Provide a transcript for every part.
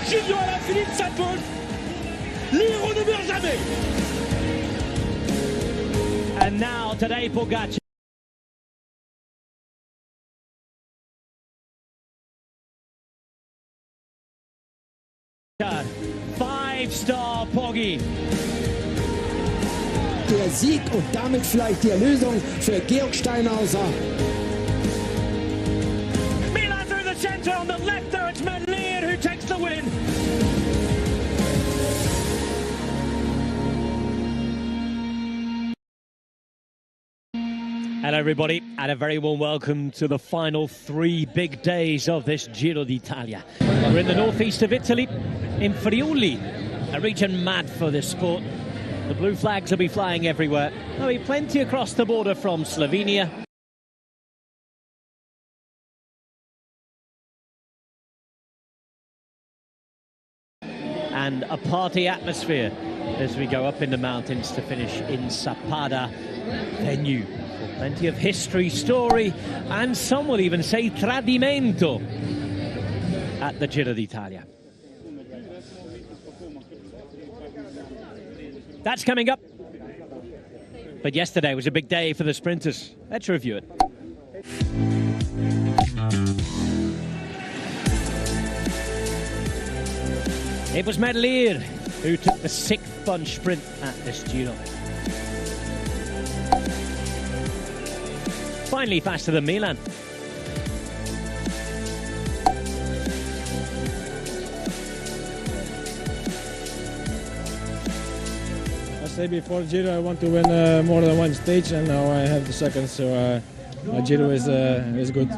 Julio Alaphilippe s'impose. Les héros ne meurent jamais. And now today Pogacar. Five-star Poggi. Der Sieg und damit vielleicht die Erlösung für Georg Steinhauser. Milan through the centre, on the left there it's Medleer who takes the win. Hello everybody, and a very warm welcome to the final 3 big days of this Giro d'Italia. We're in the northeast of Italy, in Friuli, a region mad for this sport. The blue flags will be flying everywhere. There'll be plenty across the border from Slovenia. And a party atmosphere as we go up in the mountains to finish in Sapada venue. For plenty of history, story, and some will even say tradimento at the Giro d'Italia. That's coming up. But yesterday was a big day for the sprinters. Let's review it. It was Medleer who took the 6th bunch sprint at this Giro. Finally faster than Milan. I said before Giro I want to win more than one stage, and now I have the second, so Giro is good.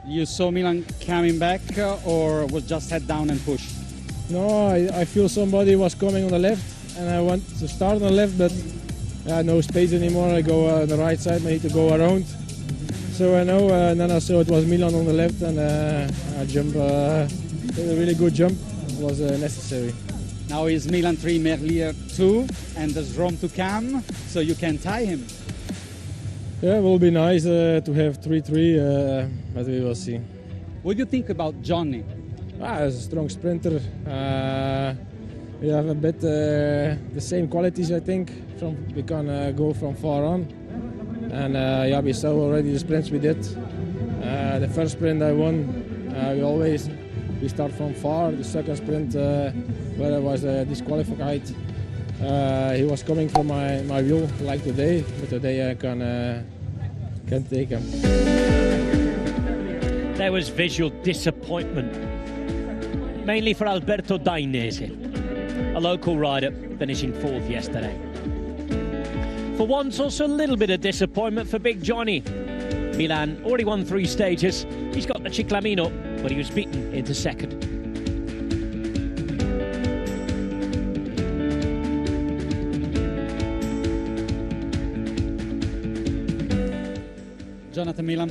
You saw Milan coming back, or was just head down and push? No, I feel somebody was coming on the left, and I want to start on the left, but no space anymore. I go on the right side, I need to go around. So I know, and then I saw it was Milan on the left, and I jump, did a really good jump. It was necessary. Now is Milan 3, Medleer 2, and there's Rome to come, so you can tie him. Yeah, it will be nice to have 3-3, but we will see. What do you think about Johnny? He's a strong sprinter. We have a bit the same qualities, I think. We can go from far on. And yeah, we saw already the sprints we did. The first sprint I won, we start from far. The second sprint where I was disqualified, he was coming from my wheel like today, but today I can take him. There was visual disappointment, mainly for Alberto Dainese, a local rider finishing 4th yesterday. For once, also a little bit of disappointment for Big Johnny. Milan already won 3 stages. He's got the Ciclamino, but he was beaten into 2nd. Jonathan, Milan,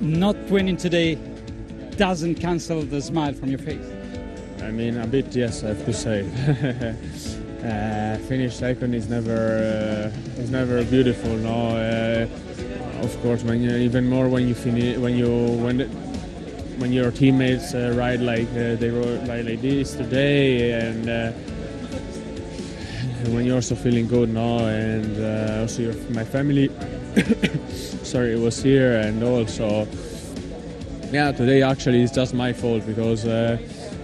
not winning today doesn't cancel the smile from your face. I mean, a bit, yes, I have to say. Finish second is never beautiful. No, of course, when even more when you finish when your teammates ride like they ride like this today, and when you're also feeling good, no, and also my family, sorry, it was here, and also, yeah, today actually it's just my fault because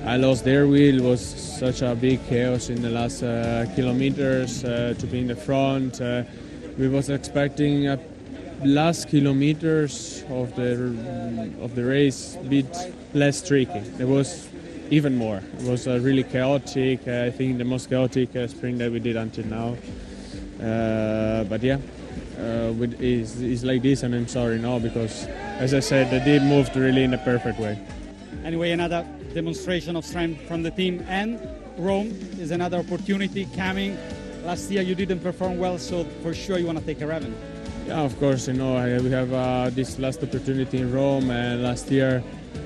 I lost their wheel. It was such a big chaos in the last kilometers to be in the front. We was expecting last kilometers of the race a bit less tricky. It was even more. It was really chaotic. I think the most chaotic sprint that we did until now. But yeah, it's like this, and I'm sorry now because, as I said, they did move really in a perfect way. Anyway, another demonstration of strength from the team, and Rome is another opportunity coming. Last year you didn't perform well, so for sure you want to take a revenge. Yeah, of course, you know, we have this last opportunity in Rome, and last year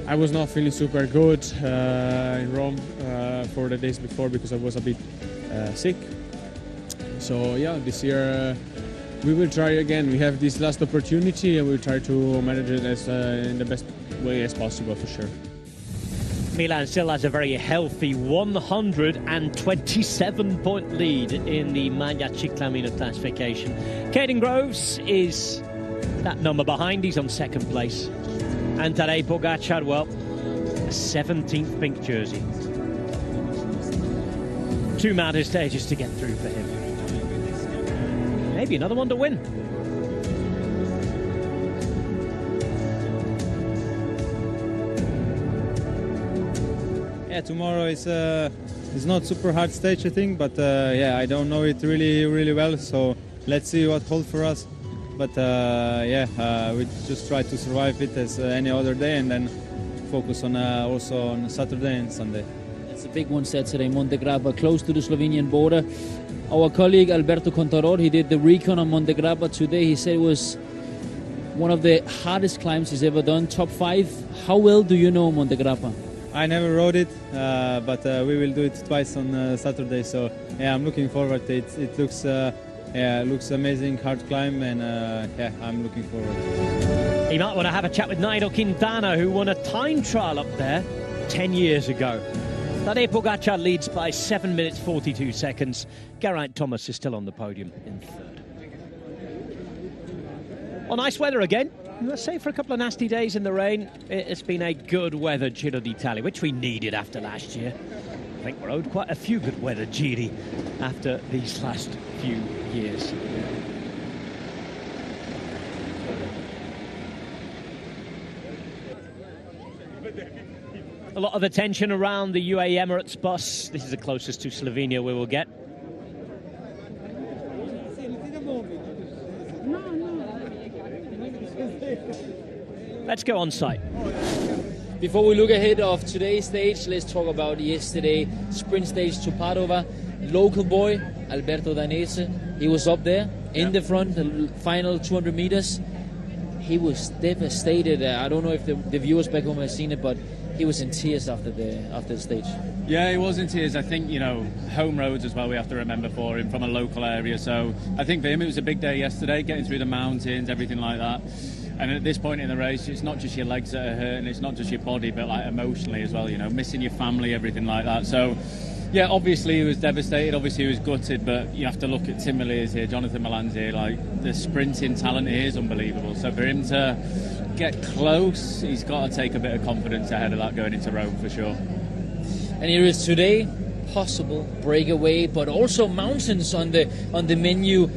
I was not feeling super good in Rome for the days before because I was a bit sick. So yeah, this year we will try again. We have this last opportunity and we'll try to manage it as in the best way as possible, for sure. Milan still has a very healthy 127-point lead in the Maglia Ciclamino classification. Caden Groves is that number behind. He's on second place. And Tadej Pogacar, well, 17th pink jersey. 2 mountain stages to get through for him. Maybe another one to win. Yeah, tomorrow is not super hard stage, I think, but yeah, I don't know it really well, so let's see what holds for us. But yeah, we just try to survive it as any other day, and then focus on also on Saturday and Sunday. It's a big one Saturday, Monte Grappa, close to the Slovenian border. Our colleague Alberto Contador, he did the recon on Monte Grappa today. He said it was one of the hardest climbs he's ever done, top 5. How well do you know Monte Grappa? I never rode it, but we will do it twice on Saturday. So yeah, I'm looking forward to it. It looks, yeah, it looks amazing, hard climb, and yeah, I'm looking forward. You might want to have a chat with Nairo Quintana, who won a time trial up there 10 years ago. Tadej Pogacar leads by 7 minutes 42 seconds. Geraint Thomas is still on the podium in third. Well, nice weather again. Let's say for a couple of nasty days in the rain, it's been a good weather Giro d'Italia, which we needed after last year. I think we're owed quite a few good weather Giri after these last few years. A lot of attention around the UAE Emirates bus. This is the closest to Slovenia we will get. Let's go on site. Before we look ahead of today's stage, let's talk about yesterday sprint stage to Padova. Local boy Alberto Danese, he was up there in the front, the final 200 meters. He was devastated. I don't know if the viewers back home have seen it, but he was in tears after the stage. Yeah, he was in tears. I think, you know, home roads as well, we have to remember for him, from a local area. So I think for him it was a big day yesterday, getting through the mountains, everything like that. And at this point in the race, it's not just your legs that are hurting, it's not just your body, but like emotionally as well, you know, missing your family, everything like that. So yeah, obviously he was devastated, obviously he was gutted, but you have to look at Tim Millier's here, Jonathan Milan's here, like the sprinting talent here is unbelievable. So for him to get close, he's got to take a bit of confidence ahead of that going into Rome for sure. And here is today, possible breakaway, but also mountains on the menu,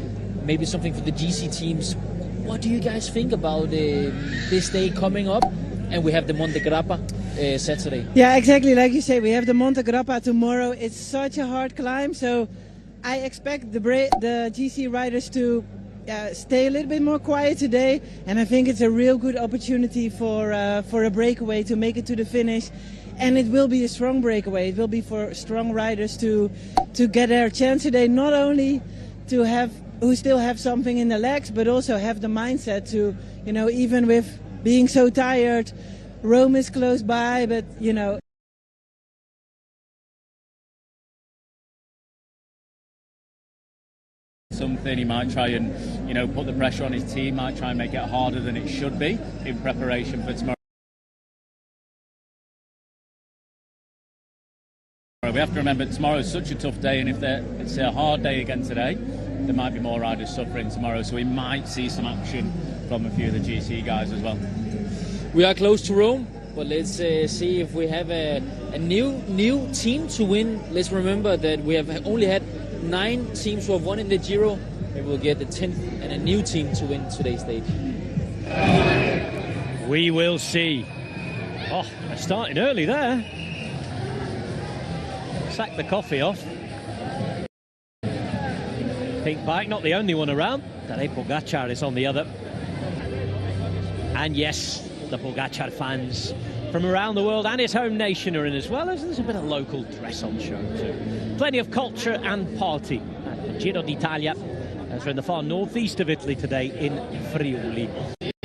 maybe something for the GC teams. What do you guys think about this day coming up? And we have the Monte Grappa Saturday. Yeah, exactly like you say, we have the Monte Grappa tomorrow. It's such a hard climb, so I expect the GC riders to stay a little bit more quiet today, and I think it's a real good opportunity for a breakaway to make it to the finish. And it will be a strong breakaway. It will be for strong riders to get their chance today, not only to have who still have something in their legs, but also have the mindset to, you know, even with being so tired, Rome is close by, but, you know. Something he might try and, you know, put the pressure on his team, might try and make it harder than it should be in preparation for tomorrow. We have to remember tomorrow is such a tough day, and if it's a hard day again today, there might be more riders suffering tomorrow, so we might see some action from a few of the GC guys as well. We are close to Rome, but let's see if we have a new team to win. Let's remember that we have only had 9 teams who have won in the Giro. Maybe we'll get the 10th and a new team to win today's stage. We will see. Oh, they're starting early there. Sack the coffee off. Pink bike, not the only one around. Tadej Pogacar is on the other. And yes, the Pogacar fans from around the world and his home nation are in as well, as there's a bit of local dress on show too. Plenty of culture and party at the Giro d'Italia, as we're in the far northeast of Italy today in Friuli,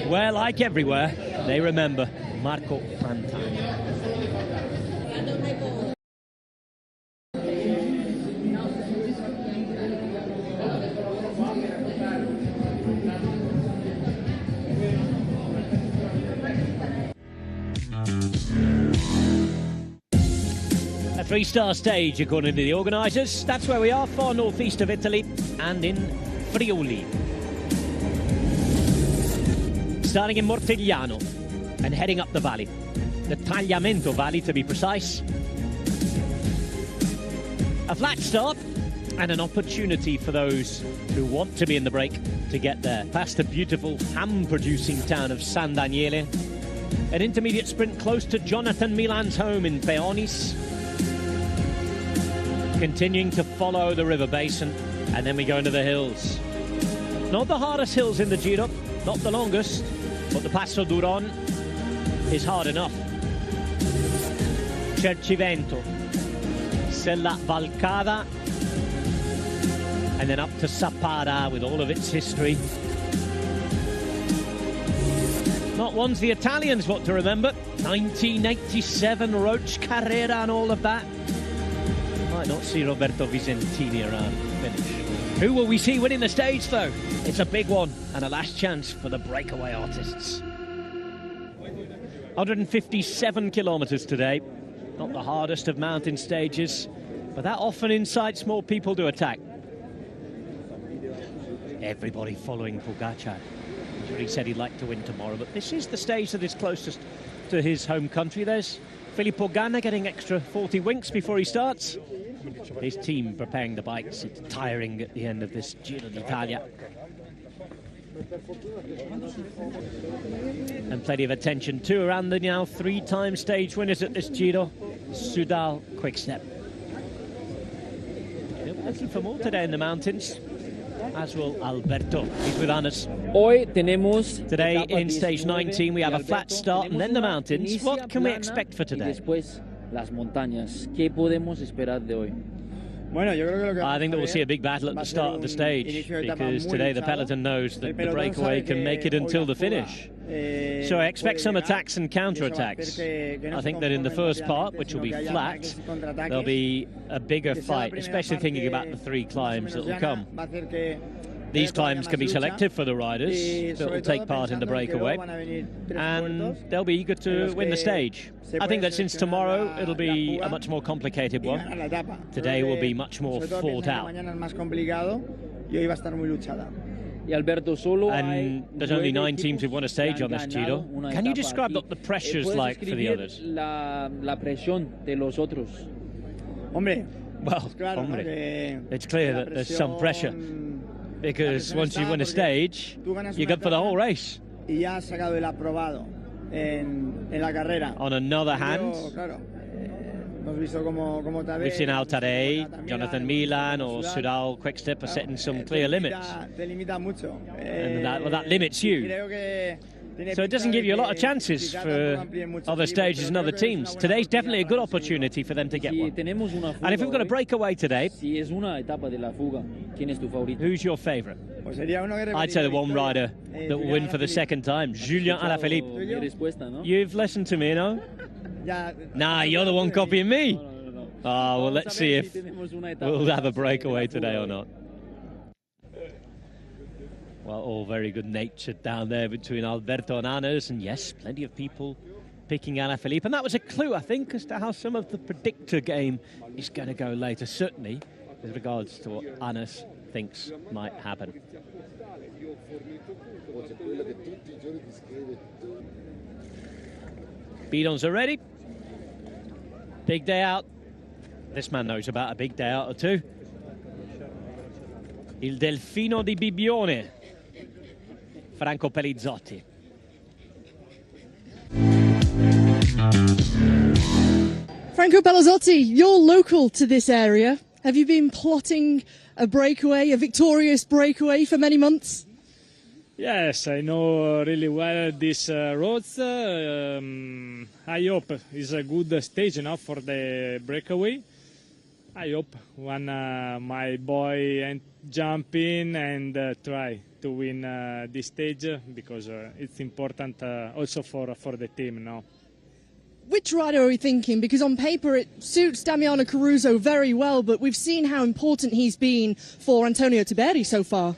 where, like everywhere, they remember Marco Pantani. A 3-star stage, according to the organisers. That's where we are, far northeast of Italy and in Friuli. Starting in Mortigliano and heading up the valley. The Tagliamento Valley, to be precise. A flat start and an opportunity for those who want to be in the break to get there. Past the beautiful ham-producing town of San Daniele. An intermediate sprint close to Jonathan Milan's home in Peonis. Continuing to follow the river basin, and then we go into the hills. Not the hardest hills in the Giro, not the longest, but the Passo Duron is hard enough. Cercivento, Sella Valcada, and then up to Sapada with all of its history. Not ones the Italians want to remember. 1987 Roach Carrera and all of that. Might not see Roberto Visentini around the finish. Who will we see winning the stage, though? It's a big one and a last chance for the breakaway artists. 157 kilometres today. Not the hardest of mountain stages, but that often incites more people to attack. Everybody following Pogacar. He said he'd like to win tomorrow, but this is the stage that is closest to his home country. There's Filippo Ganna getting extra 40 winks before he starts. His team preparing the bikes. It's tiring at the end of this Giro d'Italia. And plenty of attention too around the now 3-time stage winners at this Giro. Soudal Quickstep. Looking for more today in the mountains, as will Alberto. He's with us. Today in stage 19 we have a flat start and then the mountains. What can we expect for today? Las montañas. ¿Qué podemos esperar de hoy? I think that we'll see a big battle at the start of the stage, because today the peloton knows that the breakaway can make it until the finish. So I expect some attacks and counter-attacks. I think that in the first part, which will be flat, there'll be a bigger fight, especially thinking about the 3 climbs that will come. These climbs can be selective for the riders that will take part in the breakaway, and they'll be eager to win the stage. I think that since tomorrow it'll be a much more complicated one, today will be much more fought out. And there's only 9 teams who've won a stage on this Giro. Can you describe what the pressure's like for the others? Well, it's clear that there's some pressure, because once you win a stage, you're good for the whole race. On another hand, we've seen Altaré, Jonathan Milan or Soudal Quickstep are setting some clear limits. And that limits you. So it doesn't give you a lot of chances for other stages and other teams. Today's definitely a good opportunity for them to get one. And if we've got a breakaway today, who's your favourite? I'd say the one rider that will win for the second time, Julien Alaphilippe. You've listened to me, no? Nah, you're the one copying me. Oh, well, let's see if we'll have a breakaway today or not. Well, all very good-natured down there between Alberto and Anas, and yes, plenty of people picking Alaphilippe. And that was a clue, I think, as to how some of the Predictor game is going to go later, certainly with regards to what Anas thinks might happen. Bidons are ready. Big day out. This man knows about a big day out or two. Il Delfino di Bibbione. Franco Pelizzotti. Franco Pelizzotti, you're local to this area. Have you been plotting a breakaway, a victorious breakaway for many months? Yes, I know really well these roads. I hope it's a good stage now for the breakaway. I hope when my boy jump in and try to win this stage, because it's important also for the team now. Which rider are we thinking? Because on paper it suits Damiano Caruso very well, but we've seen how important he's been for Antonio Tiberi so far.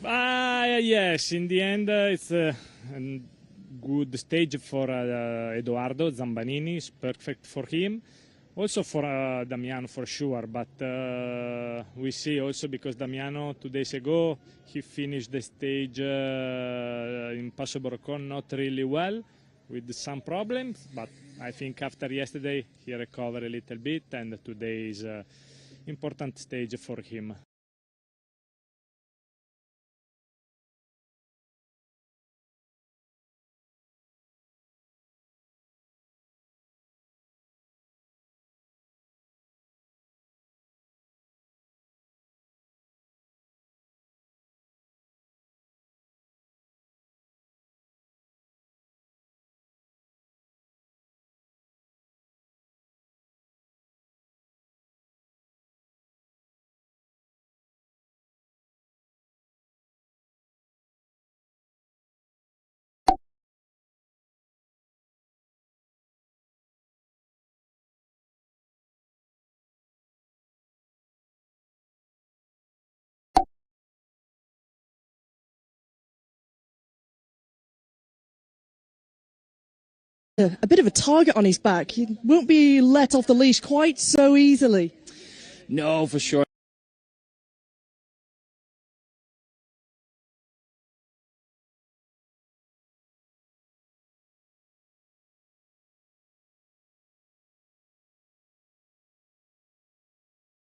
Yes, in the end it's a good stage for Edoardo Zambanini. It's perfect for him. Also for Damiano for sure, but we see also because Damiano 2 days ago he finished the stage in Passo Borcon not really well with some problems, but I think after yesterday he recovered a little bit and today is an important stage for him. A bit of a target on his back. He won't be let off the leash quite so easily. No, for sure.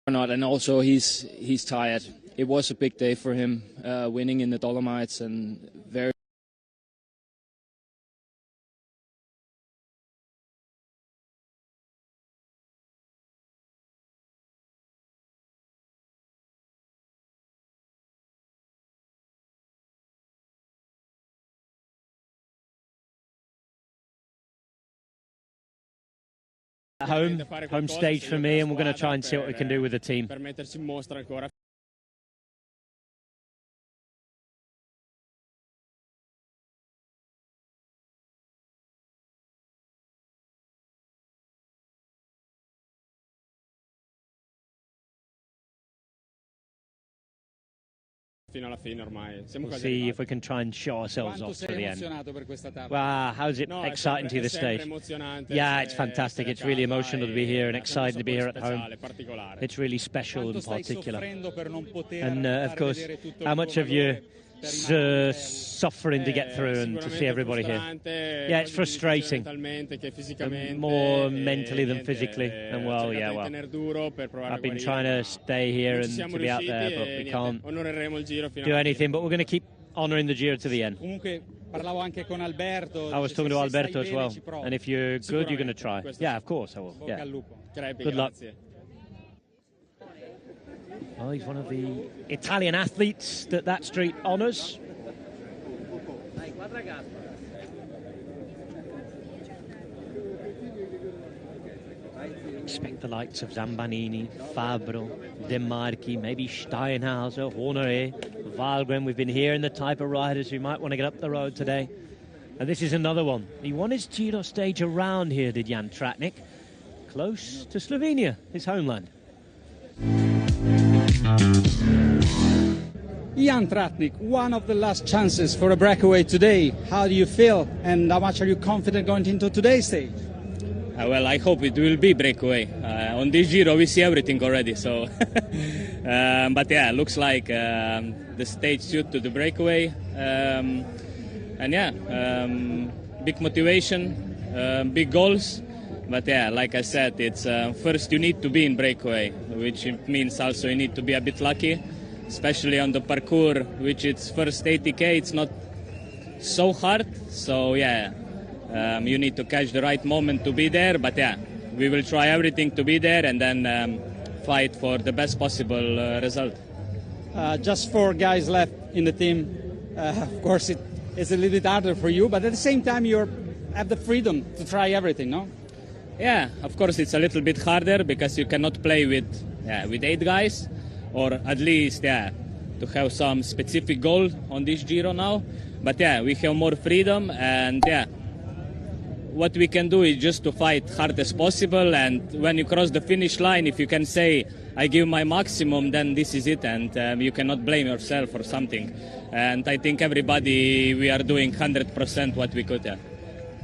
Not, and also he's tired. It was a big day for him, winning in the Dolomites and very. Home stage for me, and we're going to try and see what we can do with the team. We'll see if we can try and show ourselves off to the end. Wow, how's it exciting to you, this stage? Yeah, it's fantastic. It's really emotional to be here and exciting to be here at home. It's really special and particular. And of course, how much have you suffering to get through and to see everybody here? Yeah, it's frustrating, more mentally than physically. And well, yeah, well, I've been trying to stay here and to be out there, but we can't do anything. But we're going to keep honouring the Giro to the end. I was talking to Alberto as well, and if you're good, you're going to try. Yeah, of course I will. Yeah. Good luck. Well, he's one of the Italian athletes that street honours. Expect the likes of Zambanini, Fabro, De Marchi, maybe Steinhauser, Horner, Valgren. We've been hearing the type of riders who might want to get up the road today. And this is another one. He won his Giro stage around here, did Jan Tratnik. Close to Slovenia, his homeland. Jan Tratnik, one of the last chances for a breakaway today. How do you feel and how much are you confident going into today's stage? Well, I hope it will be breakaway. On this Giro we see everything already, so but yeah, looks like the stage suit to the breakaway. And yeah, big motivation, big goals. But yeah, like I said, it's first you need to be in breakaway, which means also you need to be a bit lucky, especially on the parkour, which it's first 80k, it's not so hard. So yeah, you need to catch the right moment to be there. But yeah, we will try everything to be there and then fight for the best possible result. Just 4 guys left in the team. Of course, it's a little bit harder for you, but at the same time you have the freedom to try everything, no? Yeah, of course it's a little bit harder because you cannot play with 8 guys, or at least to have some specific goal on this Giro now. But yeah, we have more freedom, and yeah, what we can do is just to fight hard as possible. And when you cross the finish line, if you can say I give my maximum, then this is it, and you cannot blame yourself for something. And I think everybody, we are doing 100% what we could.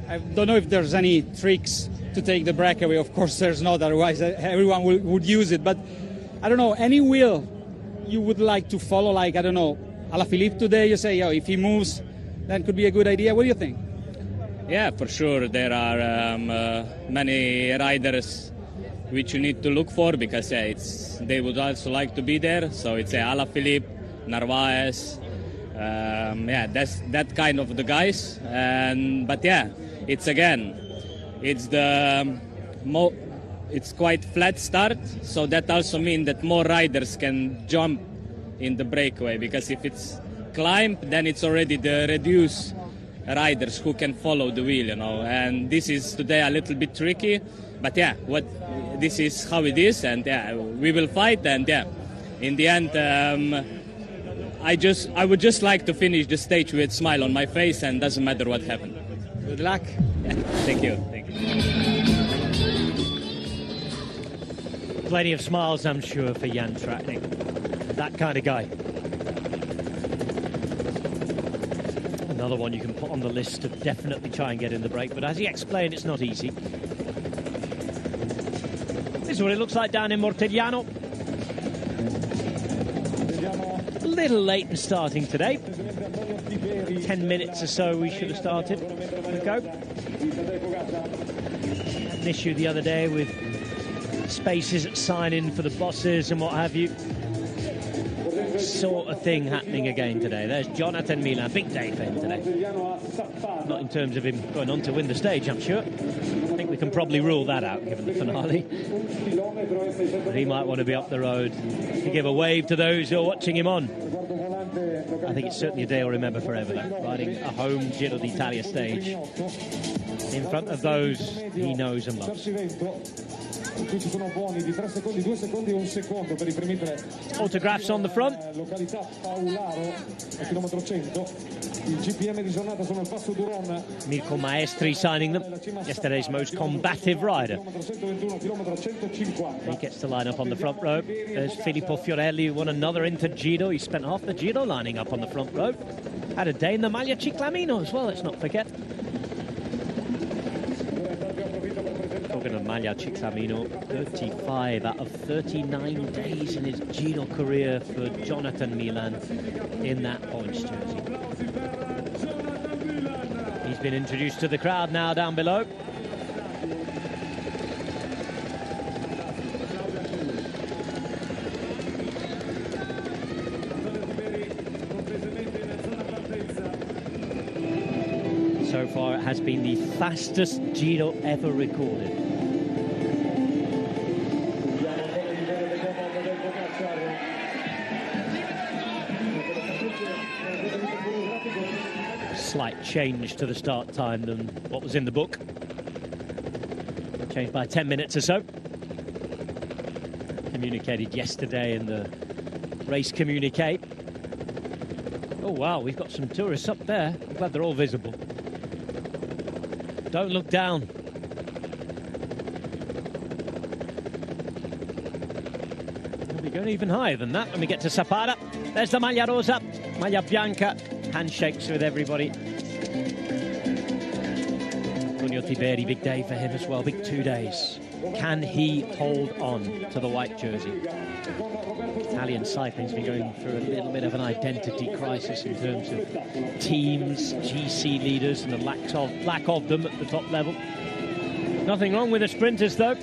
I don't know if there's any tricks to take the breakaway. Of course, there's not. Otherwise, everyone would use it. But I don't know, any wheel you would like to follow, like, I don't know, Alaphilippe today, you say, if he moves, that could be a good idea. What do you think? Yeah, for sure. There are many riders which you need to look for because they would also like to be there. So it's Alaphilippe, Narvaez, that's that kind of the guys. But yeah, it's quite flat start, so that also means that more riders can jump in the breakaway, because if it's climb, then it's already the reduced riders who can follow the wheel, and this is today a little bit tricky, but this is how it is, and we will fight, and in the end I would just like to finish the stage with a smile on my face, and doesn't matter what happened. Good luck. Thank you. Plenty of smiles, I'm sure, for Jan Tratnik. That kind of guy. Another one you can put on the list to definitely try and get in the break, but as he explained, it's not easy. This is what it looks like down in Mortegliano. A little late in starting today. 10 minutes or so we should have started to go. An issue the other day with spaces at sign-in for the bosses and what have you. Sort of thing happening again today. There's Jonathan Milan, big day for him today. Not in terms of him going on to win the stage, I'm sure. I think we can probably rule that out given the finale. But he might want to be up the road to give a wave to those who are watching him on. I think it's certainly a day I'll remember forever, though, riding a home Giro d'Italia stage in front of those he knows and loves. Autographs on the front. Mirko Maestri signing them. Yesterday's most combative rider. He gets to line up on the front row. There's Filippo Fiorelli, who won another Intergiro. He spent half the Giro lining up on the front row. Had a day in the Maglia Ciclamino as well, let's not forget. Talking of Maglia Ciclamino, 35 out of 39 days in his Giro career for Jonathan Milan in that points jersey. He's been introduced to the crowd now down below. So far it has been the fastest Giro ever recorded. Slight change to the start time than what was in the book. Changed by 10 minutes or so. Communicated yesterday in the race communique. Oh wow, we've got some tourists up there. I'm glad they're all visible. Don't look down. We'll be going even higher than that when we get to Sapada. There's the Maglia Rosa, Maglia Bianca. Handshakes with everybody. Antonio Tiberi, big day for him as well, big 2 days. Can he hold on to the white jersey? Italian cycling's been going through a little bit of an identity crisis in terms of teams, GC leaders, and the lack of them at the top level. Nothing wrong with the sprinters, though.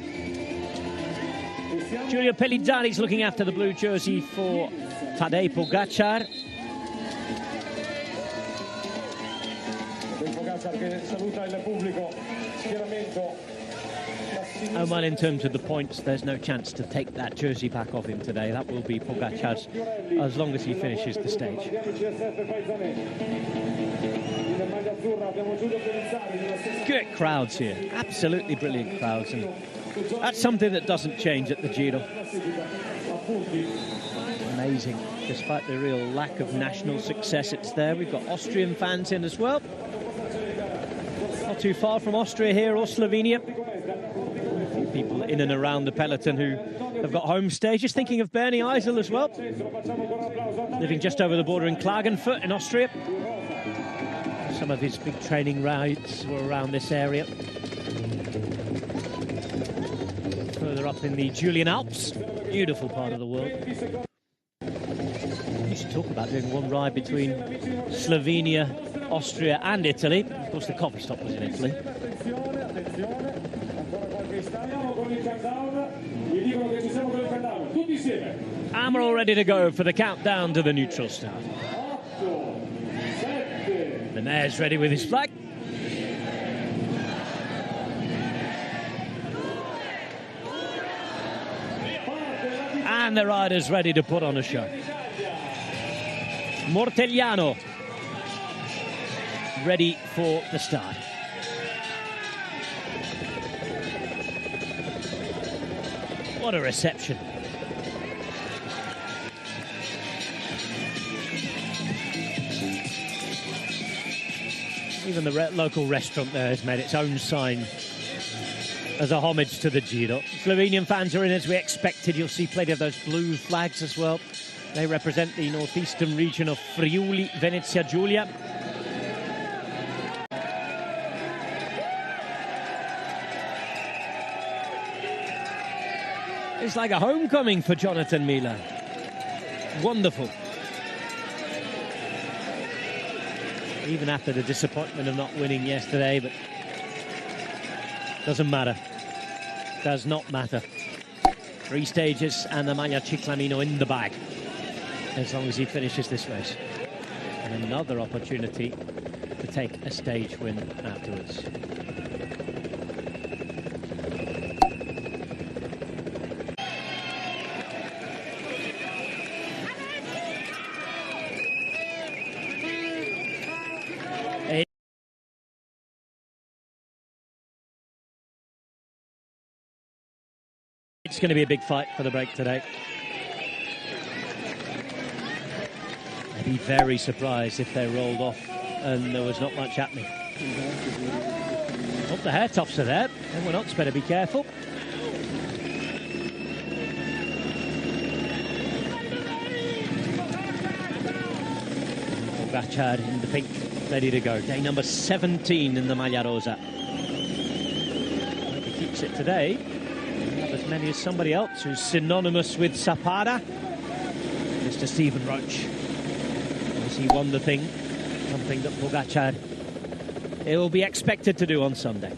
Giulio Pellizzani's looking after the blue jersey for Tadej Pogacar. Oh, well, in terms of the points, there's no chance to take that jersey back off him today. That will be Pogacar's as long as he finishes the stage. Great crowds here, absolutely brilliant crowds, and that's something that doesn't change at the Giro. Amazing, despite the real lack of national success, it's there. We've got Austrian fans in as well. Not too far from Austria here, or Slovenia. A few people in and around the peloton who have got home stages. Thinking of Bernie Eisel as well, living just over the border in Klagenfurt in Austria. Some of his big training rides were around this area. Further up in the Julian Alps, beautiful part of the world. We should talk about doing one ride between Slovenia, Austria and Italy. Of course, the coffee stop was in Italy. And we're all ready to go for the countdown to the neutral start. The mayor's ready with his flag. And the rider's ready to put on a show. Mortegliano ready for the start. What a reception. Even the local restaurant there has made its own sign as a homage to the Giro. Slovenian fans are in as we expected. You'll see plenty of those blue flags as well. They represent the northeastern region of Friuli, Venezia Giulia. It's like a homecoming for Jonathan Milan. Wonderful. Even after the disappointment of not winning yesterday, but doesn't matter. Does not matter. 3 stages and the Maglia Ciclamino in the bag, as long as he finishes this race. And another opportunity to take a stage win afterwards. It's going to be a big fight for the break today. I'd be very surprised if they rolled off and there was not much happening. Oh, the hair tops are there. Everyone else better be careful. Pogacar in the pink, ready to go. Day number 17 in the Maglia Rosa. If he keeps it today, as many as somebody else who's synonymous with Sapada, Mr. Stephen Roach. As he won the thing, something that Pogacar will be expected to do on Sunday.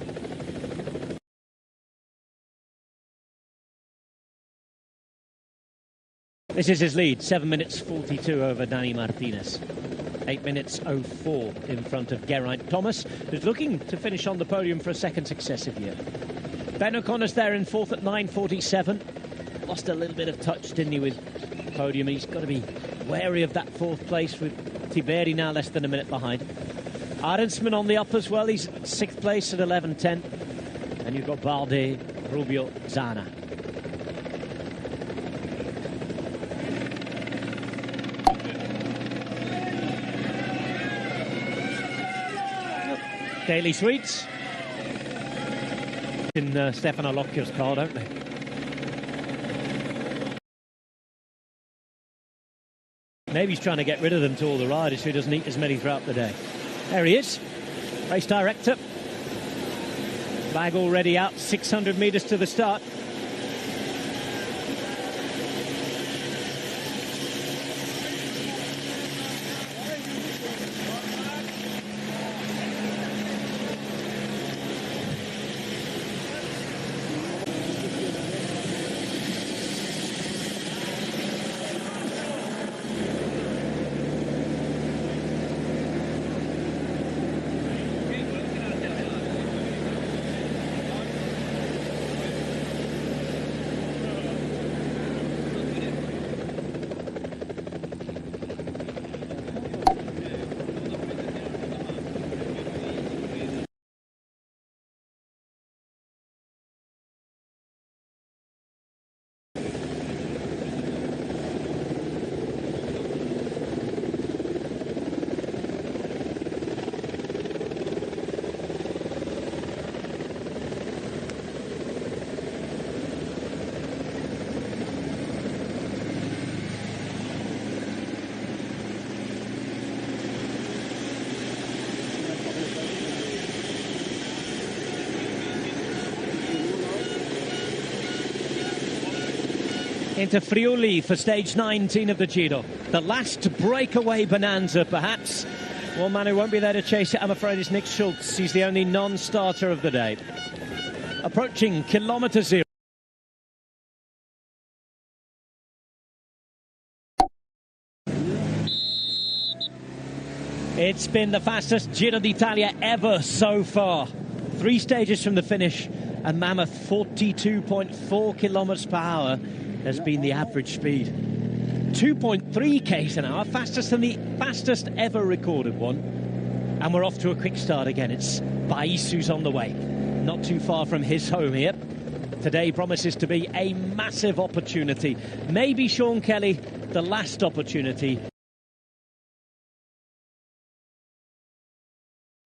This is his lead, 7 minutes 42 over Dani Martinez. 8 minutes 04 in front of Geraint Thomas, who's looking to finish on the podium for a second successive year. Ben O'Connor's there in 4th at 9:47. Lost a little bit of touch, didn't he, with podium. He's got to be wary of that 4th place with Tiberi now less than a minute behind. Arendsman on the up as well. He's 6th place at 11:10. And you've got Balde, Rubio, Zana. Daily Sweets. In Stefano Locchio's car, don't they? Maybe he's trying to get rid of them to all the riders so he doesn't eat as many throughout the day. There he is, race director. Flag already out, 600 metres to the start. into Friuli for stage 19 of the Giro. The last breakaway bonanza, perhaps. One man who won't be there to chase it, I'm afraid, is Nick Schultz. He's the only non-starter of the day. Approaching kilometre 0. It's been the fastest Giro d'Italia ever so far. 3 stages from the finish, a mammoth 42.4 kilometres per hour has been the average speed. 2.3 k's an hour, fastest than the fastest ever recorded one. And we're off to a quick start again. It's Bais who's on the way, not too far from his home here. Today promises to be a massive opportunity. Maybe Sean Kelly, the last opportunity.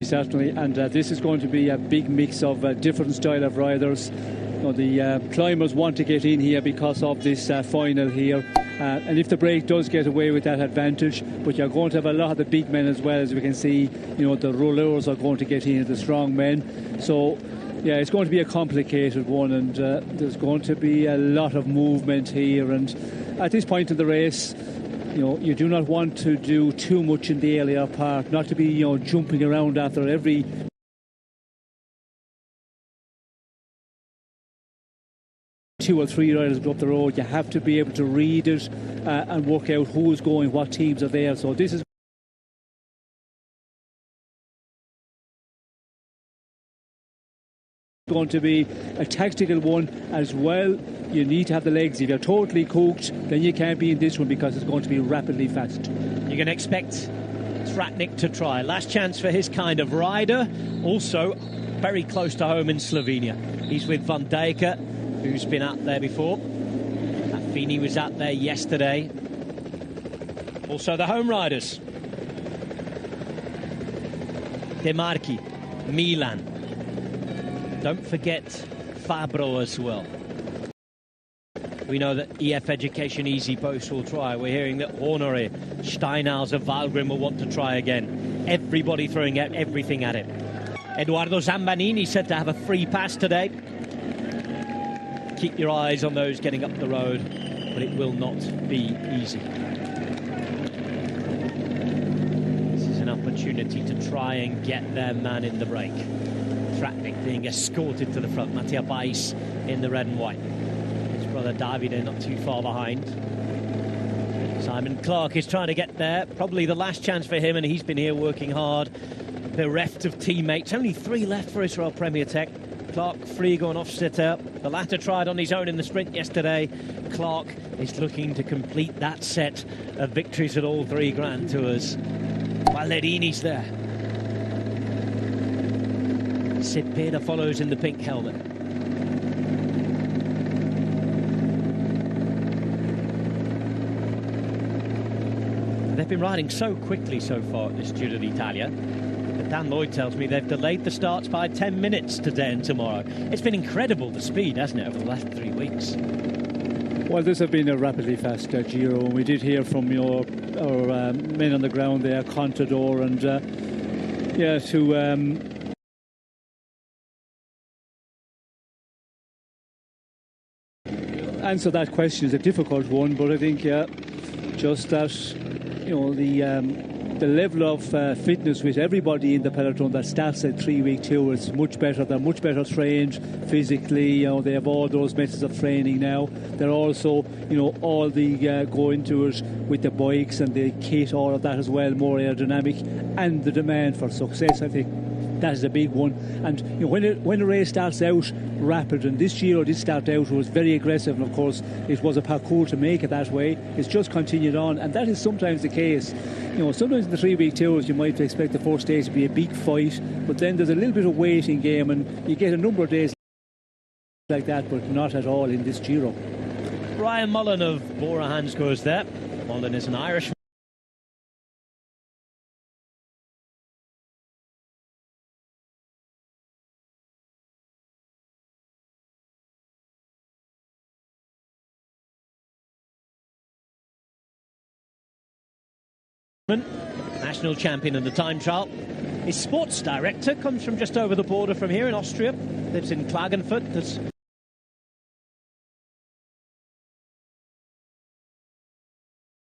Certainly, and this is going to be a big mix of different style of riders. You know, the climbers want to get in here because of this final here, and if the break does get away with that advantage, but you're going to have a lot of the big men as well, as we can see. You know, the rollers are going to get in, the strong men. So yeah, it's going to be a complicated one, and there's going to be a lot of movement here. And at this point in the race, you know, you do not want to do too much in the earlier part, not to be, you know, jumping around after every two or three riders go up the road. You have to be able to read it and work out who's going, what teams are there. So this is going to be a tactical one as well. You need to have the legs. If you're totally cooked, then you can't be in this one because it's going to be rapidly fast. You can expect Tratnik to try. Last chance for his kind of rider. Also very close to home in Slovenia. He's with Van Dijk, who's been out there before. Affini was out there yesterday. Also the home riders. De Marchi, Milan. Don't forget Fabro as well. We know that EF Education Easy Post will try. We're hearing that Honoré, Steinhauser, Valgren will want to try again. Everybody throwing out everything at him. Edoardo Zambanini said to have a free pass today. Keep your eyes on those getting up the road, but it will not be easy. This is an opportunity to try and get their man in the break. Tratnik being escorted to the front. Mattia Bais in the red and white. His brother Davide not too far behind. Simon Clark is trying to get there. Probably the last chance for him, and he's been here working hard. Bereft of teammates. Only 3 left for Israel Premier Tech. Clark, Frigo and Offsitter. The latter tried on his own in the sprint yesterday. Clark is looking to complete that set of victories at all 3 Grand Tours. Ballerini's there. Sid Peder follows in the pink helmet. They've been riding so quickly so far at this Giro d'Italia, but Dan Lloyd tells me they've delayed the starts by 10 minutes today and tomorrow. It's been incredible, the speed, hasn't it, over the last 3 weeks? Well, this has been a rapidly fast Giro, and we did hear from our men on the ground there, Contador, and yeah, to answer that question is a difficult one, but I think just that, you know, the level of fitness with everybody in the peloton that starts a 3-week tour is much better. They're much better trained physically. You know, they have all those methods of training now. They're also, you know, all the go into it with the bikes and the kit, all of that as well, more aerodynamic, and the demand for success, I think. That is a big one. And you know, when a race starts out rapid, and this Giro did start out, it was very aggressive, and of course it was a parcours to make it that way. It's just continued on, and that is sometimes the case. You know, sometimes in the 3-week tours you might expect the first day to be a big fight, but then there's a little bit of waiting game, and you get a number of days like that, but not at all in this Giro. Ryan Mullen of Bora Hansgrohe there. Mullen is an Irishman. National champion in the time trial. His sports director comes from just over the border from here in Austria, lives in Klagenfurt.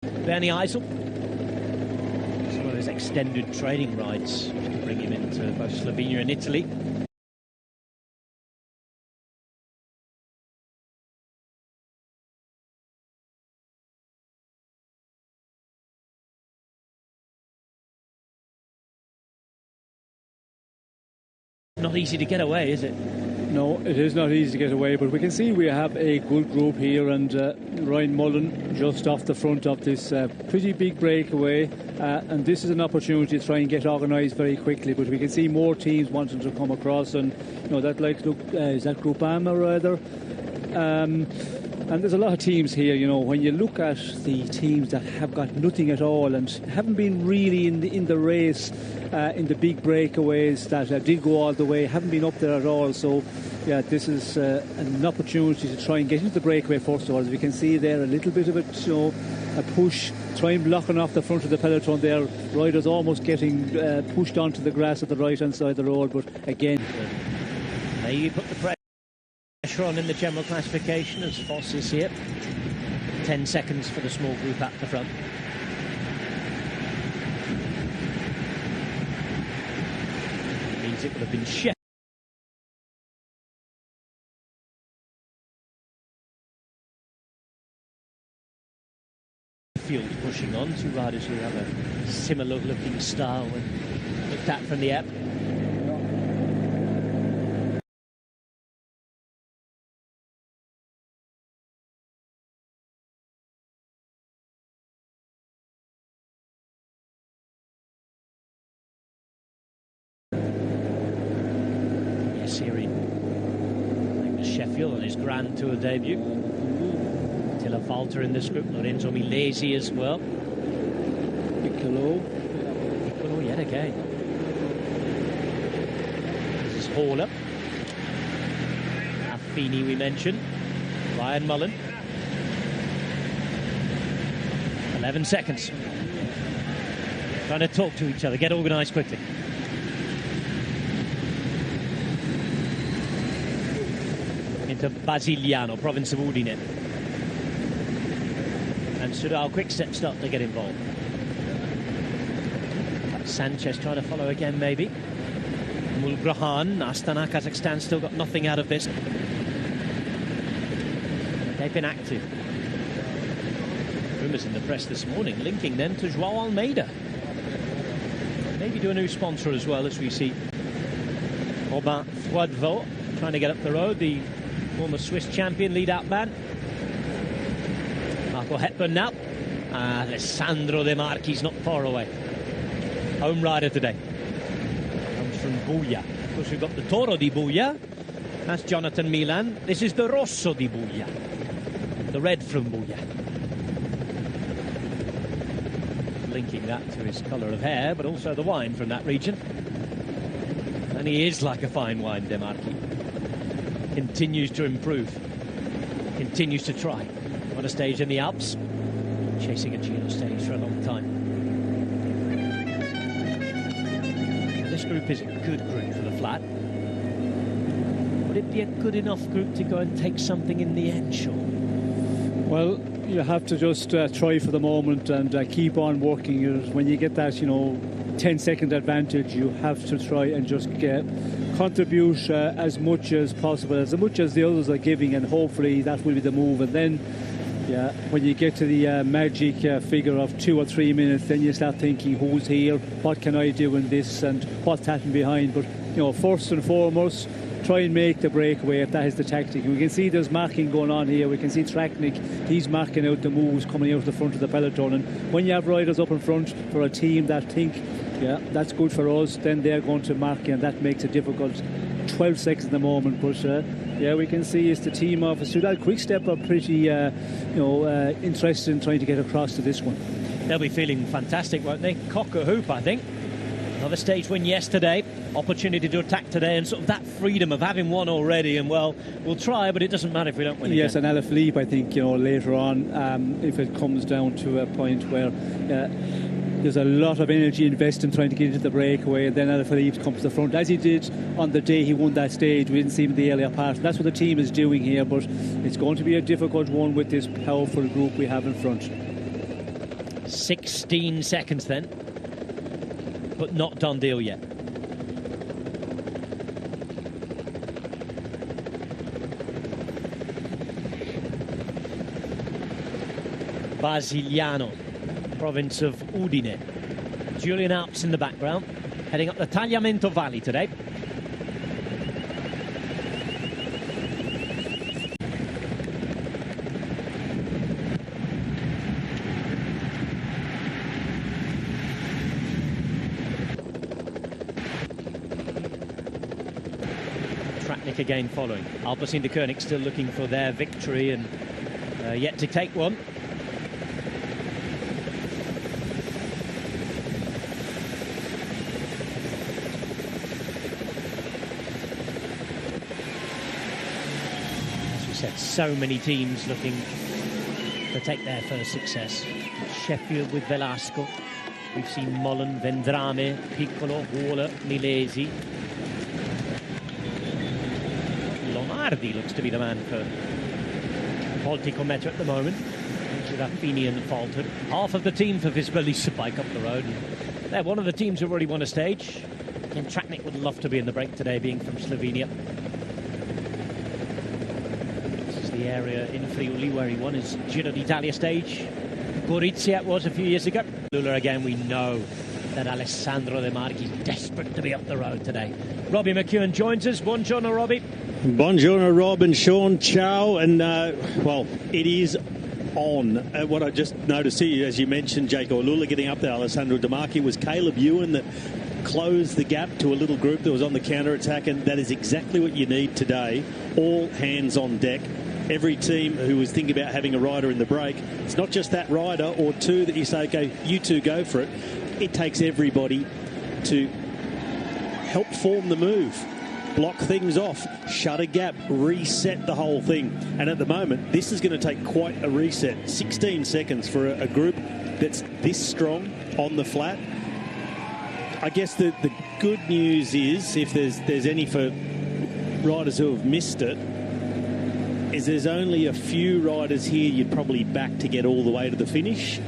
Bernie Eisel. Some of his extended training rides to bring him into both Slovenia and Italy. Not easy to get away, is it? No, it is not easy to get away, but we can see we have a good group here, and Ryan Mullen just off the front of this pretty big breakaway, and this is an opportunity to try and get organised very quickly, but we can see more teams wanting to come across, and you know, that like look is that Groupama rather, and there's a lot of teams here. You know, when you look at the teams that have got nothing at all and haven't been really in the race in the big breakaways that did go all the way, haven't been up there at all. So yeah, this is an opportunity to try and get into the breakaway first of all. As we can see there, a little bit of it, you know, a push, trying blocking off the front of the peloton there. Riders almost getting pushed onto the grass at the right hand side of the road, but again, maybe put the pressure on in the general classification as Foss is here. 10 seconds for the small group at the front. Means it would have been Sheffield pushing on. Two riders who have a similar looking style when looked at from the app. Sheffield on his Grand Tour debut. Attila Valter in this group, Lorenzo Milesi as well. Piccolo yet again. This is Horler. Affini we mentioned. Ryan Mullen. 11 seconds. Trying to talk to each other, get organised quickly. Into Basigliano, province of Udine. And Sudal Quickstep start to get involved. Sanchez trying to follow again, maybe. Mulgrahan, Astana, Kazakhstan still got nothing out of this. They've been active. Rumours in the press this morning linking them to João Almeida. Maybe to a new sponsor as well, as we see Robin Froidevaux trying to get up the road. The former Swiss champion, lead out man. Marco Hepburn now. Alessandro De Marchi's not far away. Home rider today. Comes from Buia. Of course, we've got the Toro di Buia. That's Jonathan Milan. This is the Rosso di Buia. The red from Buia. Linking that to his colour of hair, but also the wine from that region. And he is like a fine wine, De Marchi. Continues to improve, continues to try. On a stage in the Alps, chasing a Giro stage for a long time. This group is a good group for the flat. Would it be a good enough group to go and take something in the end, Sean? Well, you have to just try for the moment and keep on working. When you get that, 10-second advantage, you have to try and just contribute as much as possible, as much as the others are giving, and hopefully that will be the move. And then, yeah, when you get to the magic figure of 2 or 3 minutes, then you start thinking, who's here, what can I do in this, and what's happening behind. But first and foremost, try and make the breakaway if that is the tactic. We can see there's marking going on here. We can see Traknik, he's marking out the moves coming out the front of the peloton. And when you have riders up in front for a team that think, yeah, that's good for us, then they're going to mark you, and that makes it difficult. 12 seconds at the moment, but yeah, we can see it's the team of Sudal Quickstep are pretty interested in trying to get across to this one. They'll be feeling fantastic, won't they? Cock a hoop, I think. Another stage win yesterday, opportunity to attack today, and sort of that freedom of having won already, and well, we'll try, but it doesn't matter if we don't win yes, again. And Alaphilippe, I think, later on, if it comes down to a point where there's a lot of energy invested in trying to get into the breakaway, and then Alaphilippe comes to the front, as he did on the day he won that stage. We didn't see him in the earlier part. That's what the team is doing here, but it's going to be a difficult one with this powerful group we have in front. 16 seconds then, but not done deal yet. Basigliano, province of Udine. Julian Alps in the background, heading up the Tagliamento Valley today. Tratnik again following. Alpecin de Koenig still looking for their victory and yet to take one. So many teams looking to take their first success. Sheffield with Velasco. We've seen Milan, Vendrame, Piccolo, Waller, Milesi. Lonardi looks to be the man for Polticometer at the moment. With Affini and Falter. Half of the team for Visbelisa bike up the road. And they're one of the teams who've already won a stage. Again, Tratnik would love to be in the break today, being from Slovenia. The area in Friuli where he won his Giro d'Italia stage. Gorizia it was a few years ago. Lula again, we know that Alessandro De Marchi is desperate to be up the road today. Robbie McEwen joins us. Buongiorno, Robbie. Buongiorno, Rob and Sean. Ciao. And, well, it is on. What I just noticed here, as you mentioned, Jake Lula getting up there, Alessandro De Marchi, was Caleb Ewan that closed the gap to a little group that was on the counter-attack, and that is exactly what you need today. All hands on deck. Every team who was thinking about having a rider in the break, it's not just that rider or two that you say, okay, you two go for it. It takes everybody to help form the move, block things off, shut a gap, reset the whole thing. And at the moment, this is going to take quite a reset. 16 seconds for a group that's this strong on the flat. I guess the good news is, if there's any for riders who have missed it, is there's only a few riders here you'd probably back to get all the way to the finish.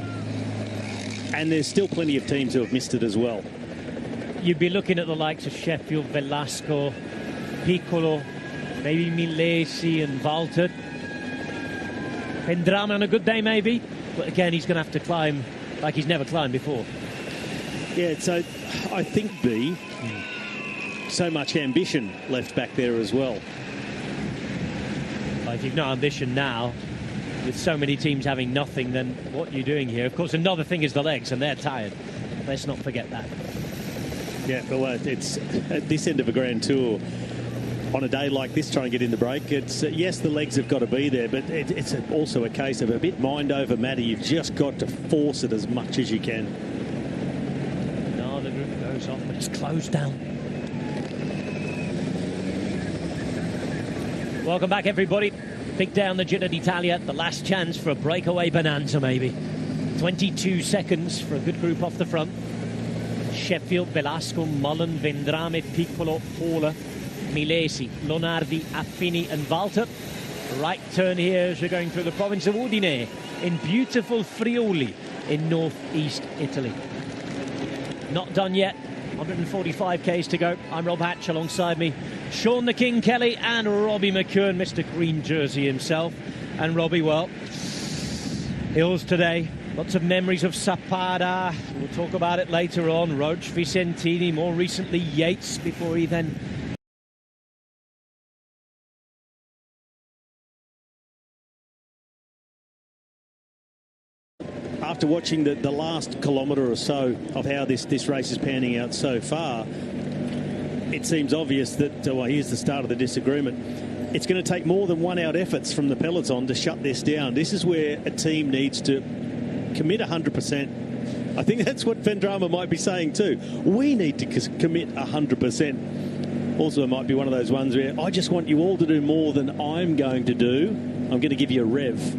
And there's still plenty of teams who have missed it as well. You'd be looking at the likes of Sheffield, Velasco, Piccolo, maybe Milesi and Walter. Vendrame on a good day maybe, but again he's going to have to climb like he's never climbed before. Yeah, so I think so much ambition left back there as well. If you've no ambition now, with so many teams having nothing, then what are you doing here? Of course, another thing is the legs, and they're tired. Let's not forget that. Yeah, well, it's at this end of a Grand Tour, on a day like this, trying to get in the break, it's yes, the legs have got to be there, but it's also a case of a bit mind over matter. You've just got to force it as much as you can. No, the group goes off, but it's closed down. Welcome back, everybody. Big day on the Giro d'Italia. The last chance for a breakaway bonanza, maybe. 22 seconds for a good group off the front. Sheffield, Velasco, Mullen, Vendrame, Piccolo, Paula, Milesi, Lonardi, Affini and Walter. Right turn here as we're going through the province of Udine in beautiful Friuli in northeast Italy. Not done yet. 145 k's to go. I'm Rob Hatch, alongside me Sean the King Kelly and Robbie McEwen, Mr. Green Jersey himself. And Robbie, well, hills today. Lots of memories of Sapada. We'll talk about it later on. Roche Vicentini, more recently Yates, before he then... After watching the last kilometre or so of how this race is panning out so far, it seems obvious that, well, here's the start of the disagreement. It's going to take more than one-out efforts from the peloton to shut this down. This is where a team needs to commit 100%. I think that's what Vendrame might be saying too. We need to commit 100%. Also, it might be one of those ones where I just want you all to do more than I'm going to do. I'm going to give you a rev.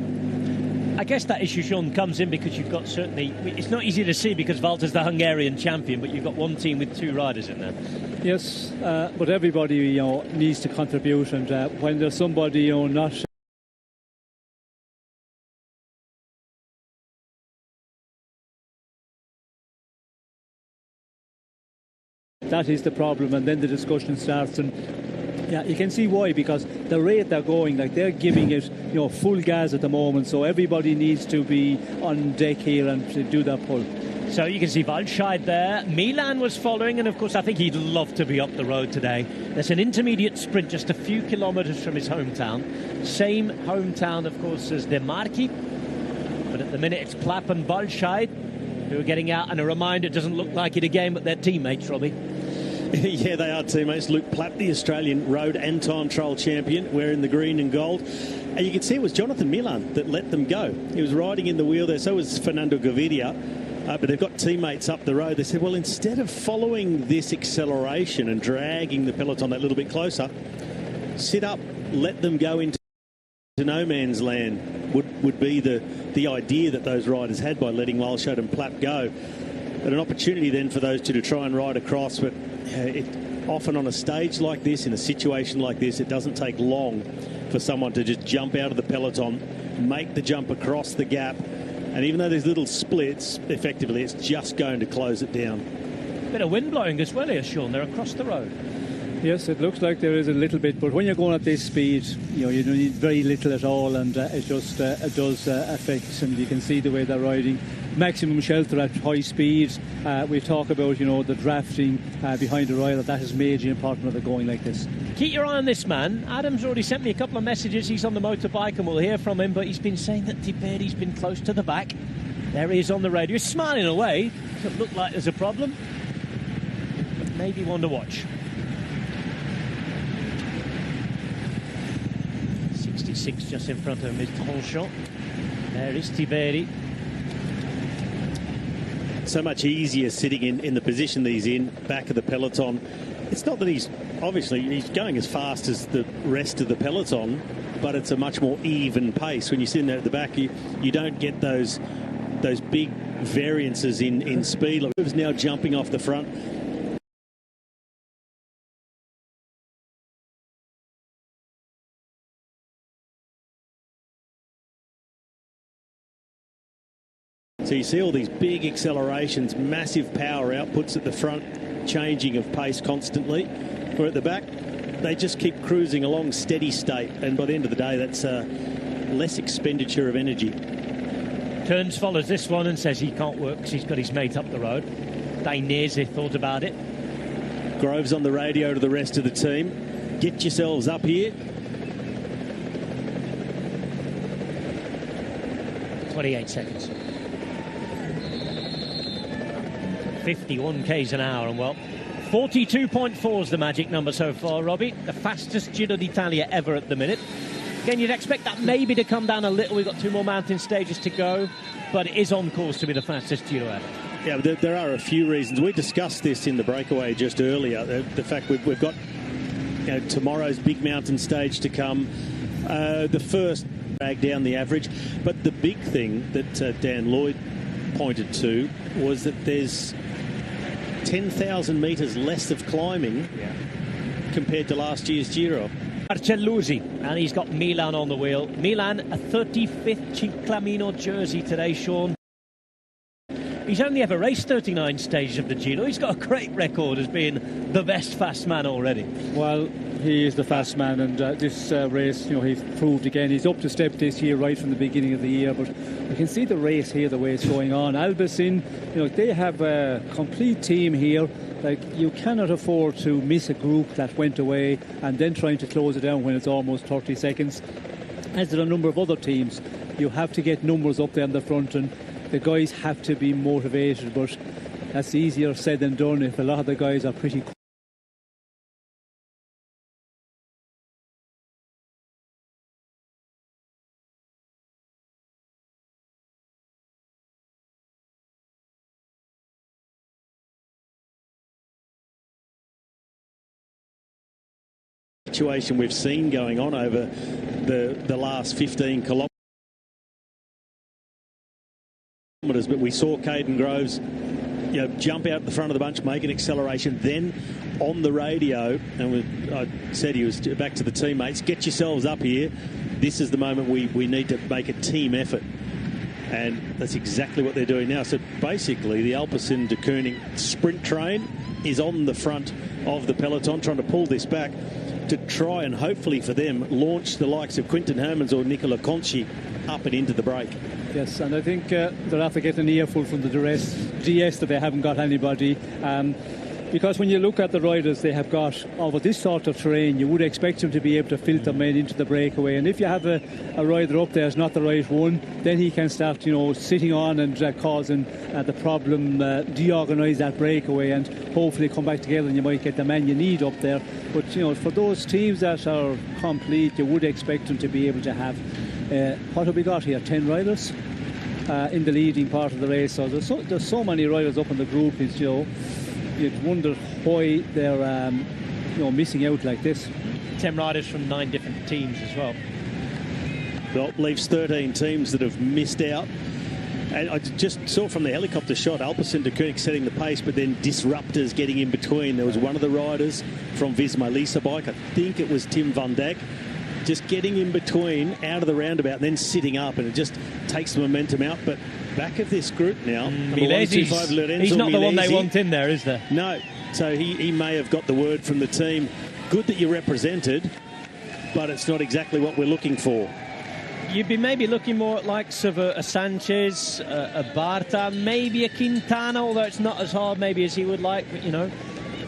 I guess that issue, Sean, comes in because you've got certainly... It's not easy to see because Walter's the Hungarian champion, but you've got one team with two riders in there. Yes, but everybody, needs to contribute, and when there's somebody, not That is the problem, and then the discussion starts. And yeah, you can see why, because the rate they're going, like they're giving it, full gas at the moment. So everybody needs to be on deck here and to do that pull. So you can see Waldscheid there. Milan was following, and of course I think he'd love to be up the road today. There's an intermediate sprint just a few kilometres from his hometown. Same hometown, of course, as De Marchi. But at the minute it's Plapp and Waldscheid who are getting out. And a reminder, it doesn't look like it again, but they're teammates, Robbie. Yeah, they are teammates. Luke Plapp, the Australian road and time trial champion, wearing the green and gold. And you can see it was Jonathan Milan that let them go. He was riding in the wheel there, so was Fernando Gaviria. But they've got teammates up the road. They said, well, instead of following this acceleration and dragging the peloton that little bit closer, sit up, let them go into no man's land would be the idea that those riders had by letting Waldscheid and Plapp go. But an opportunity then for those two to try and ride across. But often on a stage like this, in a situation like this, it doesn't take long for someone to just jump out of the peloton, make the jump across the gap. And even though there's little splits, effectively it's just going to close it down. Bit of wind blowing as well here, Sean. They're across the road. Yes, it looks like there is a little bit, but when you're going at this speed, you need very little at all, and it just it does affect. And you can see the way they're riding. Maximum shelter at high speed. We talk about the drafting behind the rider. That is major important when they're going like this. Keep your eye on this man. Adam's already sent me a couple of messages. He's on the motorbike and we'll hear from him, but he's been saying that Tiberi's been close to the back. There he is on the radio. He's smiling away. Doesn't look like there's a problem, but maybe one to watch. 66 just in front of him is Tranchant. There is Tiberi. So much easier sitting in the position that he's in, back of the peloton. It's not that he's going as fast as the rest of the peloton, but it's a much more even pace. When you're sitting there at the back, you don't get those big variances in speed. Like, he's now jumping off the front. So you see all these big accelerations, massive power outputs at the front, changing of pace constantly. Where at the back, they just keep cruising along steady state, and by the end of the day, that's less expenditure of energy. Kearns follows this one and says he can't work because he's got his mate up the road. Dainese thought about it. Groves on the radio to the rest of the team. Get yourselves up here. 28 seconds. 51 k's an hour, and well, 42.4 is the magic number so far, Robbie. The fastest Giro d'Italia ever at the minute. Again, you'd expect that maybe to come down a little. We've got 2 more mountain stages to go, but it is on course to be the fastest Giro ever. Yeah, but there are a few reasons. We discussed this in the breakaway just earlier. The fact we've got tomorrow's big mountain stage to come. The first drag down the average. But the big thing that Dan Lloyd pointed to was that there's 10,000 metres less of climbing compared to last year's Giro. Marcellusi, and he's got Milan on the wheel. Milan, a 35th Ciclamino jersey today, Sean. He's only ever raced 39 stages of the Giro. He's got a great record as being the best fast man already. Well, he is the fast man, and this race, he's proved again. He's up to step this year right from the beginning of the year, but you can see the race here, the way it's going on. Albaicin, they have a complete team here. Like, you cannot afford to miss a group that went away and then trying to close it down when it's almost 30 seconds. As there are a number of other teams, you have to get numbers up there in the front, and the guys have to be motivated, but that's easier said than done if a lot of the guys are pretty quick. Situation we've seen going on over the last 15 kilometres. But we saw Caden Groves jump out the front of the bunch, make an acceleration, then on the radio, and I said he was back to the teammates, get yourselves up here. This is the moment we need to make a team effort. And that's exactly what they're doing now. So basically, the Alpecin de Koning sprint train is on the front of the peloton, trying to pull this back to try and hopefully for them launch the likes of Quinten Hermans or Nicola Conchi up and into the break. Yes, and I think they'll have to get an earful from the GS that they haven't got anybody. Because when you look at the riders they have got over this sort of terrain, you would expect them to be able to filter men into the breakaway. And if you have a rider up there who's not the right one, then he can start, sitting on and causing the problem, deorganise that breakaway and hopefully come back together and you might get the man you need up there. But, for those teams that are complete, you would expect them to be able to have, what have we got here, 10 riders in the leading part of the race. So there's so many riders up in the group, you'd wonder why they're missing out like this. 10 riders from 9 different teams as well. Well, leaves 13 teams that have missed out. And I just saw from the helicopter shot Alpecin de Koning setting the pace, but then disruptors getting in between. There was one of the riders from Visma Lisa bike, I think it was Tim van Dijk, just getting in between out of the roundabout and then sitting up, and it just takes the momentum out. But back of this group now, He's not the one they want in there, is there? No. So he may have got the word from the team. Good that you're represented, but it's not exactly what we're looking for. You'd be maybe looking more at likes of a Sanchez, a Barta, maybe a Quintana, although it's not as hard maybe as he would like, but,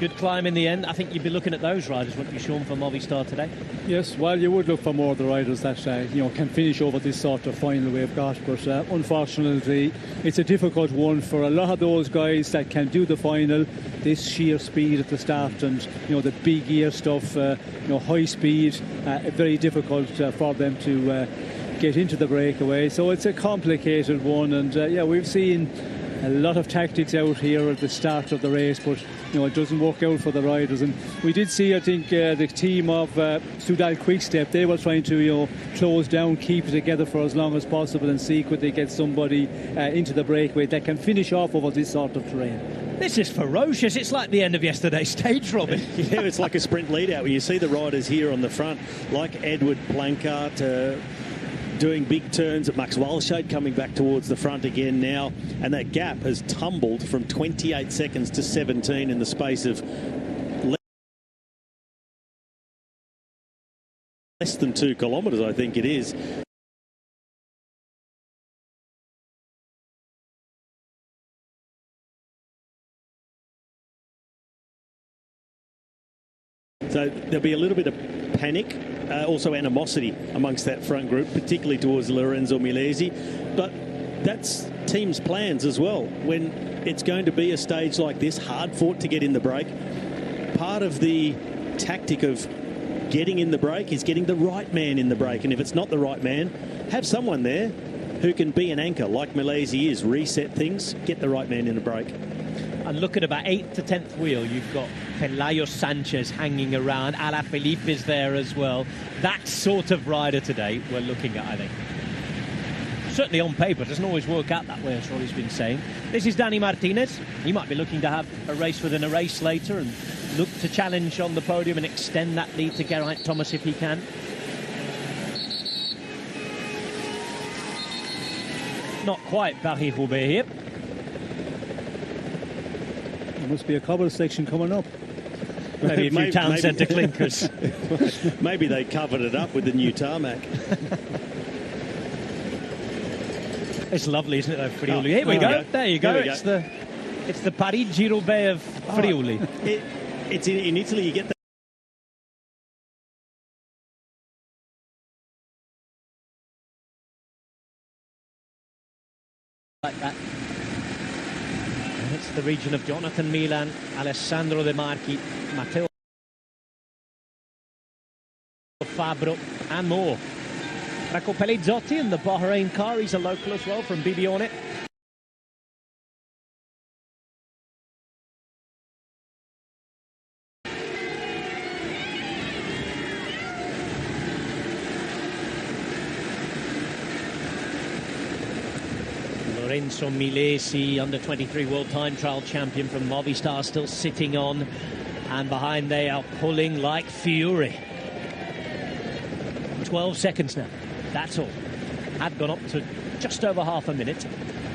good climb in the end. I think you'd be looking at those riders, wouldn't you, Sean, for Movistar today? Yes, well, you would look for more of the riders that can finish over this sort of final we've got, but unfortunately it's a difficult one for a lot of those guys that can do the final. This sheer speed at the start and the big gear stuff, high speed, very difficult for them to get into the breakaway. So it's a complicated one, and we've seen a lot of tactics out here at the start of the race, but it doesn't work out for the riders. And we did see, I think, the team of Soudal Quickstep, they were trying to close down, keep it together for as long as possible and see could they get somebody into the breakaway that can finish off over this sort of terrain. This is ferocious. It's like the end of yesterday's stage, Robin. Yeah, it's like a sprint lead out when you see the riders here on the front, like Edward Plancart, doing big turns at Max Walscheid, coming back towards the front again now, and that gap has tumbled from 28 seconds to 17 in the space of less than 2 kilometres, I think it is. So there'll be a little bit of panic, also animosity amongst that front group, particularly towards Lorenzo Milesi. But that's teams' plans as well. When it's going to be a stage like this, hard fought to get in the break, part of the tactic of getting in the break is getting the right man in the break. And if it's not the right man, have someone there who can be an anchor like Milesi is, reset things, get the right man in the break. And look at about 8th to 10th wheel. You've got Pelayo Sanchez hanging around. Alaphilippe is there as well. That sort of rider today we're looking at, I think. Certainly on paper, it doesn't always work out that way, as Rolly's been saying. This is Danny Martinez. He might be looking to have a race within a race later and look to challenge on the podium and extend that lead to Geraint Thomas if he can. Not quite Paris-Roubaix here. There must be a cobble section coming up. Maybe a few town centre clinkers. Maybe they covered it up with the new tarmac. It's lovely, isn't it, though, Friuli? Here we go. There you go. It's the Paris-Roubaix of Friuli. It's in Italy. You get that. Like that. And it's the region of Jonathan Milan, Alessandro De Marchi, Matteo Fabro and more. Rocco Pelizzotti in the Bahrain car. He's a local as well from Bibione. Lorenzo Milesi, under-23 World Time Trial champion from Movistar, still sitting on. And behind they are pulling like fury. 12 seconds now. That's all. Had gone up to just over half a minute,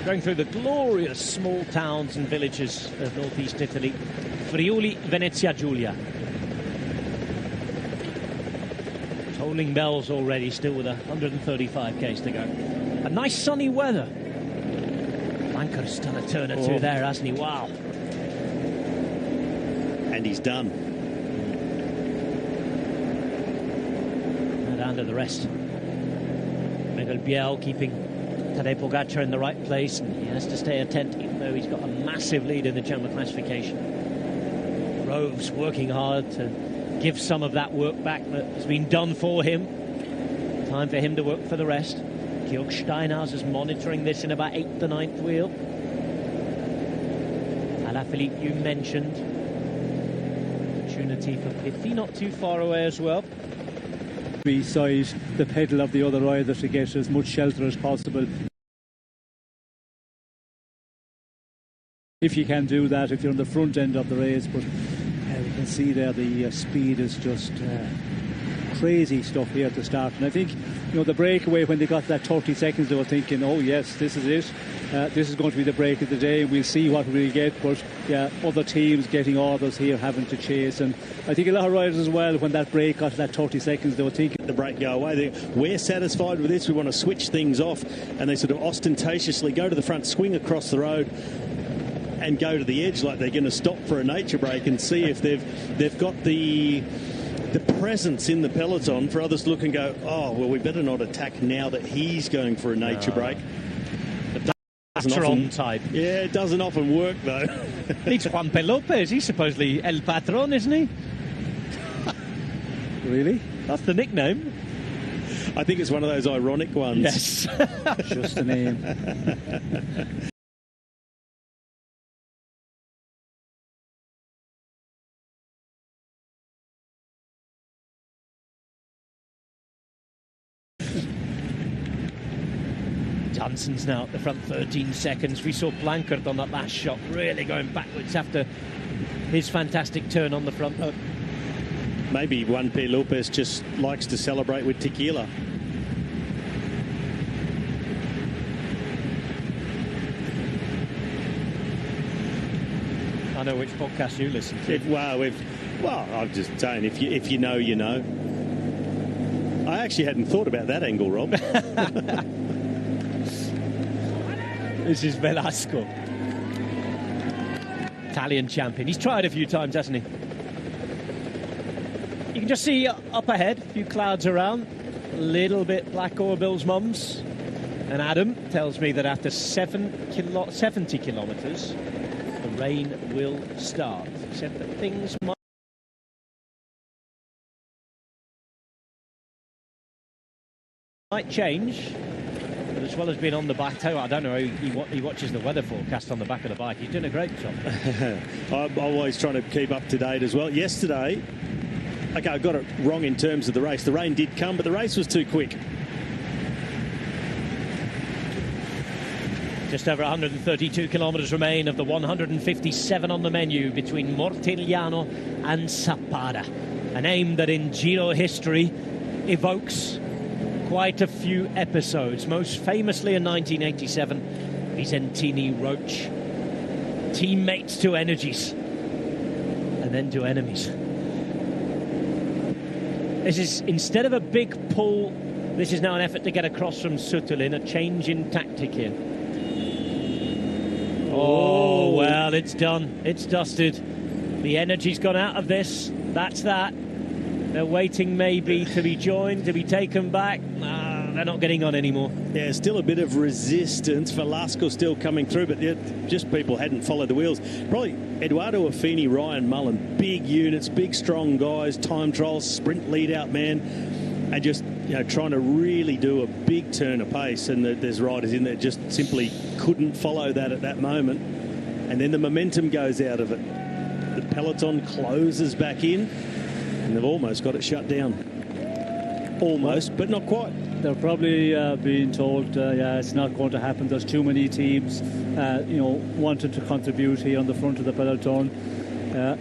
going through the glorious small towns and villages of northeast Italy. Friuli, Venezia Giulia. Tolling bells already, still with 135 k's to go. A nice sunny weather. Blanker's done a turn or two there, hasn't he? Wow. And he's done. Now down to the rest. Miguel Biel keeping Tadej Pogacar in the right place, and he has to stay attent even though he's got a massive lead in the general classification. Groves working hard to give some of that work back that has been done for him. Time for him to work for the rest. Georg Steinhauser's monitoring this in about 8th to 9th wheel. Alaphilippe, you mentioned. Opportunity for Piffy not too far away as well. Beside the pedal of the other rider to get as much shelter as possible. If you can do that, if you're on the front end of the race, but we can see there the speed is just crazy stuff here at the start. And I think, you know, the breakaway, when they got that 30 seconds, they were thinking, oh yes, this is it. This is going to be the break of the day, and we'll see what we get. But yeah, other teams getting orders here, having to chase. And I think a lot of riders as well, when that break got to that 30 seconds, they were thinking the break go away. We're satisfied with this. We want to switch things off. And they sort of ostentatiously go to the front, swing across the road, and go to the edge like they're going to stop for a nature break and see if they've got the presence in the peloton for others to look and go, oh, well, we better not attack now that he's going for a nature break. Patron type. Yeah, it doesn't often work, though. It's Juan P. Lopez. He's supposedly El Patron, isn't he? Really? That's the nickname. I think it's one of those ironic ones. Yes. Just a name. Johnson's now at the front, 13 seconds. We saw Blancard on that last shot really going backwards after his fantastic turn on the front. Maybe Juan P. Lopez just likes to celebrate with tequila. I know which podcast you listen to. Well, I'm just saying, if you know, you know. I actually hadn't thought about that angle, Rob. This is Velasco, Italian champion. He's tried a few times, hasn't he? You can just see up ahead, a few clouds around, a little bit Black Orbill's mums. And Adam tells me that after 70 kilometres, the rain will start. He said that things might change. But as well as being on the bateau, I don't know how he watches the weather forecast on the back of the bike. He's doing a great job. I'm always trying to keep up to date as well. Yesterday, okay, I got it wrong in terms of the race. The rain did come, but the race was too quick. Just over 132 kilometres remain of the 157 on the menu between Mortigliano and Sapada. A name that in Giro history evokes quite a few episodes, most famously in 1987, Vicentini Roche, teammates to energies and then to enemies. This is, instead of a big pull, this is now an effort to get across from Sutulin, a change in tactic here. Oh, well, it's done, it's dusted. The energy's gone out of this, that's that. They're waiting maybe to be joined, to be taken back. They're not getting on anymore. Yeah, still a bit of resistance. Velasco still coming through, but just people hadn't followed the wheels. Probably Eduardo Affini, Ryan Mullen, big units, big strong guys, time trials, sprint lead out man, and just trying to really do a big turn of pace. And there's riders in there just simply couldn't follow that at that moment. And then the momentum goes out of it. The peloton closes back in. And they've almost got it shut down. Almost, but not quite. They're probably being told, yeah, it's not going to happen. There's too many teams, wanting to contribute here on the front of the peloton.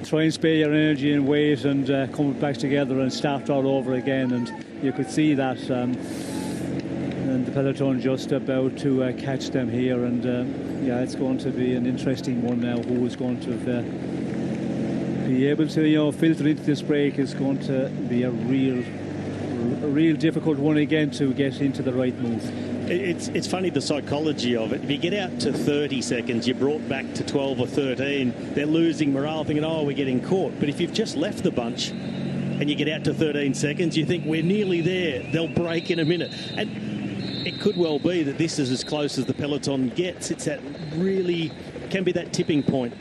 Try and spare your energy and wait and come back together and start all over again. And you could see that And the peloton just about to catch them here, and yeah, it's going to be an interesting one now. Who is going to be able to, filter into this break is going to be a real difficult one again to get into the right move. It's funny, the psychology of it. If you get out to 30 seconds, you're brought back to 12 or 13, they're losing morale, thinking, oh, we're getting caught. But if you've just left the bunch and you get out to 13 seconds, you think, we're nearly there, they'll break in a minute. And it could well be that this is as close as the peloton gets. It's that really, can be that tipping point.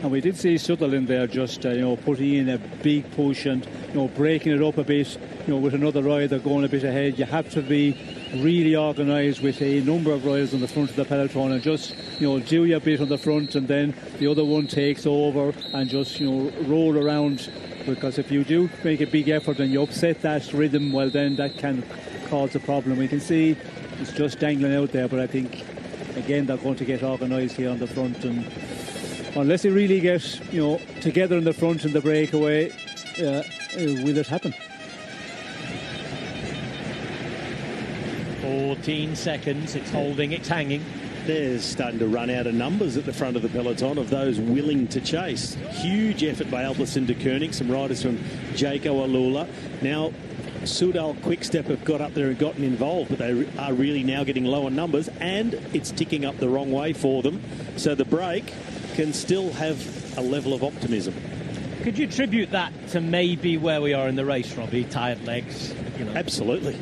And we did see Sutherland there just, putting in a big push and, breaking it up a bit, with another rider going a bit ahead. You have to be really organised with a number of riders on the front of the peloton and just, do your bit on the front, and then the other one takes over and just, roll around. Because if you do make a big effort and you upset that rhythm, well, then that can cause a problem. We can see it's just dangling out there, but I think, again, they're going to get organised here on the front, and unless they really get, together in the front in the breakaway, will it happen? 14 seconds, it's holding, it's hanging. They're starting to run out of numbers at the front of the peloton of those willing to chase. Huge effort by Alpecin de Koenig, some riders from Jaco Alula. Now, Soudal Quickstep have got up there and gotten involved, but they are really now getting low on numbers, and it's ticking up the wrong way for them. So the break can still have a level of optimism. Could you attribute that to maybe where we are in the race, Robbie? Tired legs? Absolutely.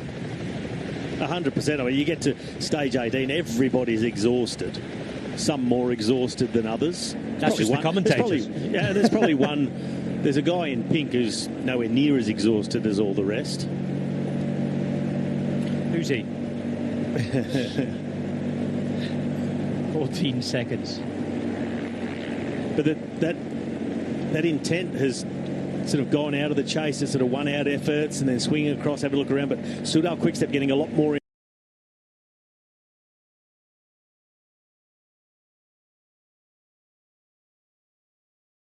100%. I mean, you get to stage 18, everybody's exhausted. Some more exhausted than others. That's just the commentators. There's probably one. There's a guy in pink who's nowhere near as exhausted as all the rest. Who's he? 14 seconds. But that intent has sort of gone out of the chase. It's sort of one-out efforts and then swinging across, have a look around. But Soudal Quickstep getting a lot more.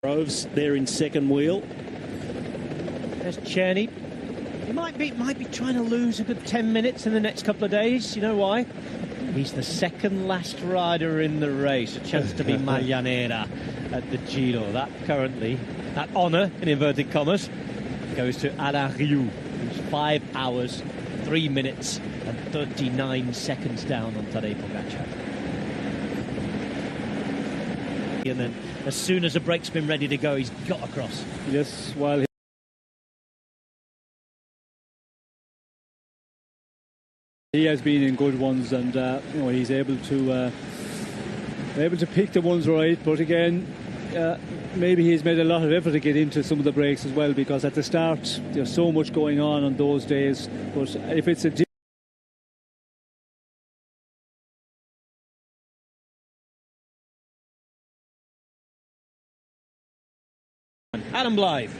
Groves there in second wheel. There's Czerny. He might be trying to lose a good 10 minutes in the next couple of days. You know why? He's the second last rider in the race. A chance to be Maglianera at the Giro. That honour, in inverted commas, goes to Alaphilippe, who's 5 hours, 3 minutes and 39 seconds down on Tadej Pogacar. And then as soon as a break's been ready to go, he's got across. Yes, while he has been in good ones, and he's able to pick the ones right. But again, maybe he's made a lot of effort to get into some of the breaks as well, because at the start there's so much going on those days. But if it's a Adam Blythe.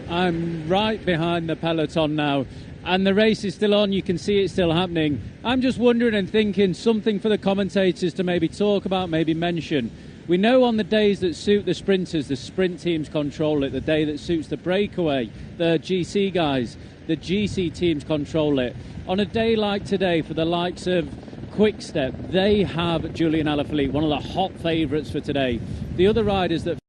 I'm right behind the peloton now, and the race is still on. You can see it's still happening. I'm just wondering and thinking something for the commentators to maybe talk about, maybe mention. We know on the days that suit the sprinters, the sprint teams control it. The day that suits the breakaway, the GC guys, the GC teams control it. On a day like today, for the likes of Quickstep, they have Julian Alaphilippe, one of the hot favourites for today. The other riders that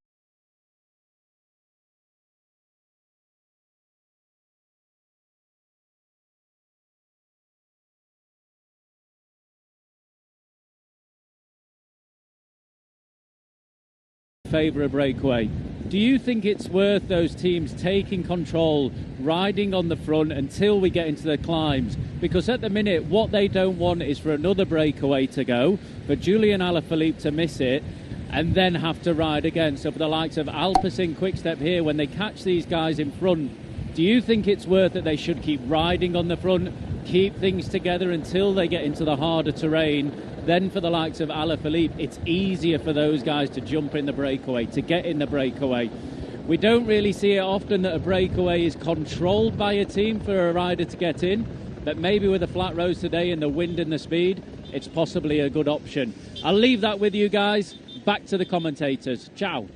favour a breakaway. Do you think it's worth those teams taking control, riding on the front until we get into the climbs? Because at the minute, what they don't want is for another breakaway to go, for Julian Alaphilippe to miss it, and then have to ride again. So for the likes of Alpecin Quickstep here, when they catch these guys in front, do you think it's worth that they should keep riding on the front, keep things together until they get into the harder terrain? Then for the likes of Alaphilippe, it's easier for those guys to jump in the breakaway, to get in the breakaway. We don't really see it often that a breakaway is controlled by a team for a rider to get in, but maybe with the flat roads today and the wind and the speed, it's possibly a good option. I'll leave that with you guys. Back to the commentators. Ciao.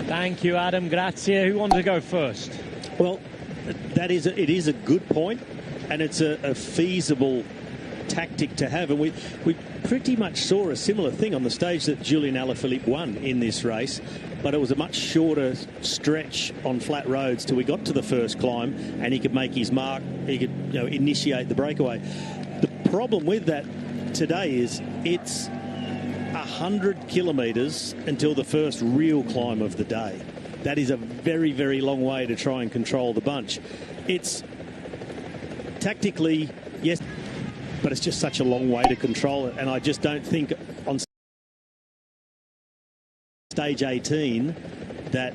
Thank you, Adam. Grazie. Who wants to go first? Well, it is a good point, and it's a feasible tactic to have. And we pretty much saw a similar thing on the stage that Julian Alaphilippe won in this race, but it was a much shorter stretch on flat roads till we got to the first climb, and he could make his mark. He could initiate the breakaway. The problem with that today is it's 100 kilometres until the first real climb of the day. That is a very, very long way to try and control the bunch. It's tactically, yes, but it's just such a long way to control it. And I just don't think on stage 18 that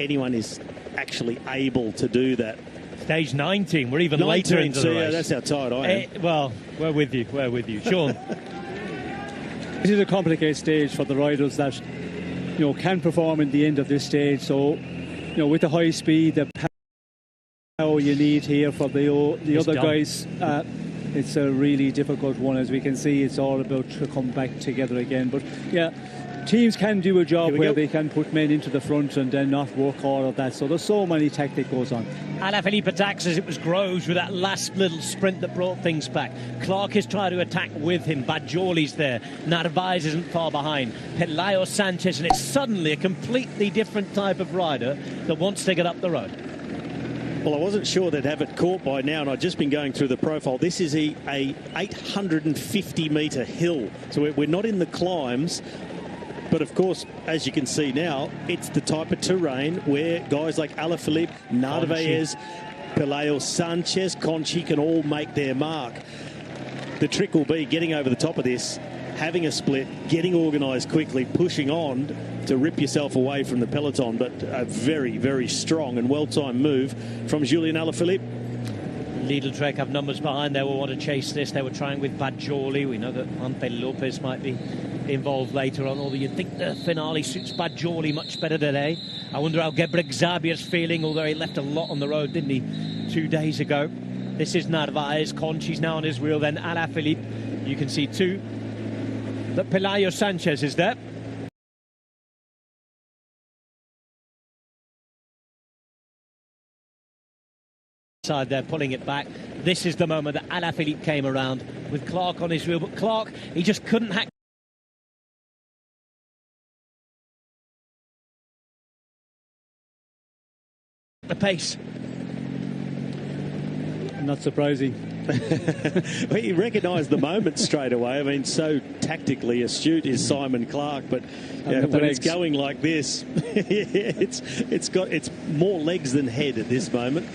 anyone is actually able to do that. Stage 19, we're even later into the race. Yeah, that's how tired I am. Well, we're with you. Sean. This is a complicated stage for the riders that can perform in the end of this stage. So, with the high speed, the power you need here for the other guys, it's a really difficult one. As we can see, it's all about to come back together again. But yeah, teams can do a job where they can put men into the front and then not work all of that. So there's so many tactics goes on. Alaphilippe attacks as it was Groves with that last little sprint that brought things back. Clark is trying to attack with him. Bajoli's there. Narvaez isn't far behind. Pelayo Sanchez, and it's suddenly a completely different type of rider that wants to get up the road. Well, I wasn't sure they'd have it caught by now, and I've just been going through the profile. This is a 850-metre hill, so we're not in the climbs. But of course, as you can see now, it's the type of terrain where guys like Alaphilippe, Narvaez, Pelayo Sanchez, Conchi can all make their mark. The trick will be getting over the top of this, having a split, getting organised quickly, pushing on to rip yourself away from the peloton. But a very, very strong and well-timed move from Julian Alaphilippe. Lidl Trek have numbers behind. They will want to chase this. They were trying with Bajoli. We know that Ante Lopez might be involved later on, although you'd think the finale suits Bajoli much better today. I wonder how Gebrek Zabier's feeling, although he left a lot on the road, didn't he, 2 days ago. This is Narvaez. Conchi's now on his wheel, then Alaphilippe. You can see too that Pelayo Sanchez is there. Side there, pulling it back. This is the moment that Alaphilippe came around with Clark on his wheel, but Clark, he just couldn't hack the pace. Not surprising. Well, he recognised the moment straight away. I mean, so tactically astute is Simon Clark, but when it's going like this, it's more legs than head at this moment.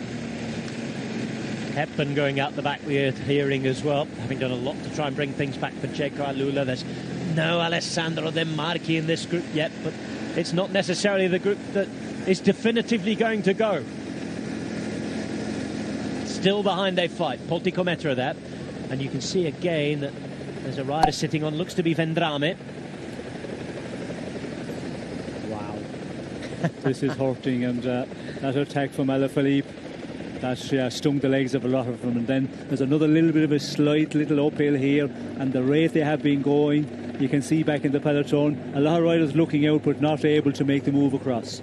Hepburn going out the back, we're hearing as well, having done a lot to try and bring things back for Checo Alula. There's no Alessandro De Marchi in this group yet, but it's not necessarily the group that is definitively going to go. Still behind they fight. Polticometra there, and you can see again that there's a rider sitting on, looks to be Vendrame. Wow. This is hurting, and that attack from Alaphilippe, that stung the legs of a lot of them. And then there's another little bit of a slight little uphill here, and the rate they have been going, you can see back in the peloton, a lot of riders looking out but not able to make the move across.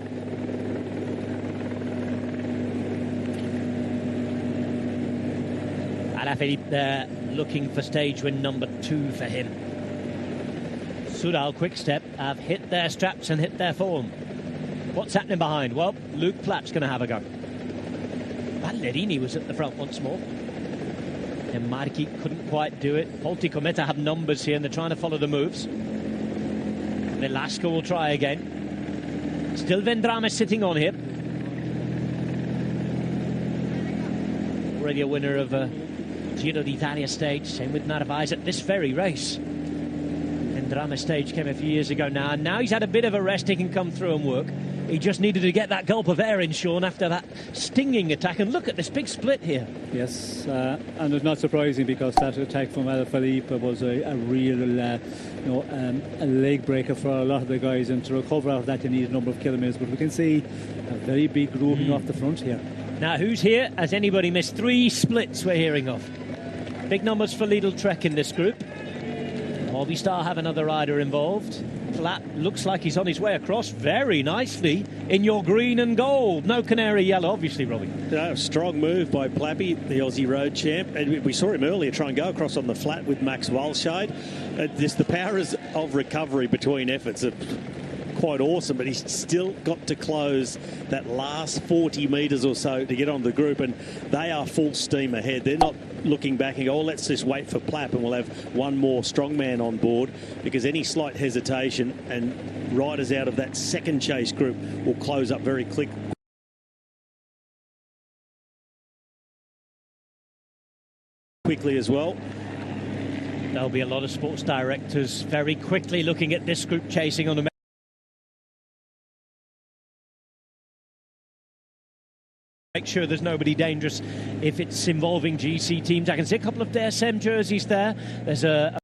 Alaphilippe there looking for stage win number 2 for him. Soudal Quickstep have hit their straps and hit their form. What's happening behind? Well, Luke Plapp's going to have a go. Ballerini was at the front once more. And Marchi couldn't quite do it. Polticometra have numbers here and they're trying to follow the moves. Velasco will try again. Still Vendrame sitting on here. Already a winner of a Giro d'Italia stage. Same with Narvaez at this very race. Vendrame stage came a few years ago now. And now he's had a bit of a rest. He can come through and work. He just needed to get that gulp of air in, Sean, after that stinging attack. And look at this big split here. Yes, and it's not surprising because that attack from Alaphilippe was a real, a leg breaker for a lot of the guys. And to recover out of that, you need a number of kilometres. But we can see a very big grouping off the front here. Now, who's here? Has anybody missed? 3 splits we're hearing of. Big numbers for Lidl Trek in this group. Movistar have another rider involved. Plapp looks like he's on his way across very nicely in your green and gold. No canary yellow, obviously, Robbie. Strong move by Plappy, the Aussie road champ. And we saw him earlier try and go across on the flat with Max Walscheid. Just the powers of recovery between efforts are quite awesome, but he's still got to close that last 40 metres or so to get on the group, and they are full steam ahead. They're not looking back and go, oh, let's just wait for Plapp and we'll have one more strongman on board, because any slight hesitation and riders out of that second chase group will close up very quickly as well. There'll be a lot of sports directors very quickly looking at this group chasing on the make sure there's nobody dangerous if it's involving GC teams. I can see a couple of DSM jerseys there. There's a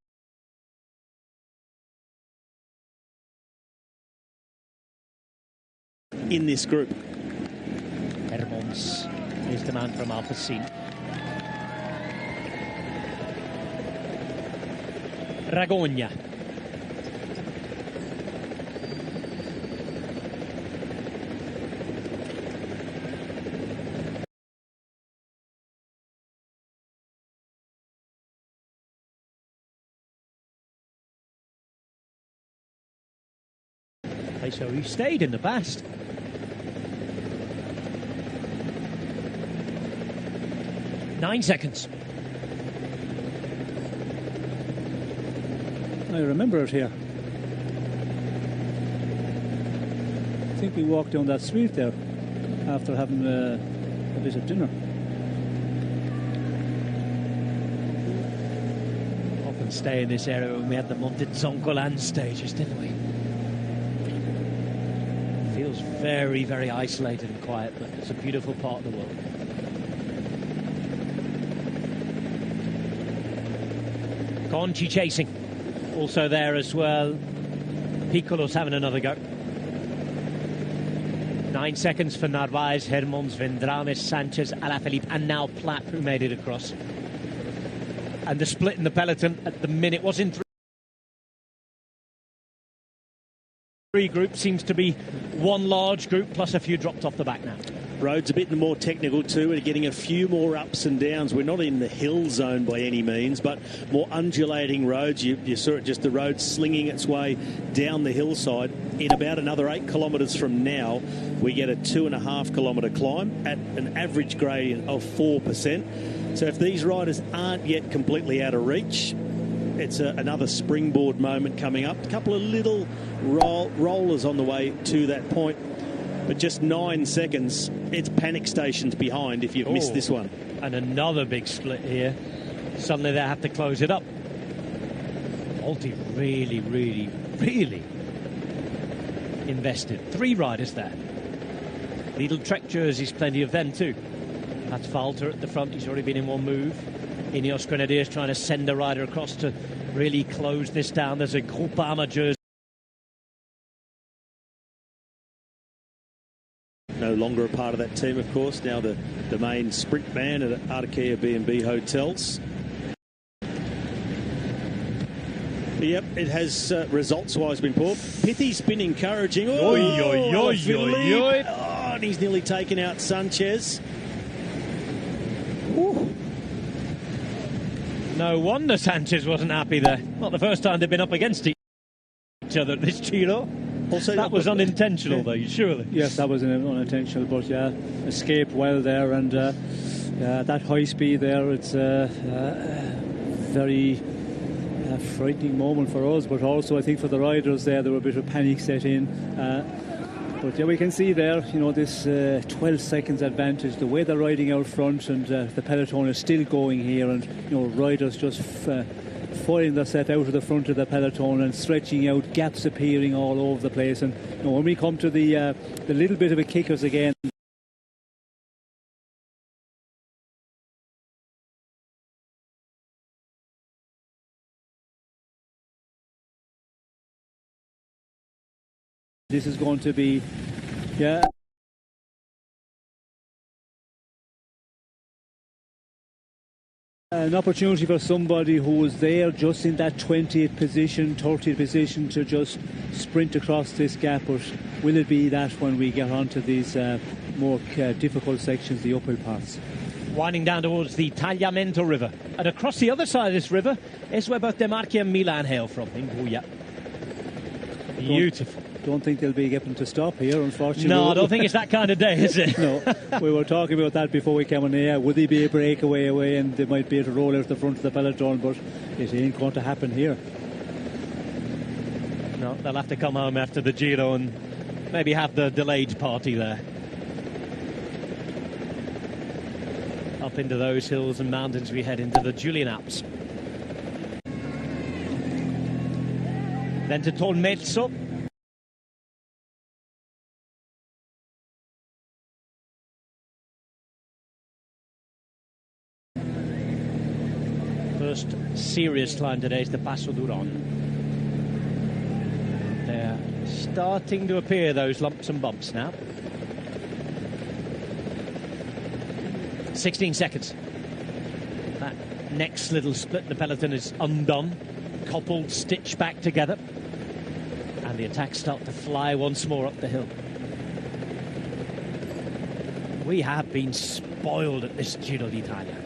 in this group. Hermans is the man from Alpecin. Ragogna. So he stayed in the past. Nine seconds. I remember it here. I think we walked down that street there after having a bit of dinner. Often stay in this area when we had the Monte Zoncolan stages, didn't we? Feels very, very isolated and quiet, but it's a beautiful part of the world. Conchi chasing. Also there as well. Piccolo's having another go. 9 seconds for Narvaez, Hermans, Vendrame, Sanchez, Alaphilippe, and now Plapp, who made it across. And the split in the peloton at the minute was in three groups, seems to be one large group plus a few dropped off the back now. Road's a bit more technical too. We're getting a few more ups and downs. We're not in the hill zone by any means, but more undulating roads. You saw it, just the road slinging its way down the hillside. In about another 8 kilometres from now, we get a 2.5 kilometre climb at an average gradient of 4%. So if these riders aren't yet completely out of reach, it's another springboard moment coming up. A couple of little rollers on the way to that point. But just 9 seconds, it's panic stations behind if you've missed this one. And another big split here. Suddenly they have to close it up. Multi really, really, really invested. 3 riders there. Lidl Trek jerseys, plenty of them too. That's Valter at the front. He's already been in one move. Ineos Grenadiers trying to send a rider across to really close this down. There's a Groupama jersey. No longer a part of that team, of course. Now the main sprint man at Arcadia B&B Hotels. But yep, it has results-wise been poor. Pithy's been encouraging. Oh, and he's nearly taken out Sanchez. Ooh. No wonder Sanchez wasn't happy there. Not the first time they've been up against each other at this Giro. Also, that was unintentional, though, surely. Yes, that was unintentional, but yeah, escaped well there, and that high speed there, it's a very frightening moment for us, but also I think for the riders there were a bit of panic set in. But yeah, we can see there, you know, this 12 seconds advantage, the way they're riding out front, and the peloton is still going here, and you know, riders just foiling the set out of the front of the peloton and stretching out, gaps appearing all over the place. And you know, when we come to the little bit of a kickers again, this is going to be, yeah, an opportunity for somebody who was there just in that 20th position, 30th position to just sprint across this gap, but will it be that when we get onto these more difficult sections, the uphill parts? Winding down towards the Tagliamento River. And across the other side of this river is where both Demarchi and Milan hail from, in Puglia. Beautiful. Don't think they'll be getting to stop here, unfortunately. No, I don't think it's that kind of day, is it? No. We were talking about that before we came on air. Would they be a breakaway away and they might be able to roll out the front of the peloton, but it ain't going to happen here. No, they'll have to come home after the Giro and maybe have the delayed party there. Up into those hills and mountains we head into the Julian Alps. Then to Tolmezzo. First serious climb today is the Passo Duron. They're starting to appear, those lumps and bumps now. 16 seconds. That next little split in the peloton is undone, coupled, stitched back together, and the attacks start to fly once more up the hill. We have been spoiled at this Giro d'Italia.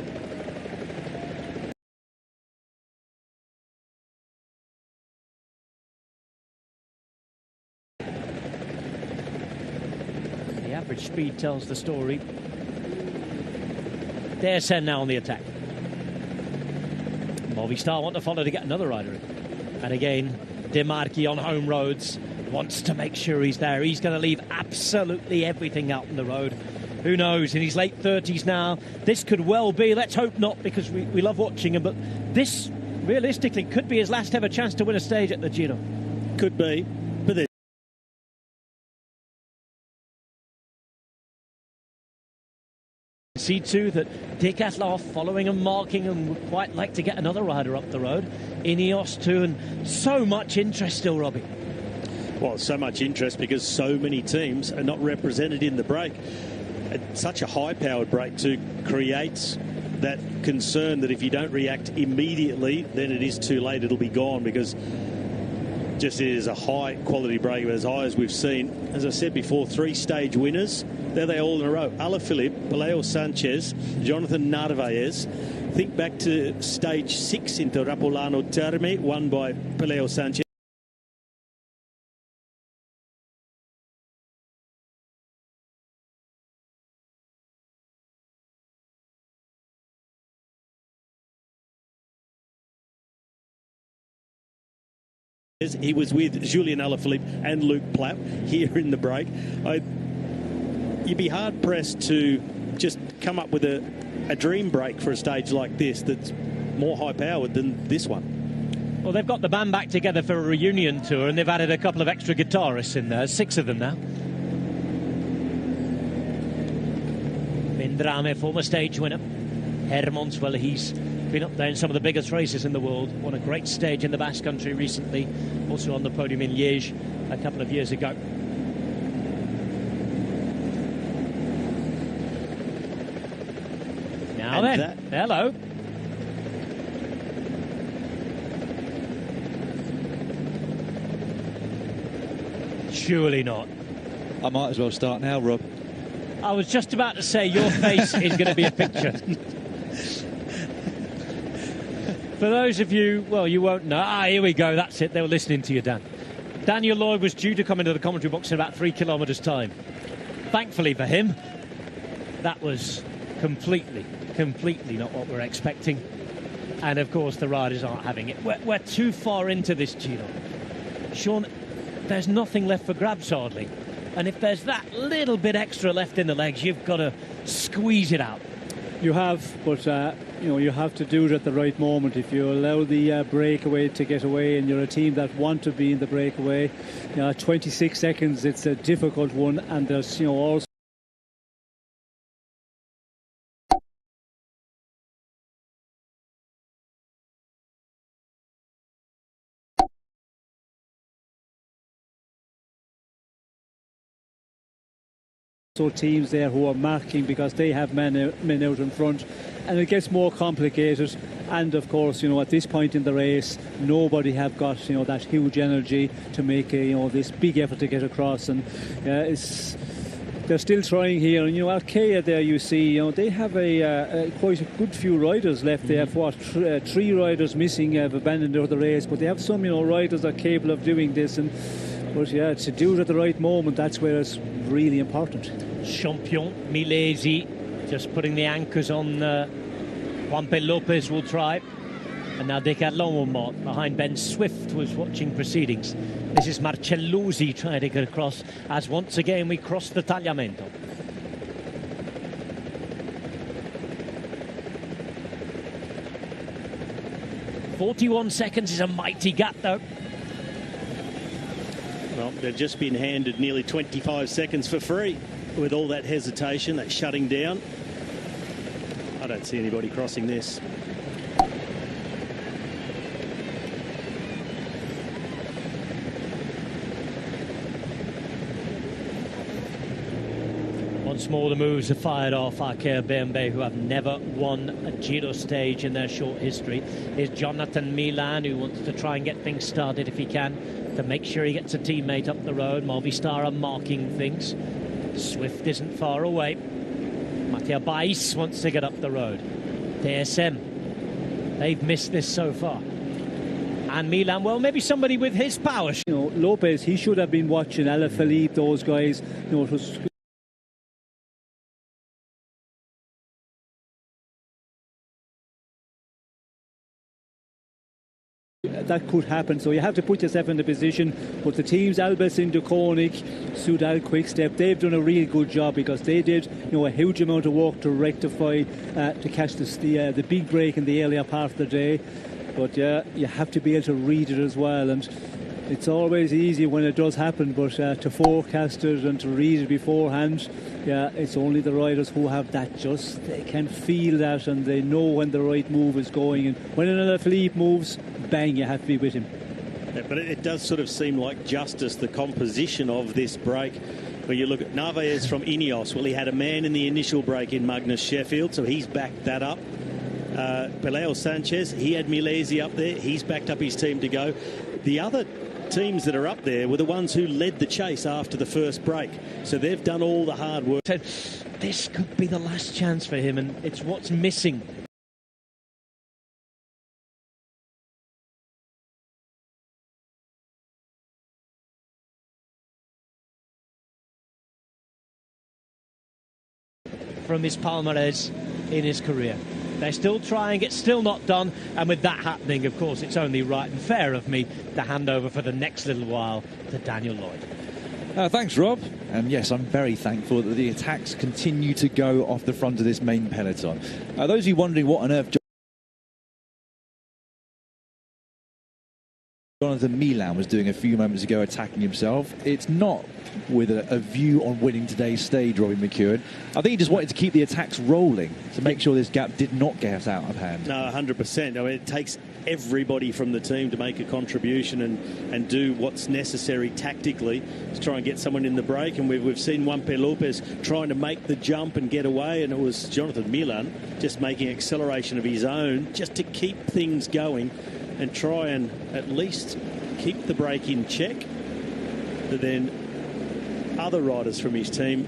The average speed tells the story. They're sent now on the attack. Movistar want to follow to get another rider in. And again, Demarchi on home roads wants to make sure he's there. He's going to leave absolutely everything out on the road. Who knows, in his late 30s now, this could well be, let's hope not, because we love watching him, but this realistically could be his last ever chance to win a stage at the Giro. Could be, but there's see too that Decathlon following and marking and would quite like to get another rider up the road. Ineos too, and so much interest still, Robbie. Well, so much interest because so many teams are not represented in the break. It's such a high-powered break too creates that concern that if you don't react immediately, then it is too late. It'll be gone because just it is a high-quality break, as high as we've seen. As I said before, 3 stage winners. There they all in a row. Alaphilippe, Peleo Sanchez, Jonathan Narvaez. Think back to stage 6 into Rapolano Terme, won by Peleo Sanchez. He was with Julian Alaphilippe and Luke Plapp here in the break. You'd be hard-pressed to just come up with a dream break for a stage like this that's more high-powered than this one. Well, they've got the band back together for a reunion tour, and they've added a couple of extra guitarists in there, 6 of them now. Vendrame, former stage winner. Hermans, well, he's been up there in some of the biggest races in the world. Won a great stage in the Basque Country recently. Also on the podium in Liège a couple of years ago. Now and then, hello. Surely not. I might as well start now, Rob. I was just about to say your face is going to be a picture. For those of you, well, you won't know. Here we go. That's it. They were listening to you, Dan. Daniel Lloyd was due to come into the commentary box in about 3 kilometres' time. Thankfully for him, that was completely not what we're expecting. And, of course, the riders aren't having it. We're too far into this Giro. Sean, there's nothing left for grabs, hardly. And if there's that little bit extra left in the legs, you've got to squeeze it out. You have, but you have to do it at the right moment. If you allow the breakaway to get away, and you're a team that want to be in the breakaway, 26 seconds, it's a difficult one, and there's also teams there who are marking because they have men out in front, and it gets more complicated. And of course, you know, at this point in the race, nobody have got, you know, that huge energy to make a, you know, this big effort to get across. And they're still trying here. And you know, Alkea there, you see, you know, they have quite a good few riders left. They have what, 3 riders missing, have abandoned the race, but they have some, you know, riders that are capable of doing this. And but yeah, to do it at the right moment, that's where it's really important. Champion Milesi just putting the anchors on. Juanpe Lopez will try, and now Decathlon will mark behind. Ben Swift was watching proceedings. This is Marcelluzzi trying to get across as once again we cross the tagliamento. .41 seconds is a mighty gap though. Well, they've just been handed nearly 25 seconds for free with all that hesitation, that shutting down. I don't see anybody crossing this. Once more the moves are fired off. Arkea Bembe, who have never won a Giro stage in their short history. Here's Jonathan Milan, who wants to try and get things started if he can, to make sure he gets a teammate up the road. Movistar are marking things. Swift isn't far away. Mattia Bais wants to get up the road. DSM, they've missed this so far. And Milan, well, maybe somebody with his power. You know, Lopez, he should have been watching Alaphilippe, those guys. You know, it was that could happen, so you have to put yourself in the position. But the teams, Alpecin, Koenig, Soudal, Quickstep, they've done a really good job, because they did, you know, a huge amount of work to rectify, to catch the big break in the earlier part of the day. But yeah, you have to be able to read it as well, and it's always easy when it does happen, but to forecast it and to read it beforehand, yeah, it's only the riders who have that, just they can feel that and they know when the right move is going, and when another Philippe moves, bang, you have to be with him. Yeah, but it does sort of seem like justice, the composition of this break. Where you look at Narvaez from Ineos, well, he had a man in the initial break in Magnus Sheffield, so he's backed that up. Peleo Sanchez, he had Milesi up there, he's backed up his team to go. The other teams that are up there were the ones who led the chase after the first break, so they've done all the hard work. This could be the last chance for him, and it's what's missing. From his palmarès in his career. They're still trying, it's still not done, and with that happening, of course, it's only right and fair of me to hand over for the next little while to Daniel Lloyd. Thanks, Rob. And yes, I'm very thankful that the attacks continue to go off the front of this main peloton. Those of you wondering what on earth Jonathan Milan was doing a few moments ago, attacking himself, it's not with a view on winning today's stage, Robbie McEwen. I think he just wanted to keep the attacks rolling to make sure this gap did not get out of hand. No, 100%. I mean, it takes everybody from the team to make a contribution and do what's necessary tactically to try and get someone in the break. And we've seen Juanpe Lopez trying to make the jump and get away, and it was Jonathan Milan just making acceleration of his own just to keep things going and try and at least keep the break in check. But then other riders from his team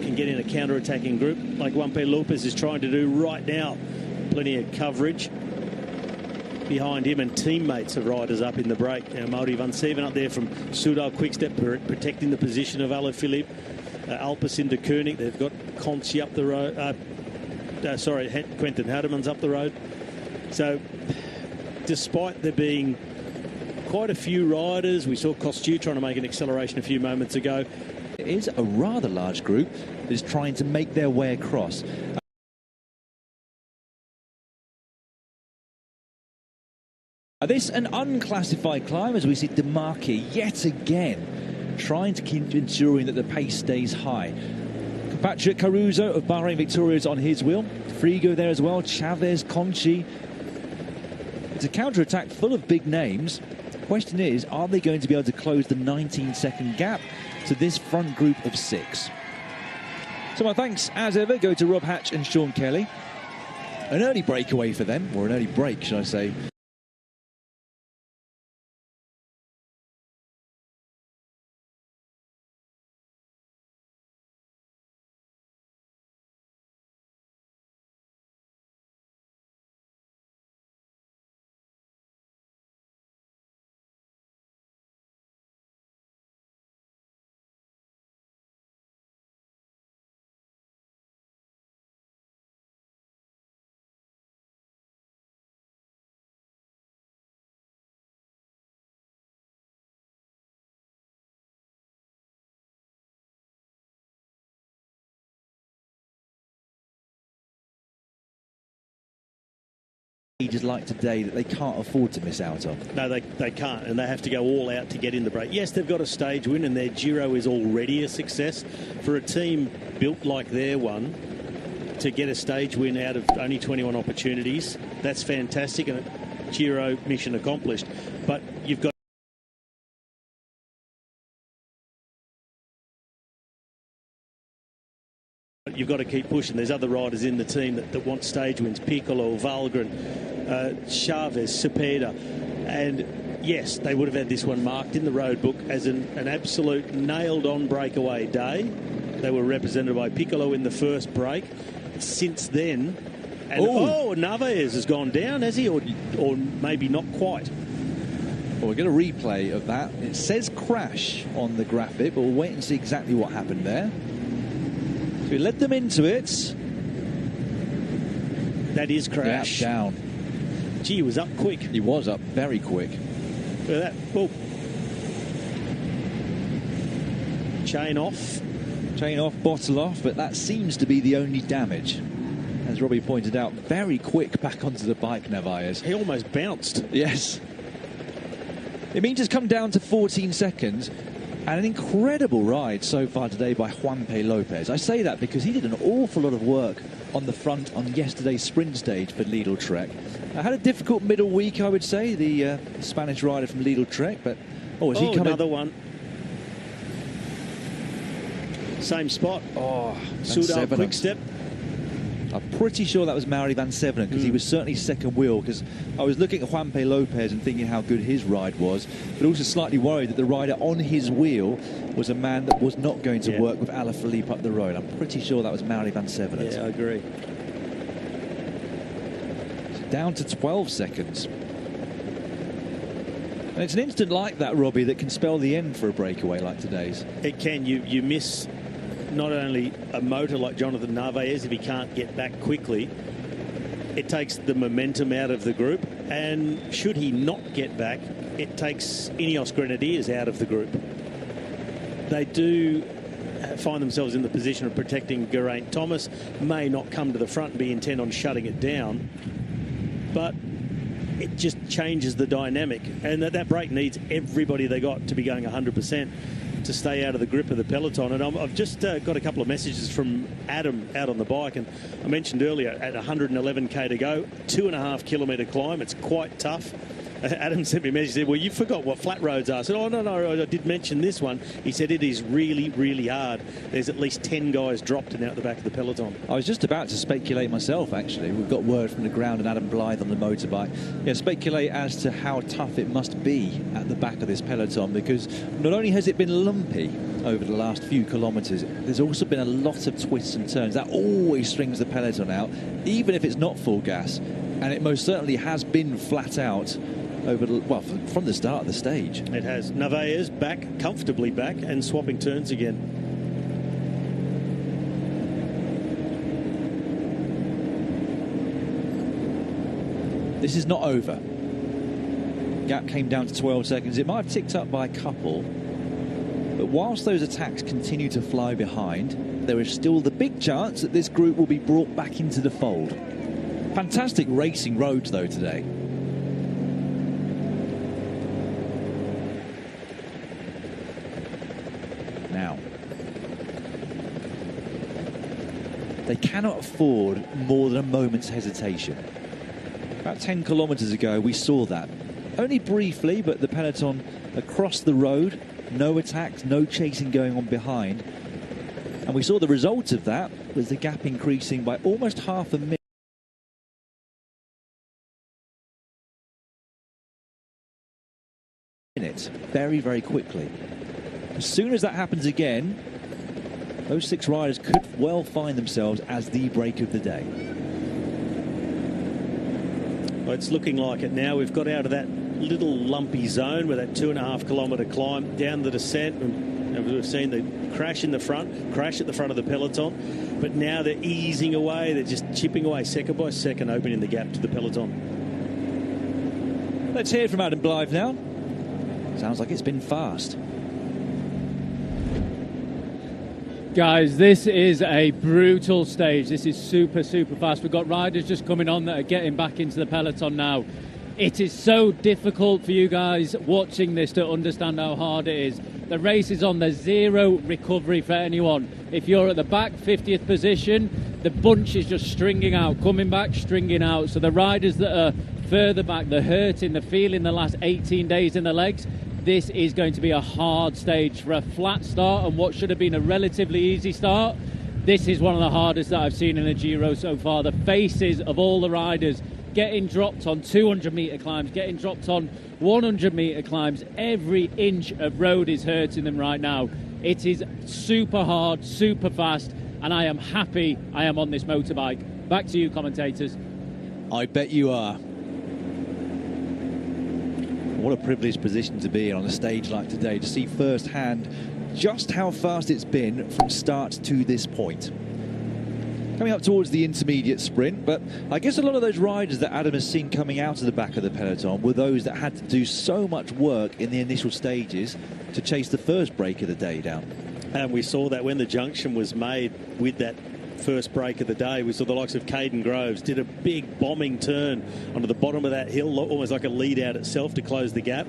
can get in a counter-attacking group like Juanpe Lopez is trying to do right now. Plenty of coverage behind him and teammates of riders up in the break. Now Mauri Van Seven up there from Soudal Quickstep protecting the position of Alaphilippe. Alpecin de Koenig, they've got Conchi up the road. Quentin Hardeman's up the road. So despite there being quite a few riders, we saw Costu trying to make an acceleration a few moments ago. It is a rather large group that is trying to make their way across. This an unclassified climb as we see Demarchi yet again trying to keep ensuring that the pace stays high. Patrick Caruso of Bahrain Victoria is on his wheel. Frigo there as well, Chavez, Conchi. It's a counter-attack full of big names. The question is, are they going to be able to close the 19-second gap to this front group of 6? So my thanks, as ever, go to Rob Hatch and Sean Kelly. an early breakaway for them, or an early break, should I say. Just like today that they can't afford to miss out on. No, they can't, and they have to go all out to get in the break. Yes, they've got a stage win, and their GIRO is already a success. For a team built like their one, to get a stage win out of only 21 opportunities, that's fantastic, and GIRO mission accomplished. But you've got to keep pushing. There's other riders in the team that want stage wins. Piccolo, Valgren, Chavez, Sapada. And yes, they would have had this one marked in the road book as an absolute nailed-on breakaway day. They were represented by Piccolo in the first break. Since then, and Narvaez has gone down, has he? Or maybe not quite. Well, we're going to replay of that. It says crash on the graphic, but we'll wait and see exactly what happened there. So we led them into it. That is crash. Yeah, down. Gee, he was up quick. He was up very quick. Look at that. Oh. Chain off. Chain off, bottle off, but that seems to be the only damage. As Robbie pointed out, very quick back onto the bike, Narvaez. He almost bounced. Yes. It means it's come down to 14 seconds. And an incredible ride so far today by Juanpe Lopez. I say that because he did an awful lot of work on the front on yesterday's sprint stage for Lidl Trek. I had a difficult middle week, I would say, the Spanish rider from Lidl Trek, but he coming? Another one. Same spot. Soudal quick step. I'm pretty sure that was Mauri van Sevenen, because he was certainly second wheel, because I was looking at Juanpe Lopez and thinking how good his ride was, but also slightly worried that the rider on his wheel was a man that was not going to work with Alaphilippe up the road. I'm pretty sure that was Mauri van Sevenen. Yeah, I agree. So down to 12 seconds. And it's an instant like that, Robbie, that can spell the end for a breakaway like today's. It can. You miss not only a motor like Jonathan Narvaez if he can't get back quickly, it takes the momentum out of the group, and should he not get back, it takes Ineos Grenadiers out of the group. They do find themselves in the position of protecting Geraint Thomas, may not come to the front and be intent on shutting it down, but it just changes the dynamic, and that break needs everybody they got to be going 100% to stay out of the grip of the peloton. And I've just got a couple of messages from Adam out on the bike, and I mentioned earlier at 111k to go, 2.5 kilometre climb. It's quite tough. Adam sent me a message, he said, well, you forgot what flat roads are. I said, oh, no, I did mention this one. He said it is really, really hard. There's at least 10 guys dropped and out the back of the peloton. I was just about to speculate myself, actually. We've got word from the ground and Adam Blythe on the motorbike. Yeah, speculate as to how tough it must be at the back of this peloton, because not only has it been lumpy over the last few kilometres, there's also been a lot of twists and turns. That always strings the peloton out, even if it's not full gas. And it most certainly has been flat out over from the start of the stage. It has. Narvaez back, comfortably back, and swapping turns again. This is not over. Gap came down to 12 seconds. It might have ticked up by a couple, but whilst those attacks continue to fly behind, there is still the big chance that this group will be brought back into the fold. Fantastic racing roads though today. Now, they cannot afford more than a moment's hesitation. About 10 kilometres ago, we saw that. Only briefly, but the peloton across the road, no attacks, no chasing going on behind. And we saw the result of that was the gap increasing by almost half a minute. it very, very quickly. As soon as that happens again, those 6 riders could well find themselves as the break of the day. Well, it's looking like it now. We've got out of that little lumpy zone with that 2.5 kilometre climb down the descent, and we've seen the crash in the front, crash at the front of the peloton, but now they're easing away. They're just chipping away second by second, opening the gap to the peloton. Let's hear from Adam Blythe now. Sounds like it's been fast. Guys, this is a brutal stage. This is super, super fast. We've got riders just coming on that are getting back into the peloton now. It is so difficult for you guys watching this to understand how hard it is. The race is on. There's zero recovery for anyone. If you're at the back, 50th position, the bunch is just stringing out, coming back, stringing out. So the riders that are further back, they're hurting, they're feeling the last 18 days in the legs. This is going to be a hard stage for a flat start and what should have been a relatively easy start. This is one of the hardest that I've seen in a Giro so far. The faces of all the riders getting dropped on 200-metre climbs, getting dropped on 100-metre climbs. Every inch of road is hurting them right now. It is super hard, super fast, and I am happy I am on this motorbike. Back to you, commentators. I bet you are. What a privileged position to be in on a stage like today, to see firsthand just how fast it's been from start to this point. Coming up towards the intermediate sprint, but I guess a lot of those riders that Adam has seen coming out of the back of the peloton were those that had to do so much work in the initial stages to chase the first break of the day down. And we saw that when the junction was made with that first break of the day. We saw the likes of Caden Groves did a big bombing turn onto the bottom of that hill, almost like a lead out itself to close the gap.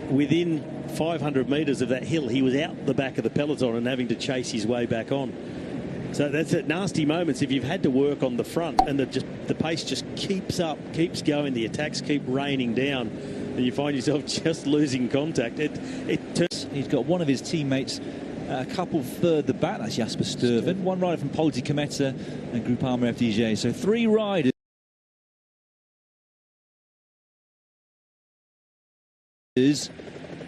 Within 500 metres of that hill, he was out the back of the peloton and having to chase his way back on. So that's at nasty moments if you've had to work on the front and the pace just keeps up, keeps going, the attacks keep raining down, and you find yourself just losing contact. It turns. He's got one of his teammates a couple further back. That's Jasper Stuyven, one rider from Polti Cometa and Groupama FDJ. So 3 riders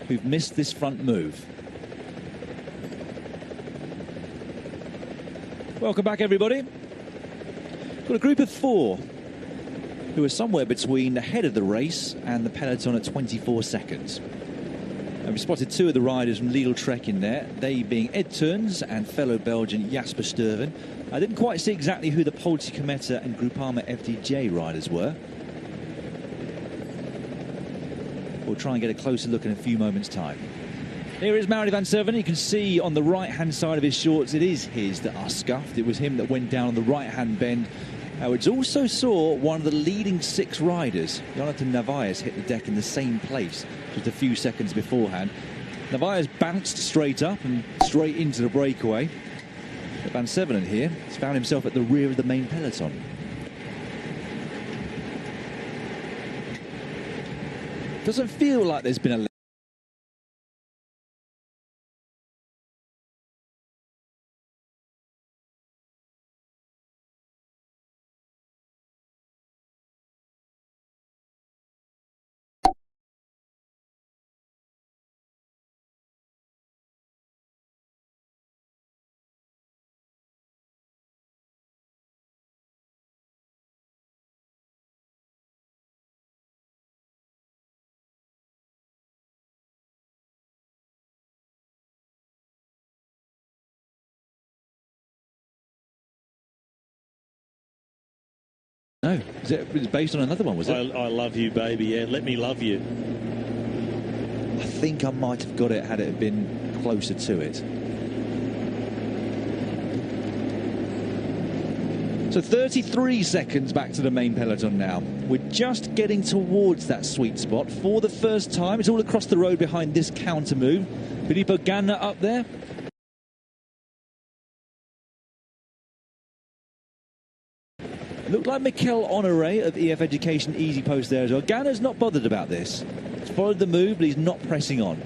who've missed this front move. Welcome back, everybody. Got a group of 4 who are somewhere between the head of the race and the peloton at 24 seconds. And we spotted 2 of the riders from Lidl Trek in there, they being Ed Turns and fellow Belgian Jasper Stuyven. I didn't quite see exactly who the Polti Cometa and Groupama FDJ riders were. We'll try and get a closer look in a few moments' time. Here is Mauri van Serven. You can see on the right-hand side of his shorts, it is his that are scuffed. It was him that went down on the right-hand bend, which also saw one of the leading 6 riders, Jonathan Narvaez, hit the deck in the same place just a few seconds beforehand. Narvaez bounced straight up and straight into the breakaway. But Van Serven here has found himself at the rear of the main peloton. Doesn't feel like there's been a No, it was based on another one, was it? I love you, baby, yeah, let me love you. I think I might have got it had it been closer to it. So 33 seconds back to the main peloton now. We're just getting towards that sweet spot for the first time. It's all across the road behind this counter move. Filippo Ganna up there. Looked like Mikel Honoré of EF Education Easy Post there as well. Ganna's not bothered about this. He's followed the move, but he's not pressing on.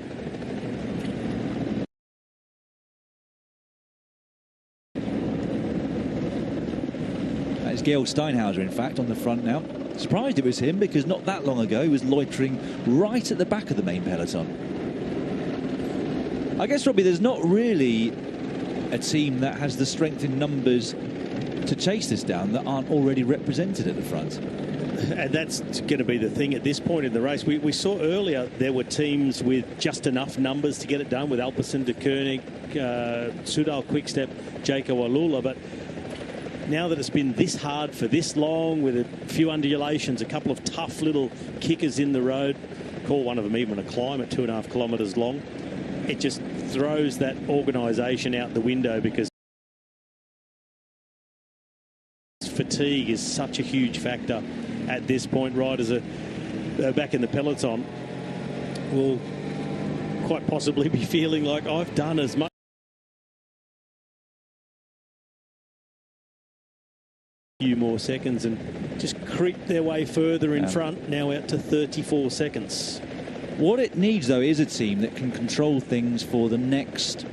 That's Georg Steinhauser, in fact, on the front now. Surprised it was him, because not that long ago he was loitering right at the back of the main peloton. I guess, Robbie, there's not really a team that has the strength in numbers to chase this down that aren't already represented at the front. And that's going to be the thing at this point in the race. We saw earlier there were teams with just enough numbers to get it done, with Alpecin, De Koenig, Soudal Quickstep, Jayco Alula. But now that it's been this hard for this long, with a few undulations, a couple of tough little kickers in the road, call one of them even a climb at 2.5 kilometres long, it just throws that organisation out the window, because fatigue is such a huge factor at this point. Riders are back in the peloton will quite possibly be feeling like, I've done as much. A few more seconds and just creep their way further in front, now out to 34 seconds. What it needs, though, is a team that can control things for the next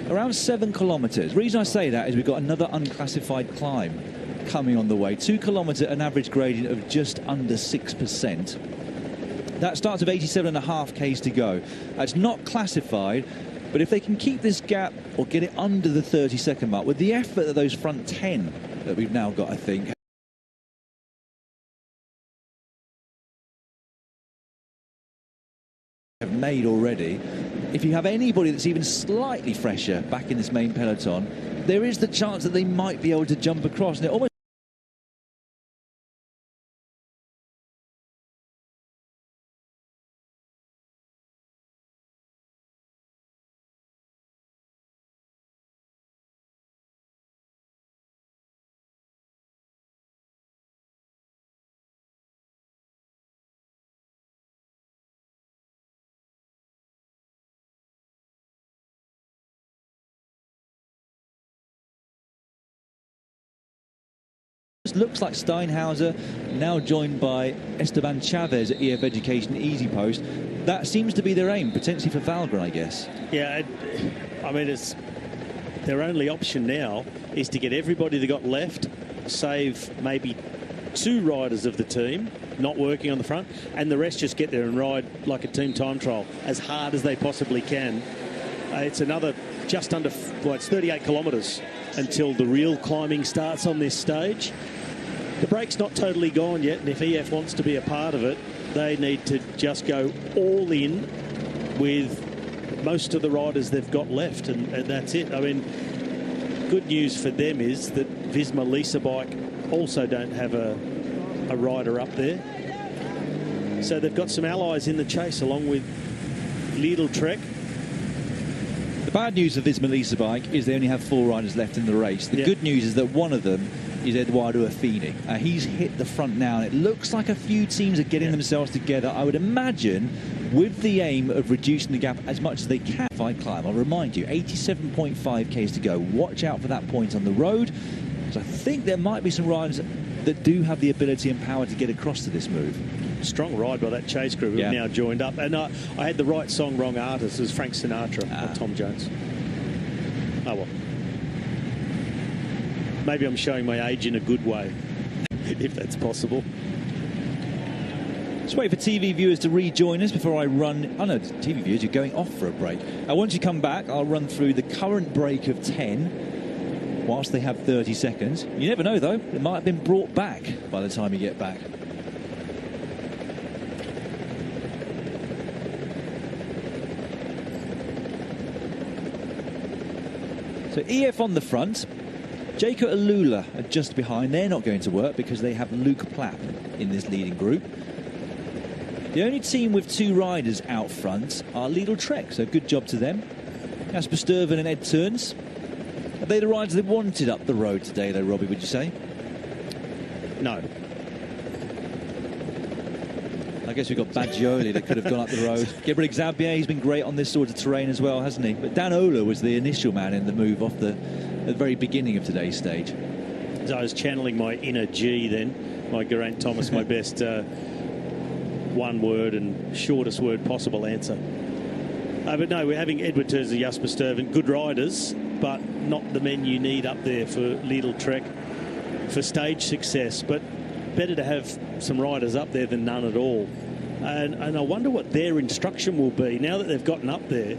around 7 kilometres. The reason I say that is we've got another unclassified climb coming on the way. 2 kilometre, an average gradient of just under 6%. That starts with 87.5 k's to go. That's not classified, but if they can keep this gap or get it under the 30-second mark, with the effort of those front 10 that we've now got, I think, have made already. If you have anybody that's even slightly fresher back in this main peloton, there is the chance that they might be able to jump across. And it almost looks like Steinhauser now joined by Esteban Chavez at EF Education Easy Post. That seems to be their aim, potentially for Valgren, I guess. Yeah, I mean, it's their only option now is to get everybody they got left, save maybe 2 riders of the team not working on the front, and the rest just get there and ride like a team time trial as hard as they possibly can. It's another just under, well, it's 38 kilometres until the real climbing starts on this stage. The break's not totally gone yet, and if EF wants to be a part of it, they need to just go all in with most of the riders they've got left, and that's it. I mean, good news for them is that Visma Lease Bike also don't have a rider up there. So they've got some allies in the chase, along with Lidl Trek. The bad news of Visma Lease Bike is they only have 4 riders left in the race. The good news is that one of them is Eduardo Affini. He's hit the front now, and it looks like a few teams are getting themselves together. I would imagine with the aim of reducing the gap as much as they can. Fight climb, I'll remind you, 87.5 k's to go. Watch out for that point on the road, because I think there might be some riders that do have the ability and power to get across to this move. Strong ride by that chase crew who've now joined up. And I had the right song, wrong artist. It was Frank Sinatra, not Tom Jones. Oh, well. Maybe I'm showing my age in a good way, if that's possible. Let's wait for TV viewers to rejoin us before I run. Oh no, TV viewers, you're going off for a break. Once you come back, I'll run through the current break of 10 whilst they have 30 seconds. You never know, though. It might have been brought back by the time you get back. So EF on the front. Jayco Alula are just behind. They're not going to work because they have Luke Plapp in this leading group. The only team with 2 riders out front are Lidl Trek, so good job to them. Jasper Stuyven and Ed Turns. Are they the riders they wanted up the road today, though, Robbie, would you say? No. I guess we've got Baggioli that could have gone up the road. Gabriel Xabier, he's been great on this sort of terrain as well, hasn't he? But Dan Ola was the initial man in the move off at the very beginning of today's stage. So I was channeling my inner G then, my Geraint Thomas, my best one word and shortest word possible answer. But no, we're having Edward Turns and Jasper Stuyven, good riders, but not the men you need up there for Lidl Trek for stage success. But better to have some riders up there than none at all. And I wonder what their instruction will be now that they've gotten up there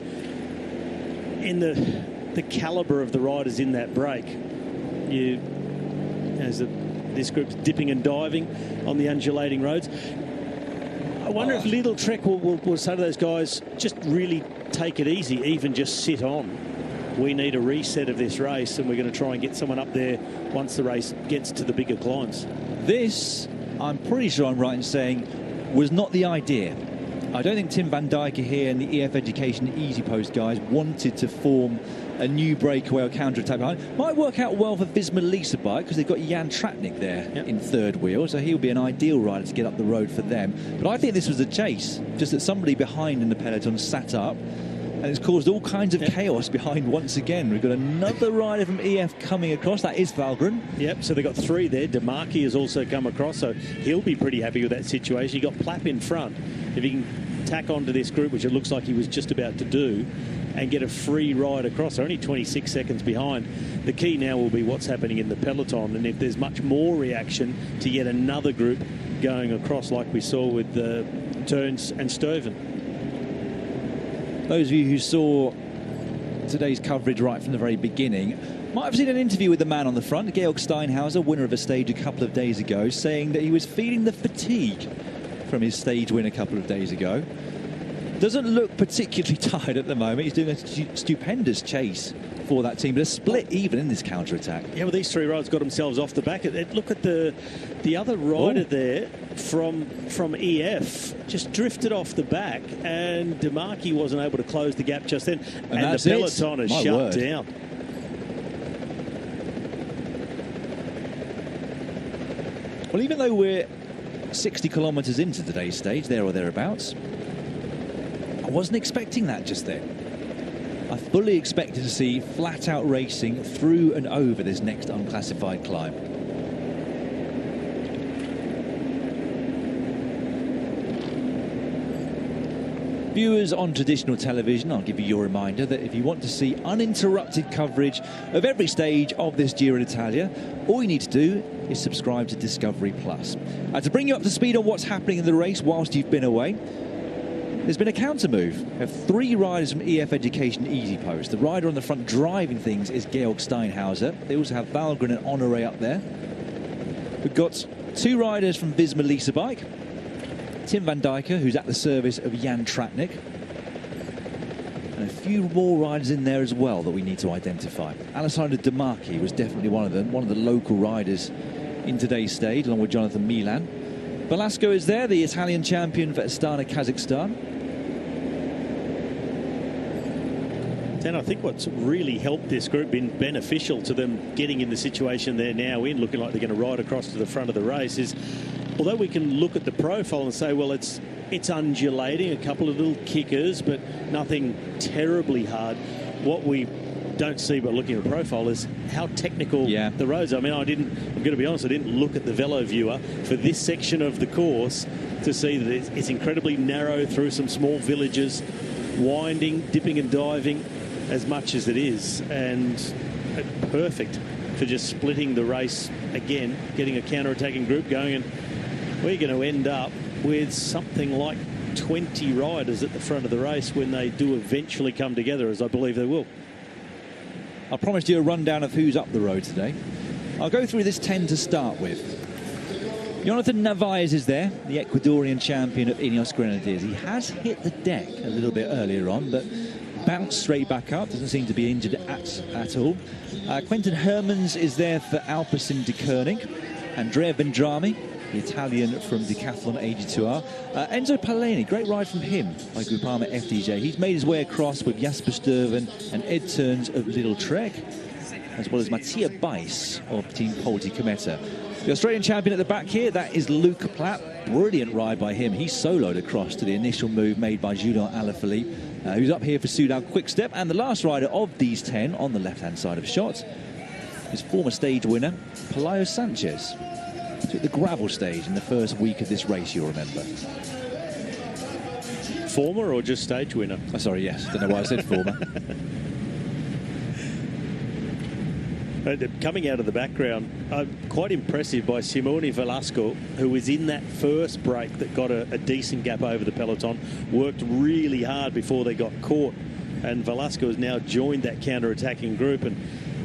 in the calibre of the riders in that break. This group's dipping and diving on the undulating roads. I wonder if Little Trek will say to those guys, just really take it easy, even just sit on. We need a reset of this race, and we're going to try and get someone up there once the race gets to the bigger climbs. This, I'm pretty sure I'm right in saying, was not the idea. I don't think Tim van Dijk here and the EF Education Easy Post guys wanted to form a new breakaway or counter-attack behind. Might work out well for Visma Lease bike because they've got Jan Tratnik there in third wheel, so he'll be an ideal rider to get up the road for them. But I think this was a chase, just that somebody behind in the peloton sat up, and it's caused all kinds of chaos behind once again. We've got another rider from EF coming across. That is Valgren. Yep, so they've got 3 there. Demarchi has also come across, so he'll be pretty happy with that situation. You've got Plapp in front. If he can tack onto this group, which it looks like he was just about to do, and get a free ride across. They're only 26 seconds behind. The key now will be what's happening in the peloton, and if there's much more reaction to yet another group going across like we saw with Turns and Sturven. Those of you who saw today's coverage right from the very beginning might have seen an interview with the man on the front, Georg Steinhauser, winner of a stage a couple of days ago, saying that he was feeling the fatigue from his stage win a couple of days ago. Doesn't look particularly tired at the moment. He's doing a stupendous chase for that team, but a split even in this counter-attack. Yeah, well, these 3 riders got themselves off the back. Look at the other rider there from EF, just drifted off the back, and Demarchi wasn't able to close the gap just then. And the peloton is shut down. Well, even though we're 60 kilometres into today's stage, there or thereabouts, I wasn't expecting that just then. I fully expected to see flat-out racing through and over this next unclassified climb. Viewers on traditional television, I'll give you your reminder that if you want to see uninterrupted coverage of every stage of this Giro d'Italia, all you need to do is subscribe to Discovery Plus. To bring you up to speed on what's happening in the race whilst you've been away, there's been a counter move. We have 3 riders from EF Education Easy Post. The rider on the front driving things is Georg Steinhauser. They also have Valgren and Honoré up there. We've got 2 riders from Visma Lease bike. Tim van Dijk, who's at the service of Jan Tratnik. And a few more riders in there as well that we need to identify. Alessandro Demarchi was definitely one of them, one of the local riders in today's stage, along with Jonathan Milan. Velasco is there, the Italian champion for Astana, Kazakhstan. And I think what's really helped this group, been beneficial to them getting in the situation they're now in, looking like they're going to ride across to the front of the race, is although we can look at the profile and say, well, it's undulating, a couple of little kickers, but nothing terribly hard. What we don't see by looking at the profile is how technical the roads are. I mean, I'm going to be honest, I didn't look at the Velo Viewer for this section of the course to see that it's incredibly narrow through some small villages, winding, dipping and diving as much as it is, and perfect for just splitting the race again, getting a counter-attacking group going, and we're going to end up with something like 20 riders at the front of the race when they do eventually come together, as I believe they will. I promised you a rundown of who's up the road today. I'll go through this 10 to start with. Jonathan Narvaez is there, the Ecuadorian champion of Ineos Grenadiers. He has hit the deck a little bit earlier on, but bounced straight back up, doesn't seem to be injured at all. Quentin Hermans is there for Alpecin de Koenig. Andrea Vendrame, the Italian from Decathlon AG2R. Enzo Paleni, great ride from him by Groupama FDJ. He's made his way across with Jasper Sturven and Ed Turns of Little Trek, as well as Mattia Bijs of Team Polti Cometa. The Australian champion at the back here, that is Luke Plapp. Brilliant ride by him. He soloed across to the initial move made by Julian Alaphilippe, who's up here for Soudal Quickstep. And the last rider of these 10 on the left-hand side of shots is former stage winner Pelayo Sanchez. Took the gravel stage in the first week of this race, you'll remember. Former or just stage winner? Oh, sorry, yes. Don't know why I said former. Coming out of the background, quite impressive by Simone Velasco, who was in that first break that got a decent gap over the peloton, worked really hard before they got caught, and Velasco has now joined that counter-attacking group. And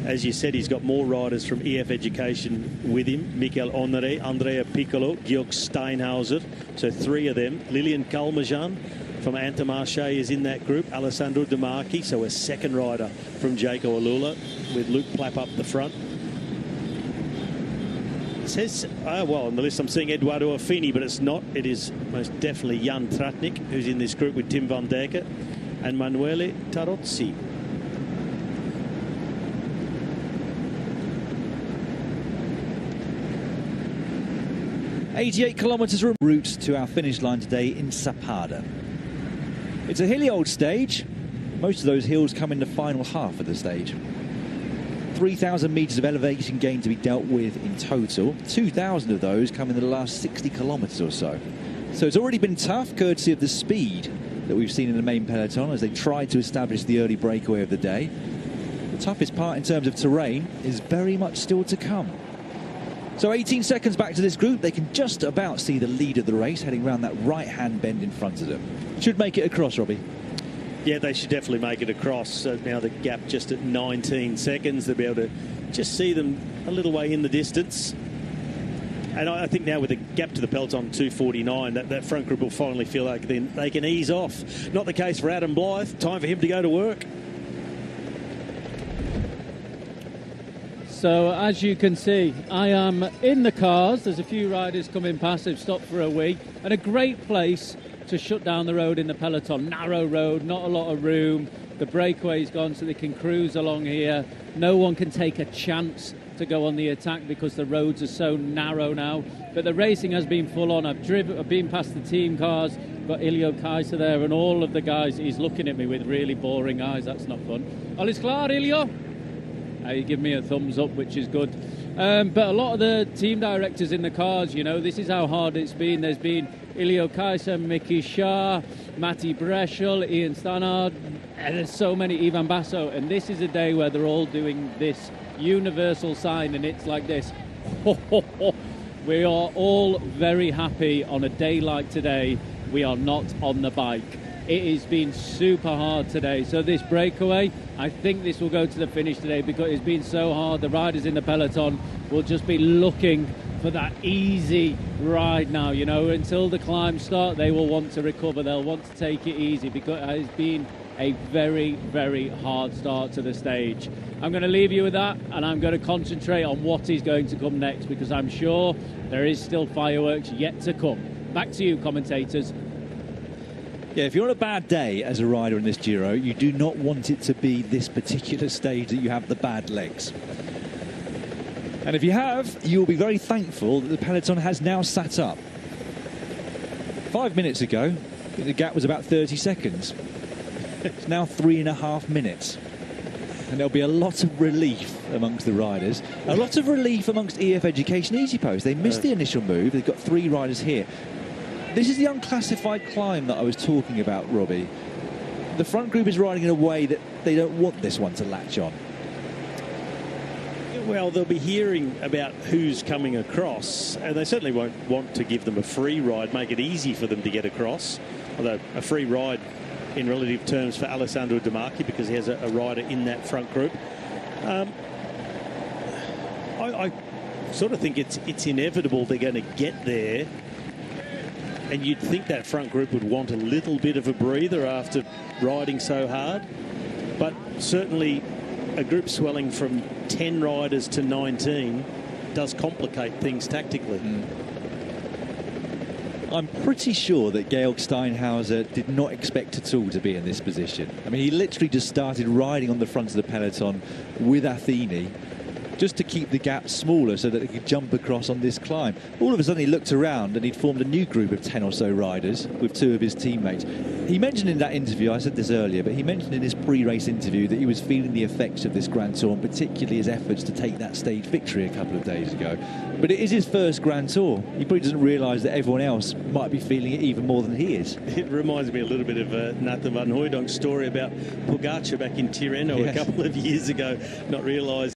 as you said, he's got more riders from EF Education with him: Michael Honore, Andrea Piccolo, Georg Steinhauser, so 3 of them. Lilian Kalmajan from Intermarché is in that group. Alessandro De Marchi, so a second rider from Jaco Alula, with Luke Plapp up the front. It says, well, on the list I'm seeing Eduardo Affini, but it's not. It is most definitely Jan Tratnik, who's in this group with Tim van Dijk and Manuele Tarozzi. "88 kilometres route to our finish line today in Sapada. It's a hilly old stage. Most of those hills come in the final half of the stage. 3,000 metres of elevation gain to be dealt with in total. 2,000 of those come in the last 60 kilometres or so. So it's already been tough, courtesy of the speed that we've seen in the main peloton as they tried to establish the early breakaway of the day. The toughest part in terms of terrain is very much still to come. So 18 seconds back to this group, they can just about see the lead of the race heading round that right-hand bend in front of them. Should make it across, Robbie. Yeah, they should definitely make it across. So now the gap just at 19 seconds. They'll be able to just see them a little way in the distance. And I think now with the gap to the peloton 2:49, that front group will finally feel like then they can ease off. Not the case for Adam Blythe. Time for him to go to work. So as you can see, I am in the cars. There's a few riders coming past. They've stopped for a wee. And a great place to shut down the road in the peloton. Narrow road, not a lot of room. The breakaway's gone so they can cruise along here. No one can take a chance to go on the attack because the roads are so narrow now. But the racing has been full on. I've been past the team cars. Got Ilio Kaiser there and all of the guys. He's looking at me with really boring eyes. That's not fun. Alles klar, Ilio? You give me a thumbs up, which is good. But a lot of the team directors in the cars, you know, this is how hard it's been. There's been Ilio Kaiser, Mickey Shah, Matti Breschel, Ian Stannard, and there's so many, Ivan Basso. And this is a day where they're all doing this universal sign, and it's like this. We are all very happy on a day like today. We are not on the bike. It has been super hard today. So this breakaway, I think this will go to the finish today because it's been so hard. The riders in the peloton will just be looking for that easy ride now, you know. Until the climbs start, they will want to recover. They'll want to take it easy because it has been a very, very hard start to the stage. I'm going to leave you with that, and I'm going to concentrate on what is going to come next because I'm sure there is still fireworks yet to come. Back to you, commentators. Yeah, if you're on a bad day as a rider in this Giro, you do not want it to be this particular stage that you have the bad legs. And if you have, you'll be very thankful that the peloton has now sat up. 5 minutes ago, the gap was about 30 seconds. It's now 3.5 minutes. And there'll be a lot of relief amongst the riders. A lot of relief amongst EF Education Easy Post. They missed the initial move. They've got 3 riders here. This is the unclassified climb that I was talking about, Robbie. The front group is riding in a way that they don't want this one to latch on. Well, they'll be hearing about who's coming across, and they certainly won't want to give them a free ride, make it easy for them to get across. Although a free ride in relative terms for Alessandro De Marchi because he has a rider in that front group. I sort of think it's inevitable they're going to get there. And you'd think that front group would want a little bit of a breather after riding so hard. But certainly a group swelling from 10 riders to 19 does complicate things tactically. I'm pretty sure that Georg Steinhauser did not expect at all to be in this position. I mean, he literally just started riding on the front of the peloton with Affini just to keep the gap smaller so that he could jump across on this climb. All of a sudden he looked around and he'd formed a new group of 10 or so riders with 2 of his teammates. He mentioned in that interview, I said this earlier, but he mentioned in his pre-race interview that he was feeling the effects of this Grand Tour, and particularly his efforts to take that stage victory a couple of days ago. But it is his first Grand Tour. He probably doesn't realise that everyone else might be feeling it even more than he is. It reminds me a little bit of Nathan van Hooydonk's story about Pogacar back in Tirreno a couple of years ago, not realising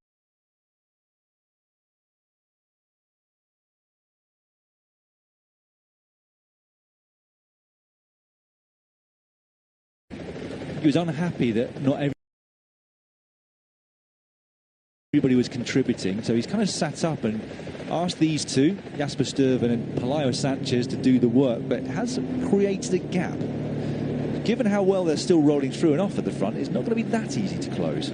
he was unhappy that not everybody was contributing, so he's kind of sat up and asked these two, Jasper Stuyven and Pelayo Sanchez, to do the work, but it has created a gap. Given how well they're still rolling through and off at the front, it's not going to be that easy to close.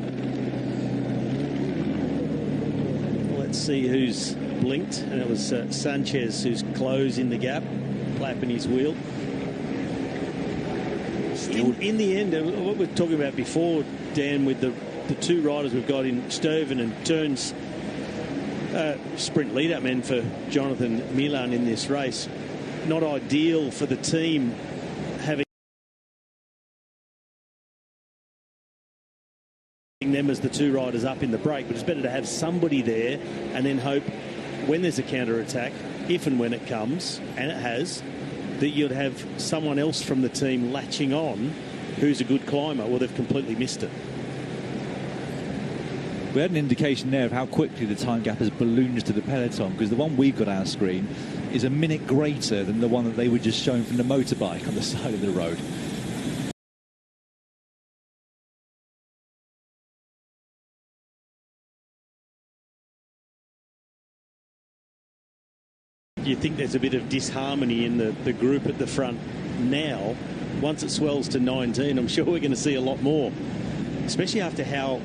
Let's see who's blinked, and it was Sanchez who's closing the gap, clapping his wheel. In the end, what we were talking about before, Dan, with the two riders we've got in Stuyven and Turns, sprint lead-up men for Jonathan Milan in this race, not ideal for the team having them as the two riders up in the break, but it's better to have somebody there and then hope when there's a counter-attack, if and when it comes, and it has, that you'd have someone else from the team latching on who's a good climber. Well, they've completely missed it. We had an indication there of how quickly the time gap has ballooned to the peloton, because the one we've got on our screen is a minute greater than the one that they were just showing from the motorbike on the side of the road. You think there's a bit of disharmony in the group at the front now. Once it swells to 19, I'm sure we're going to see a lot more, especially after how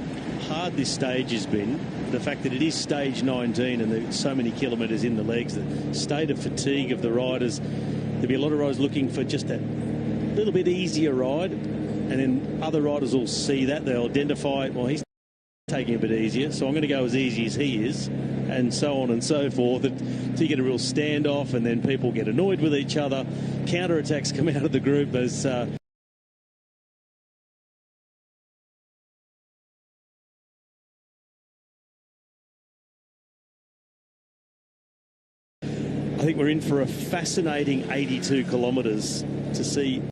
hard this stage has been. The fact that it is stage 19 and there's so many kilometres in the legs, the state of fatigue of the riders. There'll be a lot of riders looking for just that little bit easier ride, and then other riders will see that, they'll identify, well, he's taking a bit easier, so I'm going to go as easy as he is, and so on and so forth. So you get a real standoff, and then people get annoyed with each other. Counter-attacks come out of the group. There's I think we're in for a fascinating 82 kilometres to see.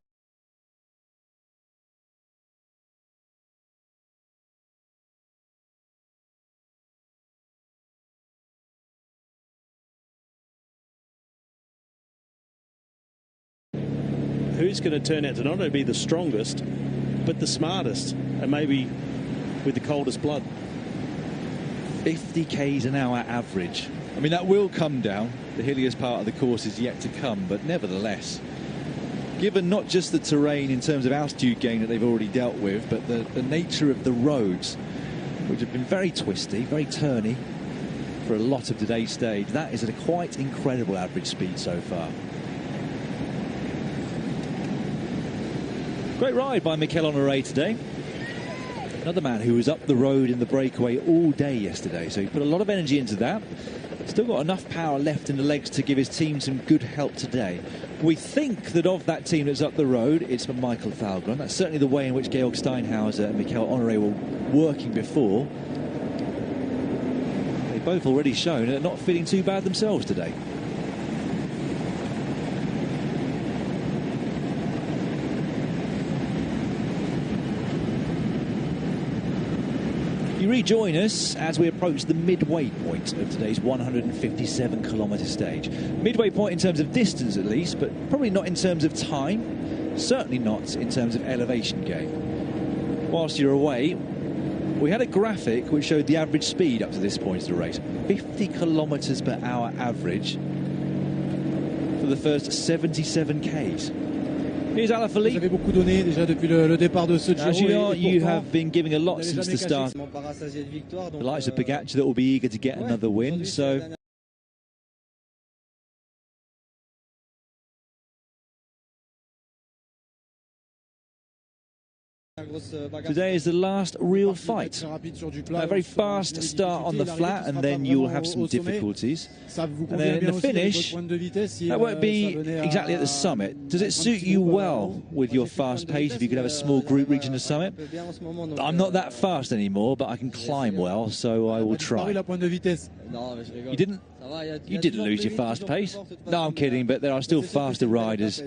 Who's going to turn out to not only be the strongest, but the smartest, and maybe with the coldest blood. 50 k's an hour average. I mean, that will come down. The hilliest part of the course is yet to come, but nevertheless, given not just the terrain in terms of altitude gain that they've already dealt with, but the nature of the roads, which have been very twisty, very turny for a lot of today's stage, that is at a quite incredible average speed so far. Great ride by Mikel Honoré today. Another man who was up the road in the breakaway all day yesterday, so he put a lot of energy into that. Still got enough power left in the legs to give his team some good help today. We think that of that team that's up the road, it's for Michael Thalgren. That's certainly the way in which Georg Steinhauser and Mikel Honoré were working before. They've both already shown they're not feeling too bad themselves today. You rejoin us as we approach the midway point of today's 157-kilometre stage. Midway point in terms of distance at least, but probably not in terms of time, certainly not in terms of elevation gain. Whilst you're away, we had a graphic which showed the average speed up to this point of the race. 50 kilometres per hour average for the first 77 k's. Here's Alaphilippe. You have been giving a lot since the start. The likes of Pogacar that will be eager to get another win. So today is the last real fight. A very fast start on the flat, and then you'll have some difficulties. And then in the finish, that won't be exactly at the summit. Does it suit you well with your fast pace if you could have a small group reaching the summit? I'm not that fast anymore, but I can climb well, so I will try. You didn't lose your fast pace. No, I'm kidding, but there are still faster riders.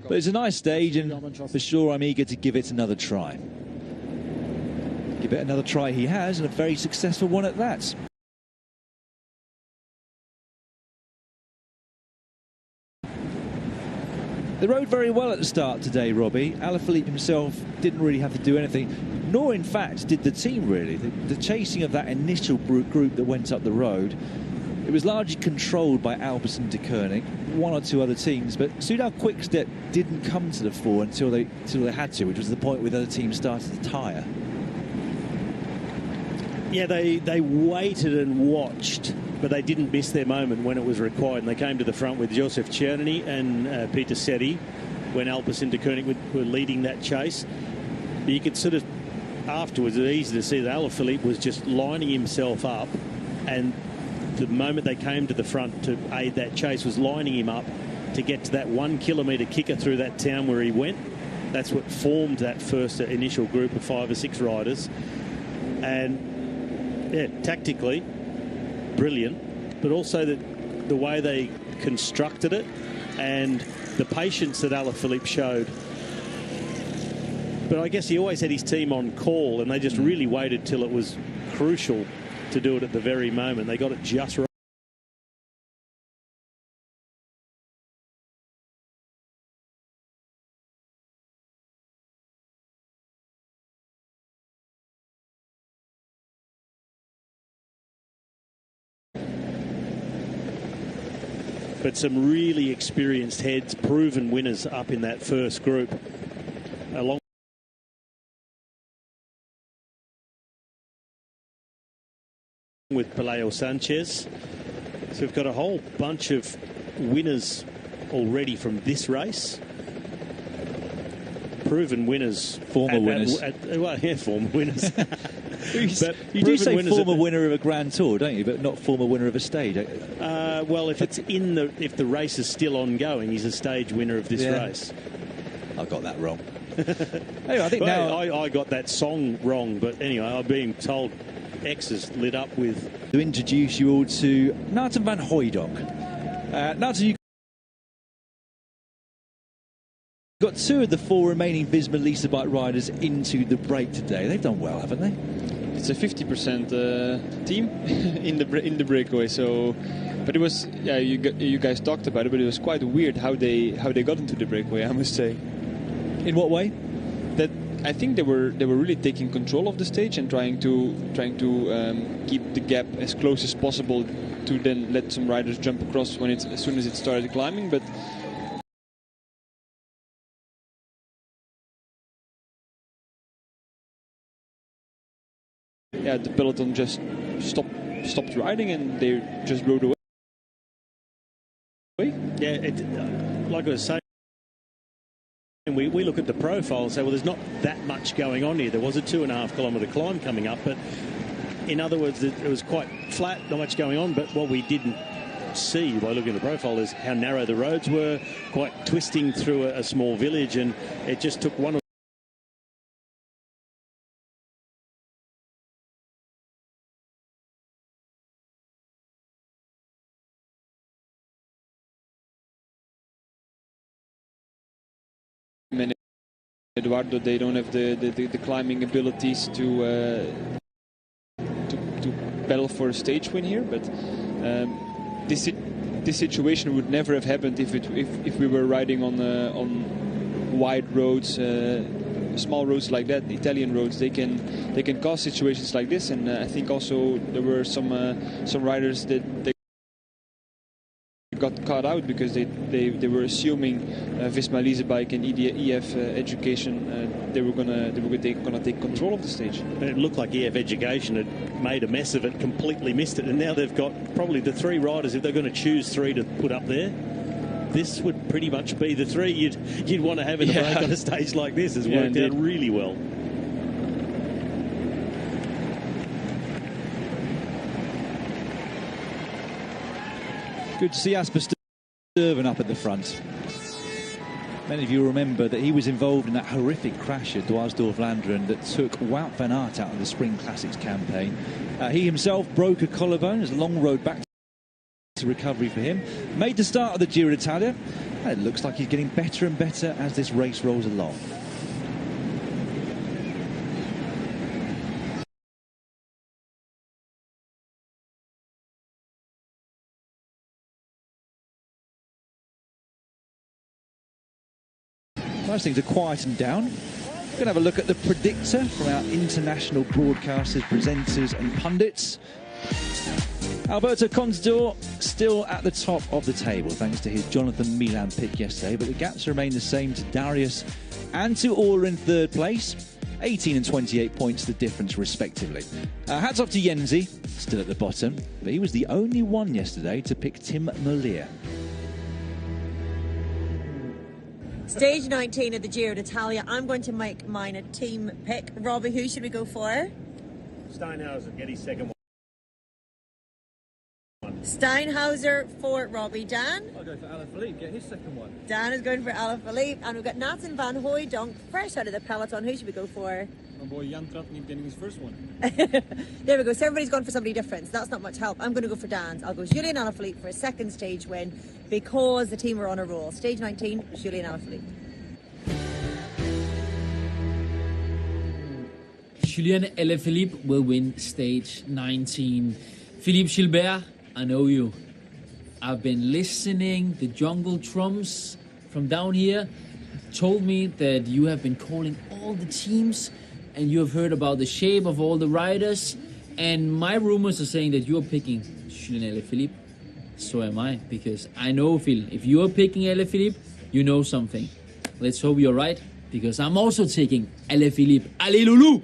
But it's a nice stage, and for sure I'm eager to give it another try. Give it another try he has, and a very successful one at that. They rode very well at the start today, Robbie. Alaphilippe himself didn't really have to do anything, nor in fact did the team really. The chasing of that initial group that went up the road, it was largely controlled by Albers and de Koning, one or two other teams, but Soudal Quickstep didn't come to the fore until they had to, which was the point where the other teams started to tire. Yeah, they waited and watched, but they didn't miss their moment when it was required, and they came to the front with Joseph Czerny and Peter Setti when Albers and de Koning were leading that chase. But you could sort of, afterwards, it was easy to see that Alaphilippe was just lining himself up, and the moment they came to the front to aid that chase was lining him up to get to that 1 kilometre kicker through that town where he went. That's what formed that first initial group of 5 or 6 riders. And yeah, tactically brilliant, but also the way they constructed it and the patience that Alaphilippe showed. But I guess he always had his team on call, and they just really waited till it was crucial to do it at the very moment. They got it just right. But some really experienced heads, proven winners up in that first group, along with Pelayo Sanchez. So we've got a whole bunch of winners already from this race. Proven winners. Former winners. Well, yeah, former winners. But you do say former winner of a Grand Tour, don't you? But not former winner of a stage. Well, if the race is still ongoing, he's a stage winner of this race. I got that wrong. Anyway, I think now I got that song wrong, but anyway, I'm being told X is lit up with. To introduce you all to Nathan van Hooydonk. Nathan, you got 2 of the 4 remaining Visma Lease Bike riders into the break today. They've done well, haven't they? It's a 50% team in the breakaway. So, but it was you guys talked about it, but it was quite weird how they got into the breakaway. I must say. In what way? That I think they were really taking control of the stage and trying to keep the gap as close as possible to then let some riders jump across as soon as it started climbing, but. Yeah, the peloton just stopped riding and they just rode away. Yeah, like I was saying, we look at the profile and say, well, there's not that much going on here. There was a 2.5 kilometre climb coming up, but in other words, it was quite flat, not much going on. But what we didn't see by looking at the profile is how narrow the roads were, quite twisting through a small village, and it just took one. Eduardo, they don't have the climbing abilities to battle for a stage win here, but this situation would never have happened if we were riding on wide roads, small roads like that. Italian roads, they can cause situations like this, and I think also there were some riders that got caught out because they were assuming Visma Leasebike and EF Education they were gonna take control of the stage. It looked like EF Education had made a mess of it, completely missed it, and now they've got probably the 3 riders. If they're going to choose 3 to put up there, this would pretty much be the 3 you'd want to have in a break on a stage like this. Has worked out really well. Good to see Asper Sturven up at the front. Many of you remember that he was involved in that horrific crash at Dwarsdorf-Vlaanderen that took Wout van Aert out of the Spring Classics campaign. He himself broke a collarbone. There's a long road back to recovery for him. Made the start of the Giro d'Italia, and it looks like he's getting better and better as this race rolls along. Nice thing to quieten down. We're going to have a look at the Predictor from our international broadcasters, presenters and pundits. Alberto Contador still at the top of the table thanks to his Jonathan Milan pick yesterday, but the gaps remain the same to Darius and to Orla in third place. 18 and 28 points the difference respectively. Hats off to Yenzi, still at the bottom, but he was the only one yesterday to pick Tim Merlier. Stage 19 of the Giro d'Italia. I'm going to make mine a team pick. Robbie, who should we go for? Steinhauser, get his second one. Steinhauser for Robbie. Dan? I'll go for Alaphilippe, get his second one. Dan is going for Alaphilippe. And we've got Nathan van Hooijdonk, fresh out of the peloton. Who should we go for? My boy Jan Tratnik getting his first one. There we go. So everybody's gone for somebody different. So that's not much help. I'm going to go for Dan's. I'll go Julian Alaphilippe for a second stage win because the team are on a roll. Stage 19, Julian Alaphilippe. Julian Alaphilippe will win stage 19. Philippe Gilbert, I know you. I've been listening. The jungle drums from down here told me that you have been calling all the teams and you have heard about the shape of all the riders. And my rumors are saying that you're picking Julian Alaphilippe. So am I, because I know, Phil, if you're picking Alaphilippe, you know something. Let's hope you're right, because I'm also taking Alaphilippe. Allez, Loulou!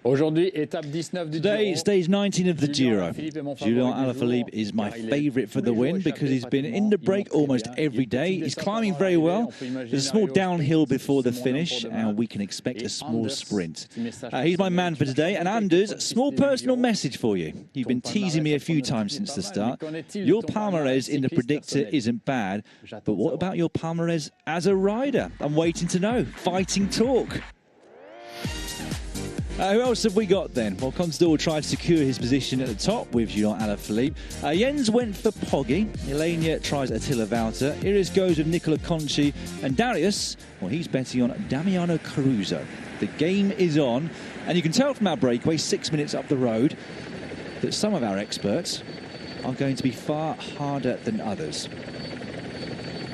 Today, stage 19 of the Giro. Julian Alaphilippe is my favourite for the win because he's been in the break almost every day. He's climbing very well. There's a small downhill before the finish, and we can expect a small sprint. He's my man for today. And Anders, small personal message for you. You've been teasing me a few times since the start. Your palmarès in the Predictor isn't bad, but what about your palmarès as a rider? I'm waiting to know. Fighting talk. Who else have we got then? Well, Contador tried to secure his position at the top with Julian Alaphilippe. Jens went for Poggi. Elenia tries Attila Valter. Iris goes with Nicola Conci. And Darius, well, he's betting on Damiano Caruso. The game is on. And you can tell from our breakaway 6 minutes up the road that some of our experts are going to be far harder than others.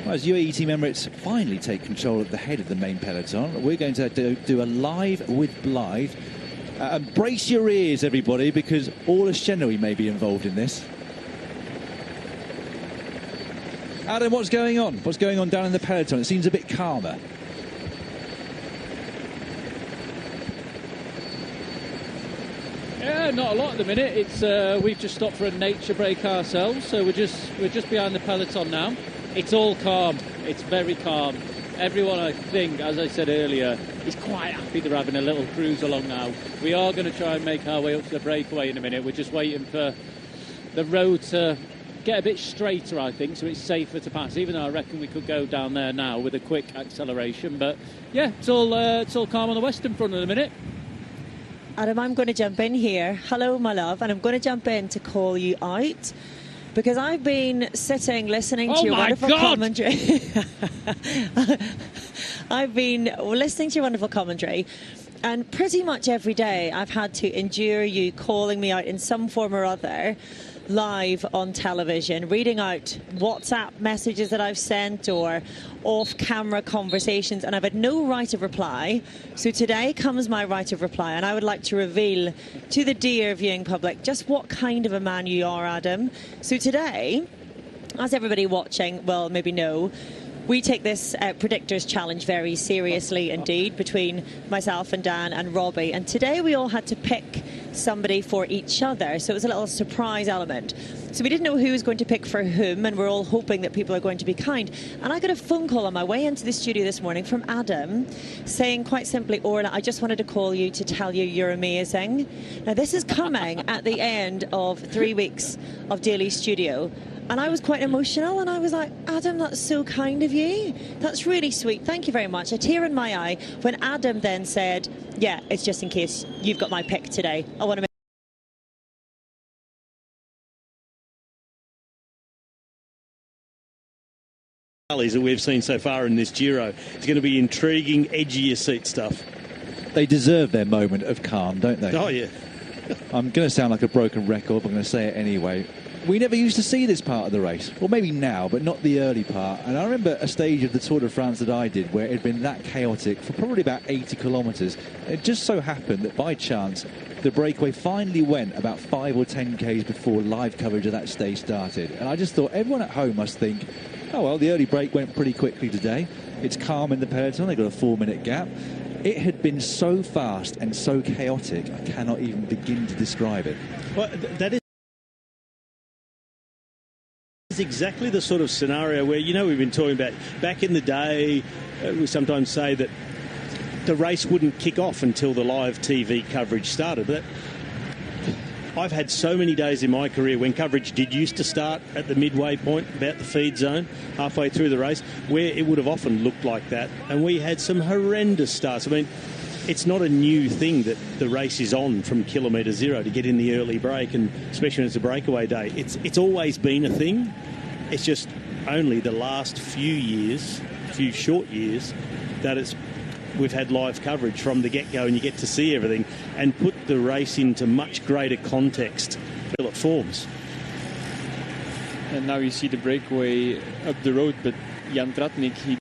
Well, as UAE Team Emirates finally take control at the head of the main peloton, we're going to do a live with Blythe. Brace your ears, everybody, because Orla Chenoy may be involved in this. Adam, what's going on? What's going on down in the peloton? It seems a bit calmer. Yeah, not a lot at the minute. It's we've just stopped for a nature break ourselves, so we're just behind the peloton now. It's all calm. It's very calm. Everyone, I think, as I said earlier, is quite happy they're having a little cruise along now. We are going to try and make our way up to the breakaway in a minute. We're just waiting for the road to get a bit straighter, I think, so it's safer to pass, even though I reckon we could go down there now with a quick acceleration. But, yeah, it's all calm on the western front in a minute. Adam, I'm going to jump in here. Hello, my love, and I'm going to jump in to call you out. Because I've been sitting, listening to your wonderful commentary. I've been listening to your wonderful commentary, and pretty much every day I've had to endure you calling me out in some form or other, live on television, reading out WhatsApp messages that I've sent or off-camera conversations, and I've had no right of reply. So today comes my right of reply, and I would like to reveal to the dear viewing public just what kind of a man you are, Adam. So today, as everybody watching will maybe know, we take this Predictors Challenge very seriously indeed, between myself and Dan and Robbie. And today we all had to pick somebody for each other, so it was a little surprise element. So we didn't know who was going to pick for whom, and we're all hoping that people are going to be kind. And I got a phone call on my way into the studio this morning from Adam saying quite simply, Orla, I just wanted to call you to tell you you're amazing. Now this is coming at the end of 3 weeks of daily studio. And I was quite emotional, and I was like, Adam, that's so kind of you. That's really sweet. Thank you very much. A tear in my eye when Adam then said, yeah, it's just in case you've got my pick today. I want to make that we've seen so far in this Giro. It's going to be intriguing, edge of your seat stuff. They deserve their moment of calm, don't they? Oh, yeah. I'm going to sound like a broken record, but I'm going to say it anyway. we never used to see this part of the race. Well, maybe now, but not the early part. And I remember a stage of the Tour de France that I did where it had been that chaotic for probably about 80 kilometres. It just so happened that by chance, the breakaway finally went about 5 or 10 Ks before live coverage of that stage started. And I just thought everyone at home must think, oh, well, the early break went pretty quickly today. It's calm in the peloton. They've got a 4-minute gap. It had been so fast and so chaotic, I cannot even begin to describe it. Well, that is exactly the sort of scenario where, you know, we've been talking about back in the day, we sometimes say that the race wouldn't kick off until the live TV coverage started. But I've had so many days in my career when coverage did used to start at the midway point, about the feed zone, halfway through the race, where it would have often looked like that. And we had some horrendous starts. I mean, it's not a new thing that the race is on from kilometre zero to get in the early break, and especially when it's a breakaway day. It's always been a thing. It's just only the last few short years, that we've had live coverage from the get-go, and you get to see everything and put the race into much greater context until it forms. And now you see the breakaway up the road, but Jan Tratnik, he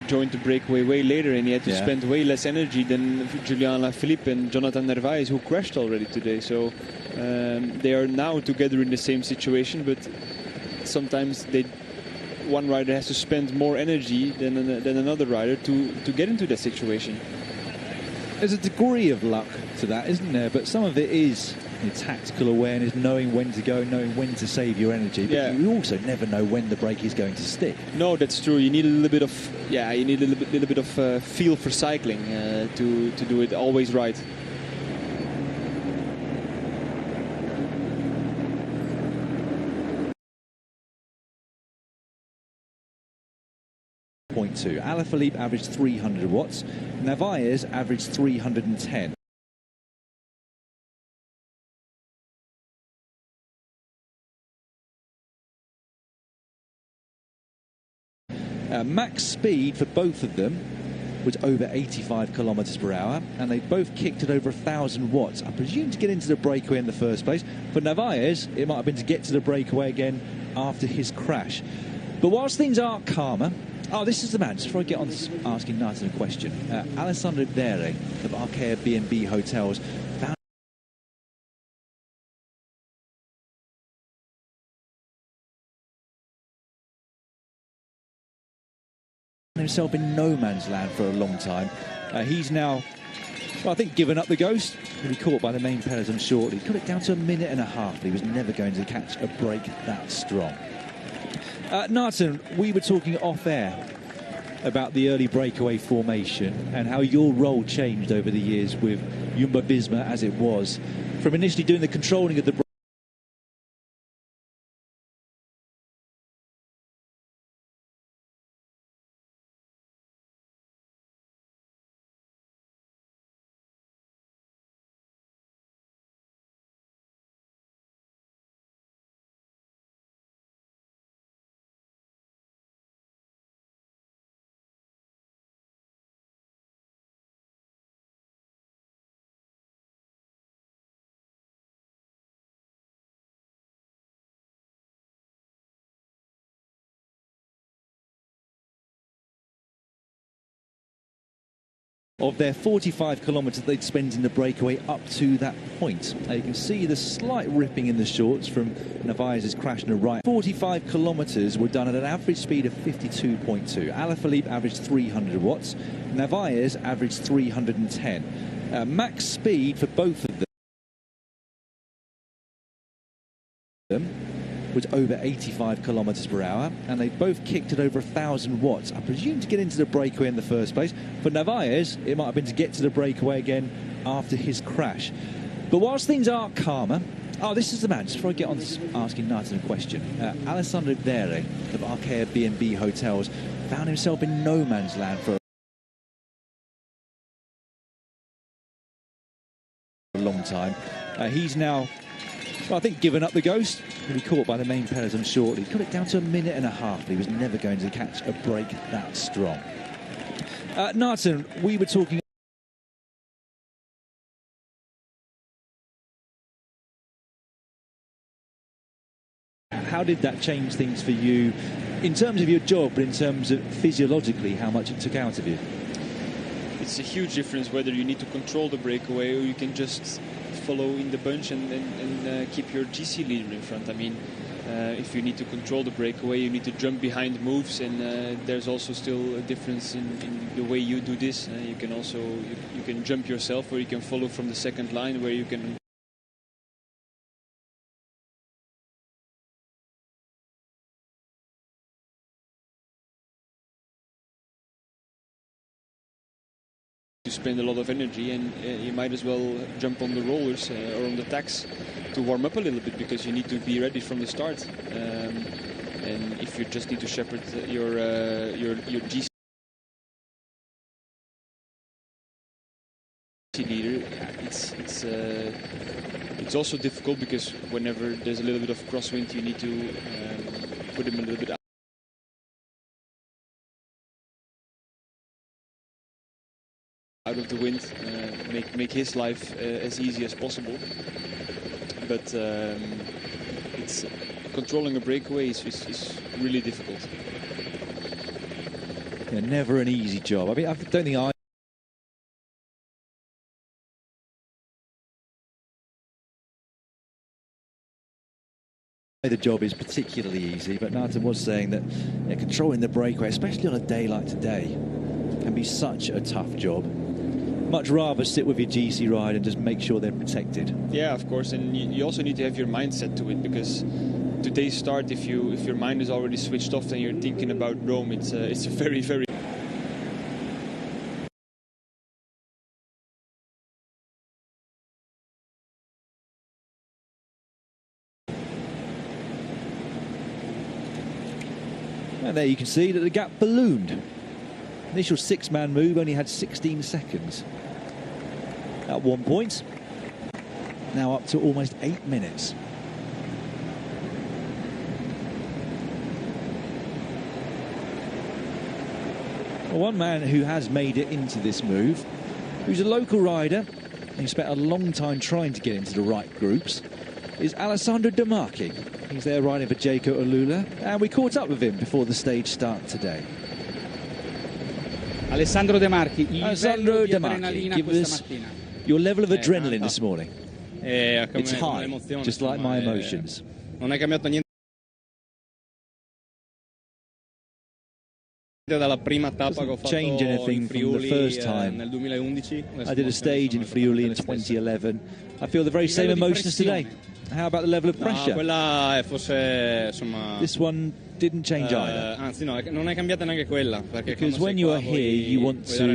joined the breakaway way later, and he had to spend way less energy than Julian Alaphilippe and Jonathan Narvaez, who crashed already today. So they are now together in the same situation, but sometimes one rider has to spend more energy than another rider to get into that situation. There's a degree of luck to that, isn't there? But some of it is tactical awareness, knowing when to go, knowing when to save your energy. But you also never know when the brake is going to stick. No, that's true. You need a little bit of little bit of feel for cycling to do it always right. .2. Alaphilippe averaged 300 watts. Narvaez averaged 310. Max speed for both of them was over 85 kilometers per hour, and they both kicked at over 1,000 watts. I presume to get into the breakaway in the first place. For Narvaez, it might have been to get to the breakaway again after his crash. But whilst things are calmer, this is the man. Just before I get on to asking Nathan a question, Alessandro of Arcaea B&B Hotels found himself in no man's land for a long time. He's now, I think, given up the ghost. He'll be caught by the main peloton shortly. Cut it down to a minute and a half. He was never going to catch a break that strong. Nathan, we were talking off air about the early breakaway formation and how your role changed over the years with Jumbo-Visma as it was, from initially doing the controlling of the of their 45 kilometres they'd spent in the breakaway up to that point. You can see the slight ripping in the shorts from Narvaez's crash in the right. 45 kilometres were done at an average speed of 52.2. Alaphilippe averaged 300 watts. Narvaez averaged 310. Max speed for both of them was over 85 kilometres per hour, and they both kicked at over 1,000 watts. I presume to get into the breakaway in the first place. For Narvaez, it might have been to get to the breakaway again after his crash. But whilst things are calmer, this is the man. Just before I get on to asking Nathan a question, Alessandro of Arcaea B&B Hotels found himself in no man's land for a long time. He's now, Well, I think given up the ghost. He'll be caught by the main peloton shortly. Got it down to a minute and a half, but he was never going to catch a break that strong. Narton, we were talking... How did that change things for you in terms of your job, but in terms of physiologically, how much it took out of you? It's a huge difference whether you need to control the breakaway or you can just follow in the bunch and keep your GC leader in front. I mean, if you need to control the breakaway, you need to jump behind moves, and there's also still a difference in the way you do this. You can also you can jump yourself, or you can follow from the second line, where you can to spend a lot of energy, and you might as well jump on the rollers or on the tacks to warm up a little bit, because you need to be ready from the start. And if you just need to shepherd your GC leader, it's also difficult, because whenever there's a little bit of crosswind, you need to put him a little bit out of the wind, make his life as easy as possible. But it's controlling a breakaway is really difficult. Yeah, never an easy job. I mean, I don't think the job is particularly easy, but Narton was saying that controlling the breakaway, especially on a day like today, can be such a tough job. Much rather sit with your GC ride and just make sure they're protected. Yeah, of course, and you also need to have your mindset to it, because today's start, if your mind is already switched off and you're thinking about Rome, it's a very, very... And there you can see that the gap ballooned. Initial six-man move only had 16 seconds at one point. Now up to almost 8 minutes. Well, one man who has made it into this move, who's a local rider, and who spent a long time trying to get into the right groups, is Alessandro De Marchi. He's there riding for Jaco Alula, and we caught up with him before the stage start today. Alessandro De Marchi, give us your level of adrenaline this morning. It's high, just like my emotions. Non è cambiato niente dalla prima tappa che ho fatto change anything from the first time nel 2011. I did a stage in Friuli in 2011. I feel the very same emotions today. How about the level of pressure? Quella forse, insomma, this one didn't change either. Anzi no, non è cambiata neanche quella, because when you are here, you want to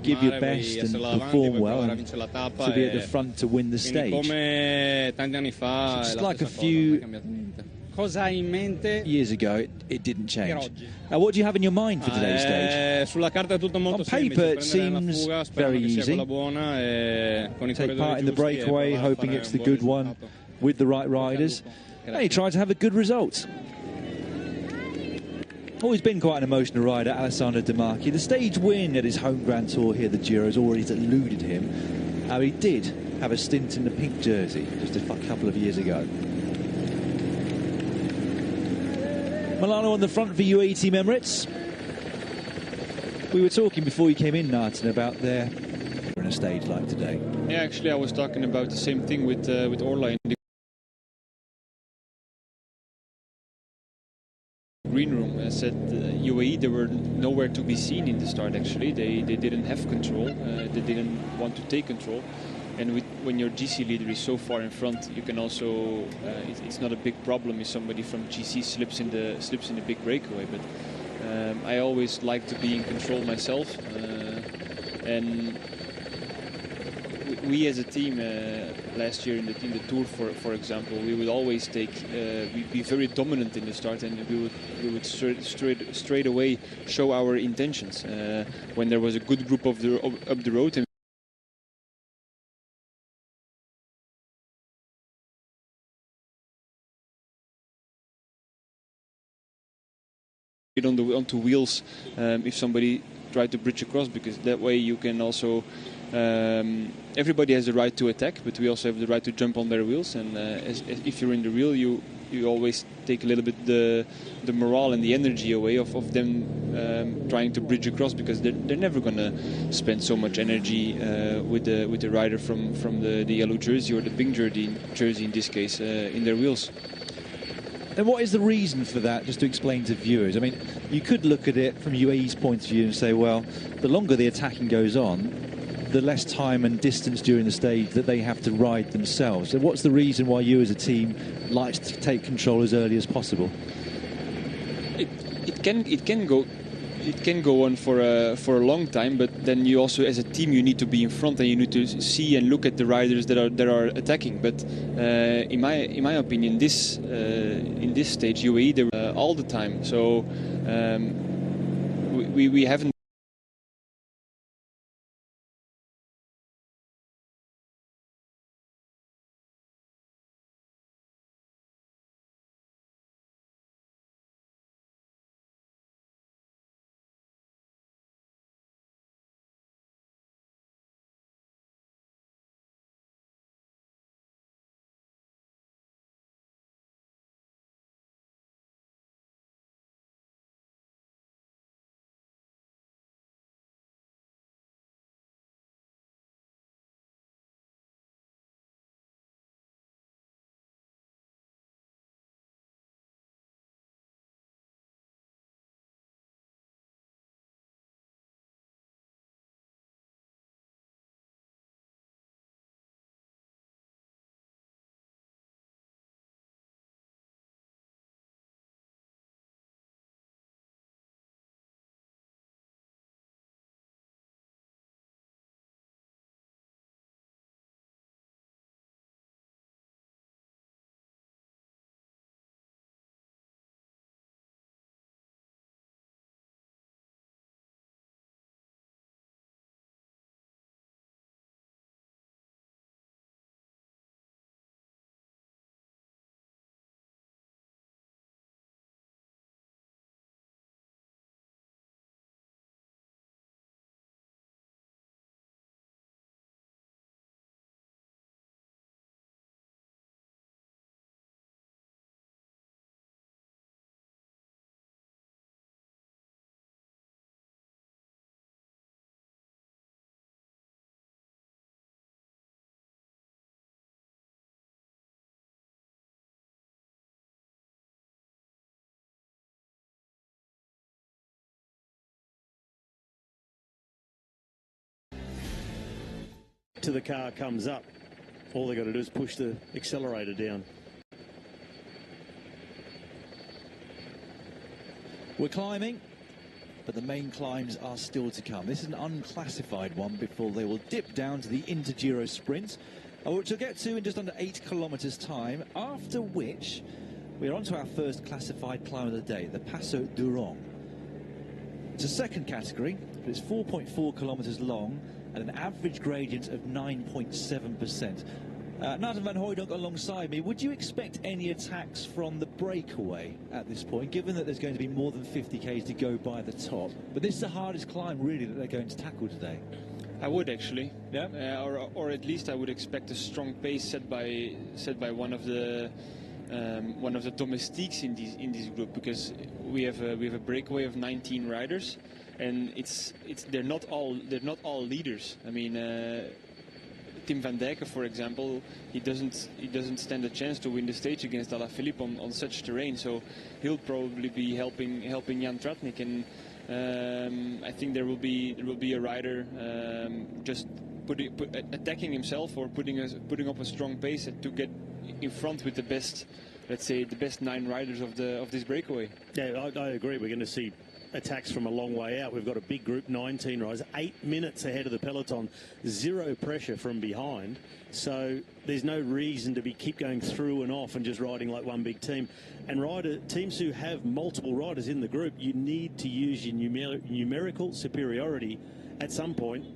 give your best and perform well, and to be at the front to win the stage. Just like a few years ago, it didn't change. Now, what do you have in your mind for today's stage? On paper, it seems very easy. Take part in the breakaway, hoping it's the good one, with the right riders, and he tried to have a good result. Always been quite an emotional rider, Alessandro De Marchi. The stage win at his home Grand Tour here, the Giro, has already eluded him. He did have a stint in the pink jersey just a couple of years ago. Milano on the front for UAE Team Emirates. We were talking before you came in, Narton, about their on a stage like today. Yeah, actually, I was talking about the same thing with Orla in the green room. I said UAE, they were nowhere to be seen in the start. Actually, they didn't have control. They didn't want to take control. And when your GC leader is so far in front, you can also it's not a big problem if somebody from GC slips in the big breakaway. But I always like to be in control myself, and we as a team last year in the Tour, for example, we would always we'd be very dominant in the start, and we would straight away show our intentions when there was a good group up the road. And it onto wheels if somebody tried to bridge across, because that way you can also everybody has the right to attack, but we also have the right to jump on their wheels, and if you're in the wheel, you always take a little bit the morale and the energy away of them trying to bridge across, because they're never going to spend so much energy with the rider from the yellow jersey or the pink jersey in this case in their wheels. And what is the reason for that, just to explain to viewers? I mean, you could look at it from UAE's point of view and say, well, the longer the attacking goes on, the less time and distance during the stage that they have to ride themselves. So what's the reason why you as a team likes to take control as early as possible? It can go on for a long time, but then you also, as a team, you need to be in front and you need to see and look at the riders that are attacking. But in my opinion, in this stage, UAE they're all the time. So we haven't. To the car comes up, all they got to do is push the accelerator down. We're climbing, but the main climbs are still to come. This is an unclassified one before they will dip down to the Inter-Giro sprint, which we'll get to in just under 8 kilometres time, after which we're on to our first classified climb of the day, the Passo Duron. It's a second category, but it's 4.4 kilometres long and an average gradient of 9.7%. Nathan van Hooydonk alongside me. Would you expect any attacks from the breakaway at this point, given that there's going to be more than 50 k's to go by the top? But this is the hardest climb, really, that they're going to tackle today. I would actually, yeah, or at least I would expect a strong pace set by one of the domestiques in this group, because we have a breakaway of 19 riders, and they're not all leaders. I mean, Tim van Dijken, for example, he doesn't stand a chance to win the stage against Alaphilippe on such terrain. So he'll probably be helping Jan Tratnik, and I think there will be a rider just attacking himself or putting up a strong pace to get in front with the best, let's say, the best 9 riders of this breakaway. Yeah, I agree. We're going to see attacks from a long way out. We've got a big group, 19 riders, 8 minutes ahead of the peloton, 0 pressure from behind. So there's no reason to keep going through and off and just riding like one big team. And teams who have multiple riders in the group, you need to use your numerical superiority at some point.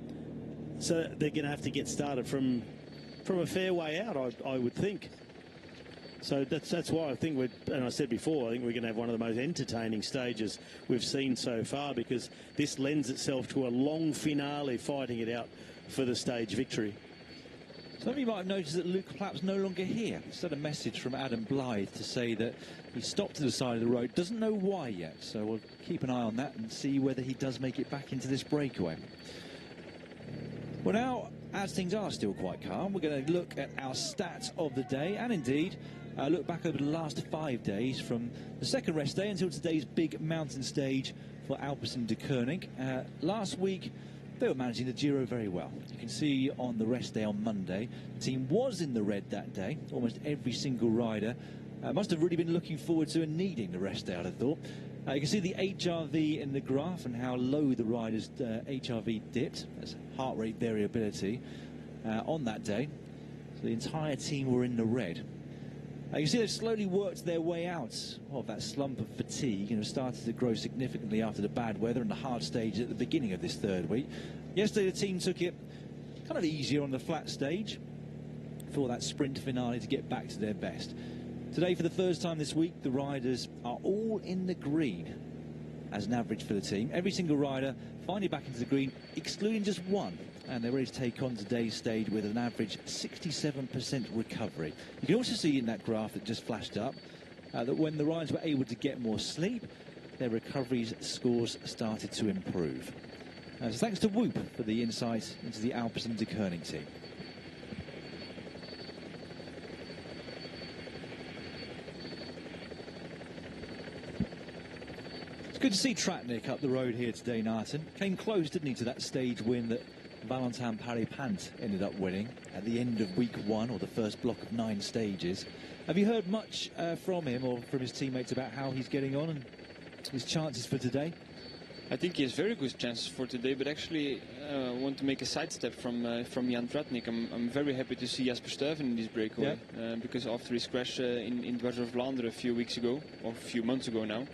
So they're going to have to get started from a fair way out, I would think. So that's why I think and I said before, I think we're going to have one of the most entertaining stages we've seen so far, because this lends itself to a long finale fighting it out for the stage victory. Some of you might have noticed that Luke Plapp's no longer here. He's had a message from Adam Blythe to say that he stopped to the side of the road, doesn't know why yet, so we'll keep an eye on that and see whether he does make it back into this breakaway. Well, now, as things are still quite calm, we're going to look at our stats of the day, and indeed look back over the last 5 days from the second rest day until today's big mountain stage for Alpecin de Koning. Last week they were managing the Giro very well. You can see on the rest day on Monday, the team was in the red that day. Almost every single rider must have really been looking forward to and needing the rest day, I'd have thought. You can see the HRV in the graph and how low the rider's HRV dipped. That's heart rate variability on that day. So the entire team were in the red. You can see they've slowly worked their way out of that slump of fatigue and have started to grow significantly after the bad weather and the hard stage at the beginning of this third week. Yesterday the team took it kind of easier on the flat stage for that sprint finale to get back to their best. Today, for the first time this week, the riders are all in the green as an average for the team. Every single rider finally back into the green, excluding just one. And they're ready to take on today's stage with an average 67% recovery. You can also see in that graph that just flashed up that when the riders were able to get more sleep, their recovery scores started to improve. So thanks to Whoop for the insight into the Alpecin de Koning team. It's good to see Tratnik up the road here today, Narton. Came close, didn't he, to that stage win that Valentin Paré-Pant ended up winning at the end of week 1, or the first block of 9 stages. Have you heard much from him or from his teammates about how he's getting on and his chances for today? I think he has very good chances for today, but actually I want to make a sidestep from Jan Tratnik. I'm very happy to see Jasper Stuyven in this breakaway, because after his crash in Dwars of Vlaanderen a few weeks ago, or a few months ago now,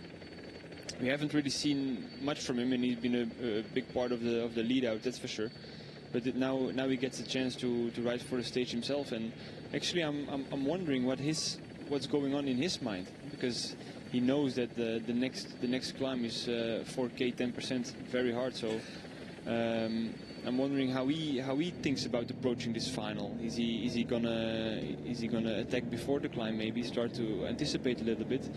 we haven't really seen much from him, and he's been a big part of the lead out, that's for sure. But now he gets a chance to ride for the stage himself, and actually I'm wondering what's going on in his mind, because he knows that the next climb is 4K 10% very hard. So I'm wondering how he thinks about approaching this final. Is he gonna attack before the climb? Maybe start to anticipate a little bit.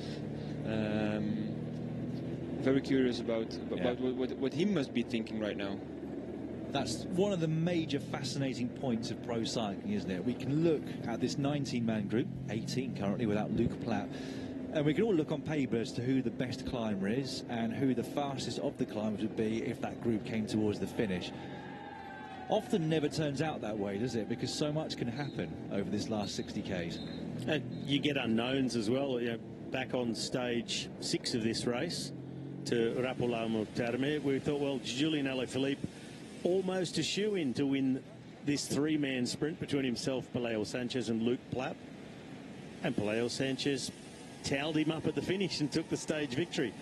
Very curious about what he must be thinking right now. That's one of the major fascinating points of pro cycling, isn't it? We can look at this 19-man group, 18 currently without Luke Plapp, and we can all look on paper as to who the best climber is and who the fastest of the climbers would be if that group came towards the finish. Often never turns out that way, does it? Because so much can happen over this last 60 Ks. You get unknowns as well. You know, back on stage 6 of this race to Rapolamo-Terme, we thought, well, Julien Alaphilippe almost a shoe-in to win this 3-man sprint between himself, Pelayo Sanchez and Luke Plapp. And Pelayo Sanchez towed him up at the finish and took the stage victory.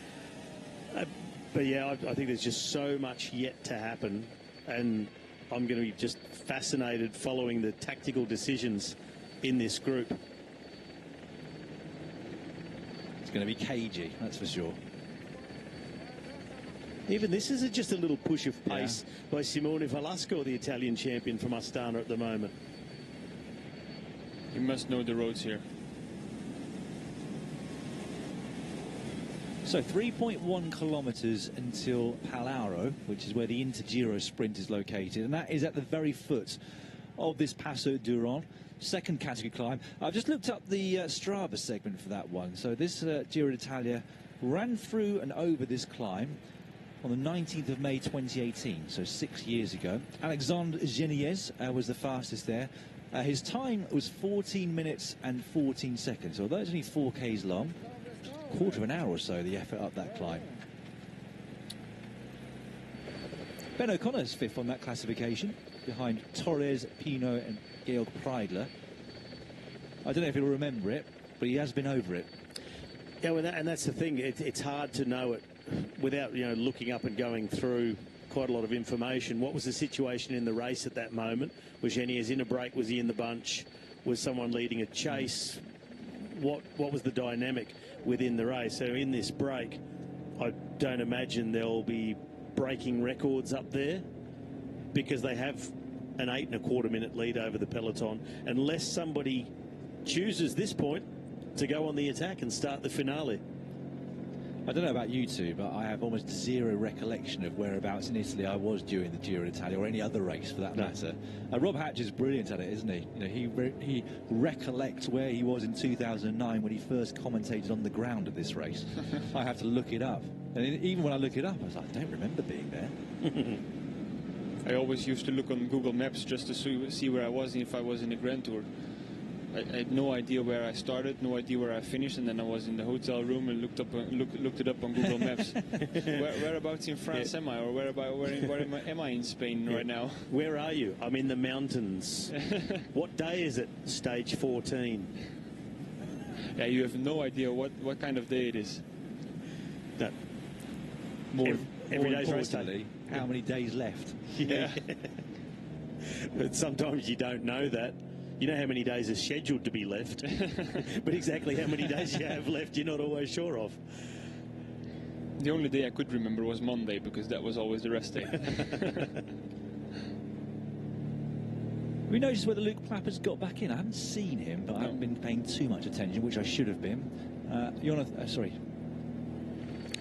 But yeah, I think there's just so much yet to happen, and I'm going to be just fascinated following the tactical decisions in this group. It's going to be cagey, that's for sure. Even this is just a little push of pace by Simone Velasco, the Italian champion from Astana at the moment. He must know the roads here. So 3.1 kilometres until Palauro, which is where the Inter-Giro sprint is located, and that is at the very foot of this Passo Duron, second category climb. I've just looked up the Strava segment for that one. So this Giro d'Italia ran through and over this climb on the 19th of May 2018, so 6 years ago. Alexandre Geniez was the fastest there. His time was 14 minutes and 14 seconds, although it's only 4 Ks long. Quarter of an hour or so, the effort up that climb. Ben O'Connor's 5th on that classification, behind Torres, Pino and Georg Preidler. I don't know if he'll remember it, but he has been over it. Yeah, well, and that's the thing. It's hard to know it without looking up and going through quite a lot of information. What was the situation in the race at that moment? Was Geniez in a break? Was he in the bunch? Was someone leading a chase? what was the dynamic within the race. So in this break, I don't imagine there'll be breaking records up there because they have an 8 1/4 minute lead over the peloton, unless somebody chooses this point to go on the attack and start the finale. I don't know about you two, but I have almost zero recollection of whereabouts in Italy I was during the Giro d'Italia or any other race for that matter. Rob Hatch is brilliant at it, isn't he? You know, he recollects where he was in 2009 when he first commentated on the ground of this race. I have to look it up, and even when I look it up, I was like, I don't remember being there. I always used to look on Google Maps just to see where I was if I was in the Grand Tour. I had no idea where I started, no idea where I finished, and then I was in the hotel room and looked it up on Google Maps. Whereabouts in France am I, or where am I in Spain right now? Where are you? I'm in the mountains. What day is it? Stage 14. Yeah, you have no idea what kind of day it is. No. Every day's race day. How many days left? Yeah. But sometimes you don't know that. You know how many days are scheduled to be left, but exactly how many days you have left, you're not always sure of. The only day I could remember was Monday, because that was always the rest day. We noticed whether Luke Plapp has got back in. I haven't seen him, but I haven't been paying too much attention, which I should have been.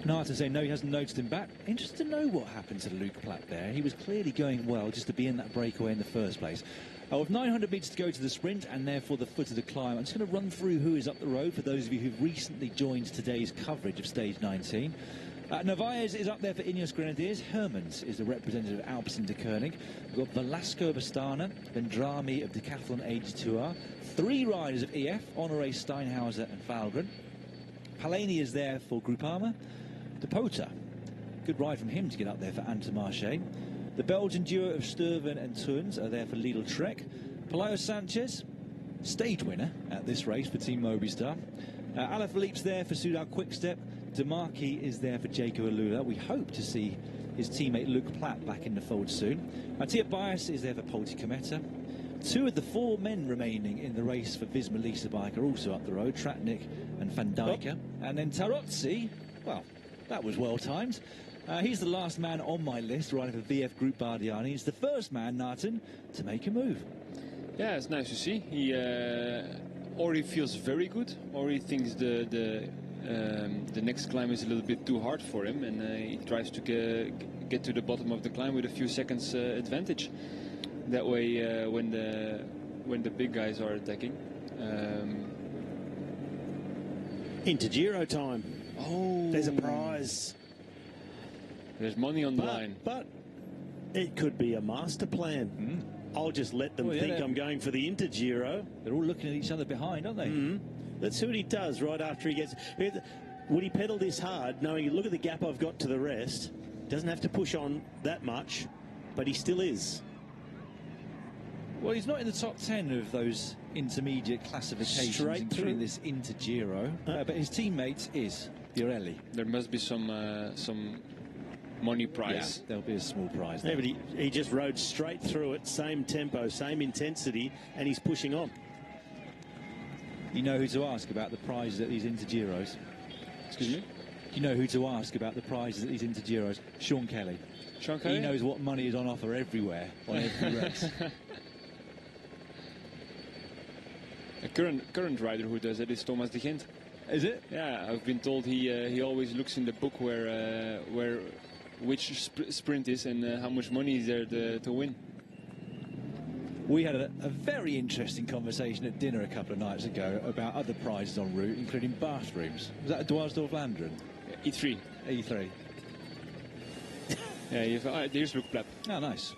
Nata saying no, he hasn't noticed him back. Interested to know what happened to Luke Plapp there. He was clearly going well just to be in that breakaway in the first place. With 900 metres to go to the sprint and therefore the foot of the climb, I'm just going to run through who is up the road for those of you who've recently joined today's coverage of stage 19. Narvaez is up there for Ineos Grenadiers. Hermans is the representative of Alpecin de Koenig. We've got Velasco of Astana, Vendrame of Decathlon AG2R, 3 riders of EF, Honoré Steinhauser and Falgren. Palani is there for Groupama. De Pota, good ride from him to get up there for Intermarché. The Belgian duo of Sturven and Toons are there for Lidl Trek. Pelayo Sanchez, stage winner at this race for Team Movistar. Alaphilippe's there for Soudal Quickstep. Demarchi is there for Jaco Alula. We hope to see his teammate Luke Plapp back in the fold soon. Mattia Bias is there for Polti Cometa. 2 of the 4 men remaining in the race for Visma Lease Bike are also up the road, Tratnik and Van Dijken. And then Tarozzi, well, that was well timed. He's the last man on my list, riding for VF Group Bardiani. He's the first man, Nathan, to make a move. Yeah, it's nice to see. He feels very good, or he thinks the next climb is a little bit too hard for him, and he tries to get to the bottom of the climb with a few seconds advantage. That way, when the big guys are attacking. Into Giro time. Oh, there's a prize. There's money on the line. But it could be a master plan. I'll just let them think I'm going for the Inter Giro. They're all looking at each other behind, aren't they? Let's see what he does right after he gets... Would he pedal this hard, knowing, look at the gap I've got to the rest? Doesn't have to push on that much, but he still is. Well, he's not in the top 10 of those intermediate classifications, including this Inter Giro, but his teammate is Fiorelli. There must be some money prize. Yeah, there'll be a small prize there. Yeah, but he just rode straight through it, same tempo, same intensity, and he's pushing on. You know who to ask about the prizes at these Inter Giros? Excuse me? You know who to ask about the prizes at these Inter Giros? Sean Kelly. Sean Kelly? He knows what money is on offer everywhere, on every race. A current rider who does it is Thomas de Gent. Is it? Yeah, I've been told he always looks in the book where which sprint is and how much money is there to win. We had a very interesting conversation at dinner a couple of nights ago about other prizes en route, including bathrooms. Was that a Dwarsdorf-Landeren? E3. E3. Yeah, there's Luke Plapp. Oh, nice.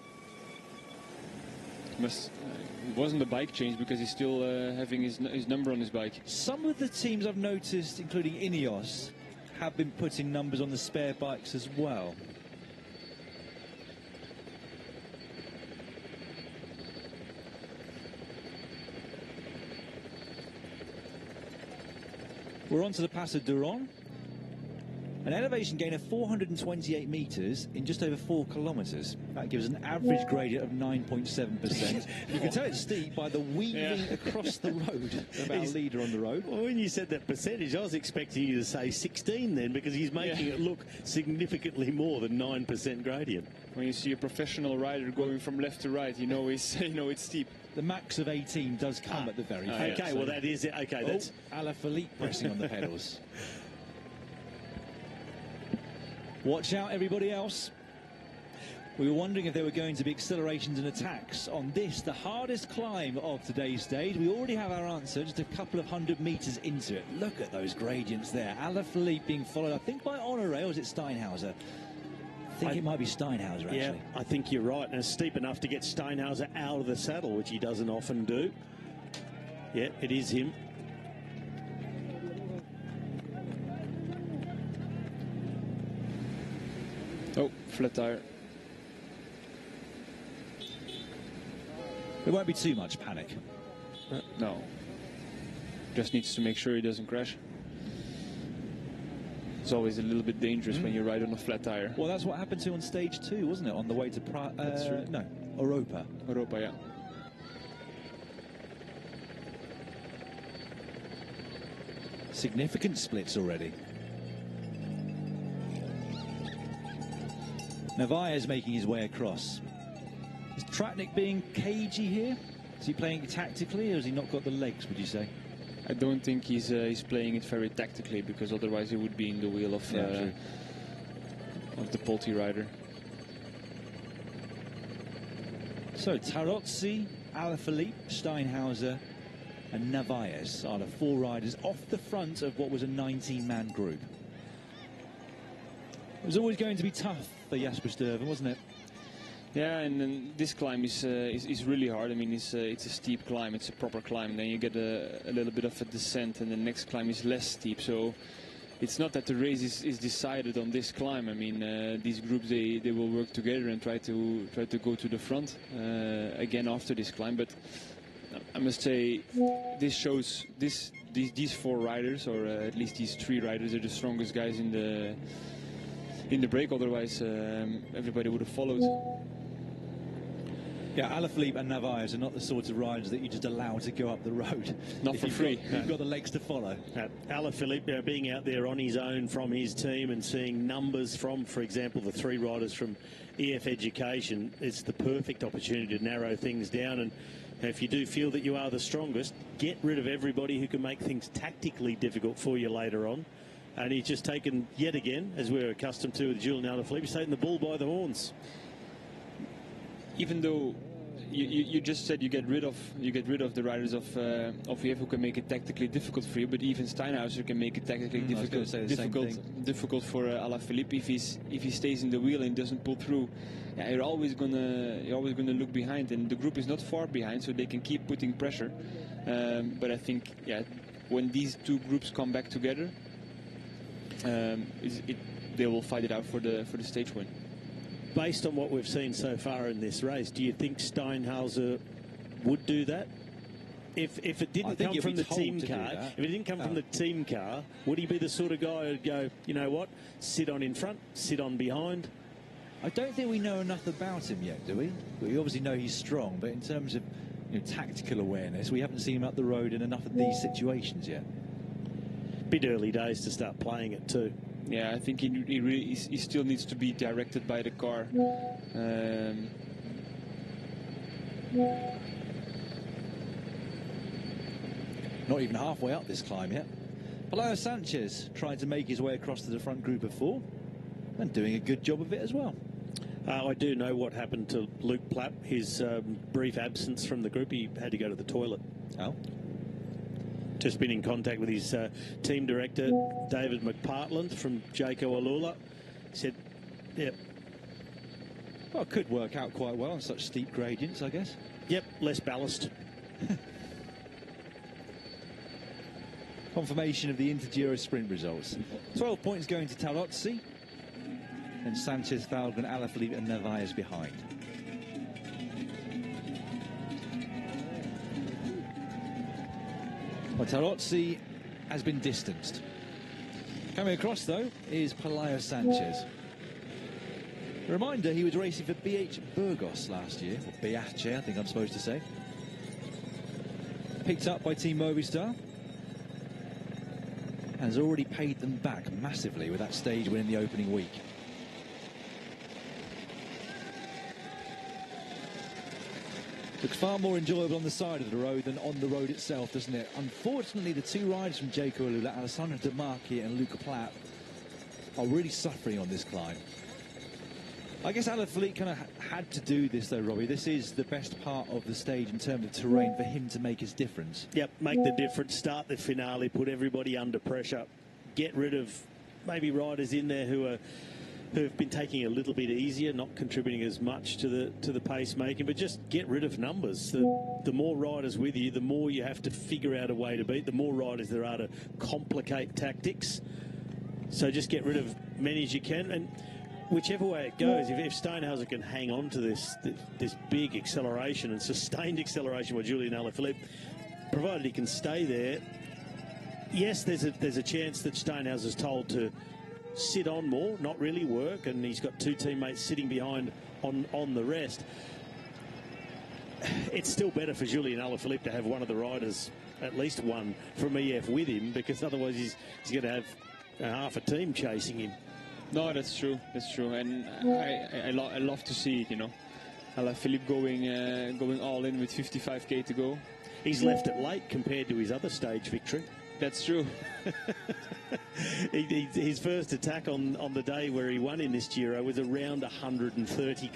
It wasn't a bike change because he's still having his number on his bike. Some of the teams I've noticed, including Ineos, have been putting numbers on the spare bikes as well. We're on to the Pass of Duron. An elevation gain of 428 metres in just over 4 kilometres. That gives an average gradient of 9.7%. You can tell it's steep by the weaving across the road of our leader on the road. Well, when you said that percentage, I was expecting you to say 16 then, because he's making it look significantly more than 9% gradient. When you see a professional rider going from left to right, you know it's steep. The max of 18 does come at the very end. Okay, well that is it. Okay, that's Alaphilippe pressing on the pedals. Watch out, everybody else. We were wondering if there were going to be accelerations and attacks on this, the hardest climb of today's stage. We already have our answer, just a couple of 100 metres into it. Look at those gradients there. Alaphilippe being followed, I think, by Honoré, or is it Steinhauser? I think it might be Steinhauser, actually. Yeah, I think you're right. And it's steep enough to get Steinhauser out of the saddle, which he doesn't often do. Yeah, it is him. Oh, flat tire. There won't be too much panic. No. Just needs to make sure he doesn't crash. It's always a little bit dangerous when you ride on a flat tire. Well, that's what happened to him on stage 2, wasn't it? On the way to That's true. No, Europa. Europa, yeah. Significant splits already. Narvaez making his way across. Is Tratnik being cagey here? Is he playing it tactically, or has he not got the legs, would you say? I don't think he's playing it very tactically, because otherwise he would be in the wheel of the Polti rider. So Tarozzi, Alaphilippe, Steinhauser and Narvaez are the 4 riders off the front of what was a 19-man group. It was always going to be tough for Jasper Stuyven, wasn't it? Yeah, and then this climb is really hard. I mean, it's a steep climb, it's a proper climb. Then you get a little bit of a descent, and the next climb is less steep. So it's not that the race is decided on this climb. I mean, these groups they will work together and try to go to the front again after this climb. But I must say, this shows these 4 riders, or at least these 3 riders, are the strongest guys in the break. Otherwise, everybody would have followed. Yeah, Alaphilippe and Narvaez are not the sorts of riders that you just allow to go up the road. Not for free. You've got the legs to follow. Alaphilippe being out there on his own from his team and seeing numbers from, for example, the 3 riders from EF Education, it's the perfect opportunity to narrow things down. And if you do feel that you are the strongest, get rid of everybody who can make things tactically difficult for you later on. And he's just taken, yet again, as we're accustomed to with Julian Alaphilippe, he's taken the bull by the horns. Even though you just said you get rid of the riders of EF who can make it tactically difficult for you, but even Steinhauser can make it tactically difficult for Alaphilippe if he stays in the wheel and doesn't pull through. Yeah, you're always gonna look behind, and the group is not far behind, so they can keep putting pressure. But I think when these 2 groups come back together, they will fight it out for the stage win. Based on what we've seen so far in this race, do you think Steinhauser would do that? If it didn't come from the team car, would he be the sort of guy who'd go, you know what, sit on in front, sit on behind? I don't think we know enough about him yet, do we? We obviously know he's strong, but in terms of tactical awareness, we haven't seen him up the road in enough of these situations yet. Bit early days to start playing it too. Yeah, I think he still needs to be directed by the car. Not even halfway up this climb yet. Pelayo Sanchez trying to make his way across to the front group of 4 and doing a good job of it as well. I do know what happened to Luke Plapp, his brief absence from the group. He had to go to the toilet. Oh. Just been in contact with his team director, David McPartland from Jayco Alula. Said, yep. Well, it could work out quite well on such steep gradients, I guess. Yep, less ballast. Confirmation of the Intergiro sprint results. 12 points going to Tarozzi, and Sanchez, Falcon, Alaphilippe and Narvaez behind. Well, Tarozzi has been distanced. Coming across, though, is Pelayo Sanchez. A reminder, he was racing for BH Burgos last year, or BH, I think I'm supposed to say. Picked up by Team Movistar. And has already paid them back massively with that stage win in the opening week. Looks far more enjoyable on the side of the road than on the road itself, doesn't it? Unfortunately, the two riders from Jaco Alula, Alessandro De Marchi and Luca Plapp, are really suffering on this climb. I guess Alaphilippe kind of had to do this, though, Robbie. This is the best part of the stage in terms of terrain for him to make his difference. Yep, make the difference, start the finale, put everybody under pressure, get rid of maybe riders in there who have been taking a little bit easier, not contributing as much to the pace making, but just get rid of numbers. The more riders with you, the more you have to figure out a way to beat, the more riders there are to complicate tactics. So just get rid of many as you can, and whichever way it goes, if Steinhauser can hang on to this big acceleration and sustained acceleration by Julian Alaphilippe, provided he can stay there, yes, there's a chance that Steinhauser's told to sit on more, not really work, and he's got two teammates sitting behind on the rest. It's still better for Julian Alaphilippe to have one of the riders, at least one from EF with him, because otherwise he's going to have half a team chasing him. No, that's true. That's true, and I love to see it. You know, Alaphilippe going all in with 55k to go. He's left it late compared to his other stage victory. That's true. His first attack on the day where he won in this Giro was around 130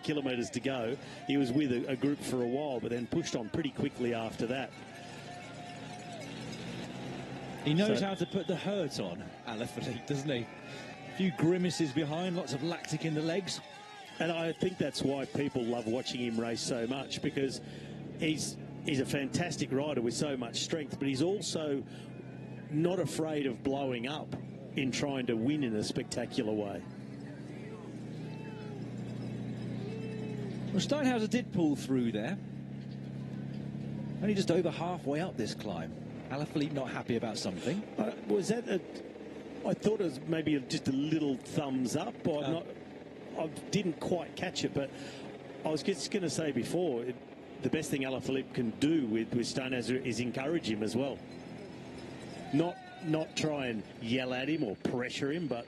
kilometres to go. He was with a group for a while, but then pushed on pretty quickly after that. He knows how to put the hurt on, Alaphilippe, doesn't he? A few grimaces behind, lots of lactic in the legs. And I think that's why people love watching him race so much, because he's a fantastic rider with so much strength, but he's also not afraid of blowing up in trying to win in a spectacular way. Well, Steinhauser did pull through there. Only just over halfway up this climb. Alaphilippe not happy about something. Was that I thought it was maybe just a little thumbs up. I didn't quite catch it, but I was just going to say before, the best thing Alaphilippe can do with Steinhauser is encourage him as well. Not try and yell at him or pressure him, but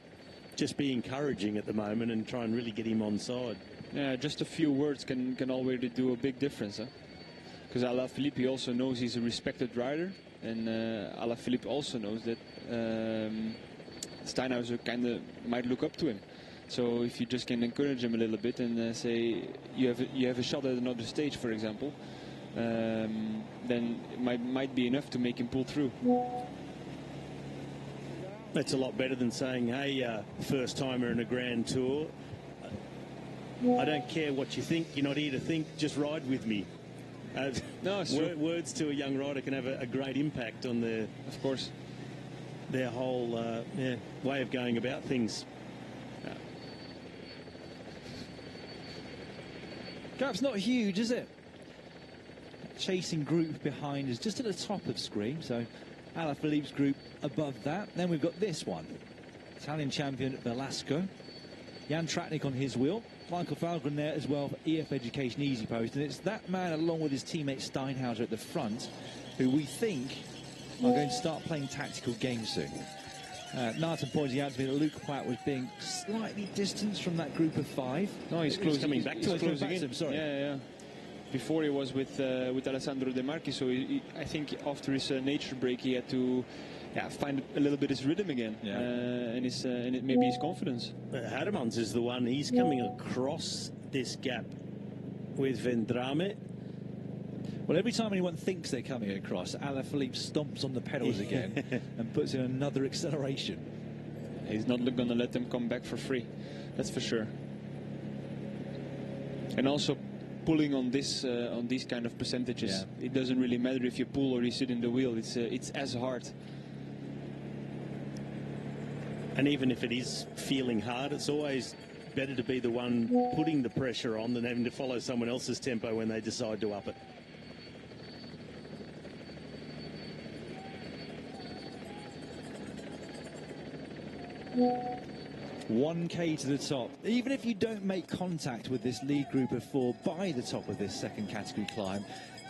just be encouraging at the moment and try and really get him on side. Yeah, just a few words can already do a big difference. Because Alaphilippe, he also knows he's a respected rider, and Alaphilippe also knows that Steinhauser kind of might look up to him. So if you just can encourage him a little bit and say you have a shot at another stage, for example, then it might be enough to make him pull through. That's a lot better than saying, hey, first timer in a Grand Tour, I don't care what you think, you're not here to think, just ride with me. Words to a young rider can have a great impact on their whole way of going about things. Gap's not huge, is it? Chasing group behind is just at the top of screen, so Alaphilippe's group above that. Then we've got this one, Italian champion Velasco, Jan Tratnik on his wheel, Michael Falgren there as well for EF Education Easy Post, and it's that man along with his teammate Steinhauser at the front who we think are going to start playing tactical games soon. Narton pointing out to me that Luke Platt was being slightly distanced from that group of five. No, he's closing back to closing him. Sorry. Yeah. Before he was with Alessandro De Marchi, so I think after his nature break he had to find a little bit his rhythm again, and maybe his confidence. Hademans is the one, he's coming across this gap with Vendrame. Well, every time anyone thinks they're coming across, Alaphilippe stomps on the pedals again and puts in another acceleration. He's not going to let them come back for free, that's for sure. And also pulling on these kind of percentages, it doesn't really matter if you pull or you sit in the wheel. It's as hard. And even if it is feeling hard, it's always better to be the one putting the pressure on than having to follow someone else's tempo when they decide to up it. 1K to the top. Even if you don't make contact with this lead group of 4 by the top of this second category climb,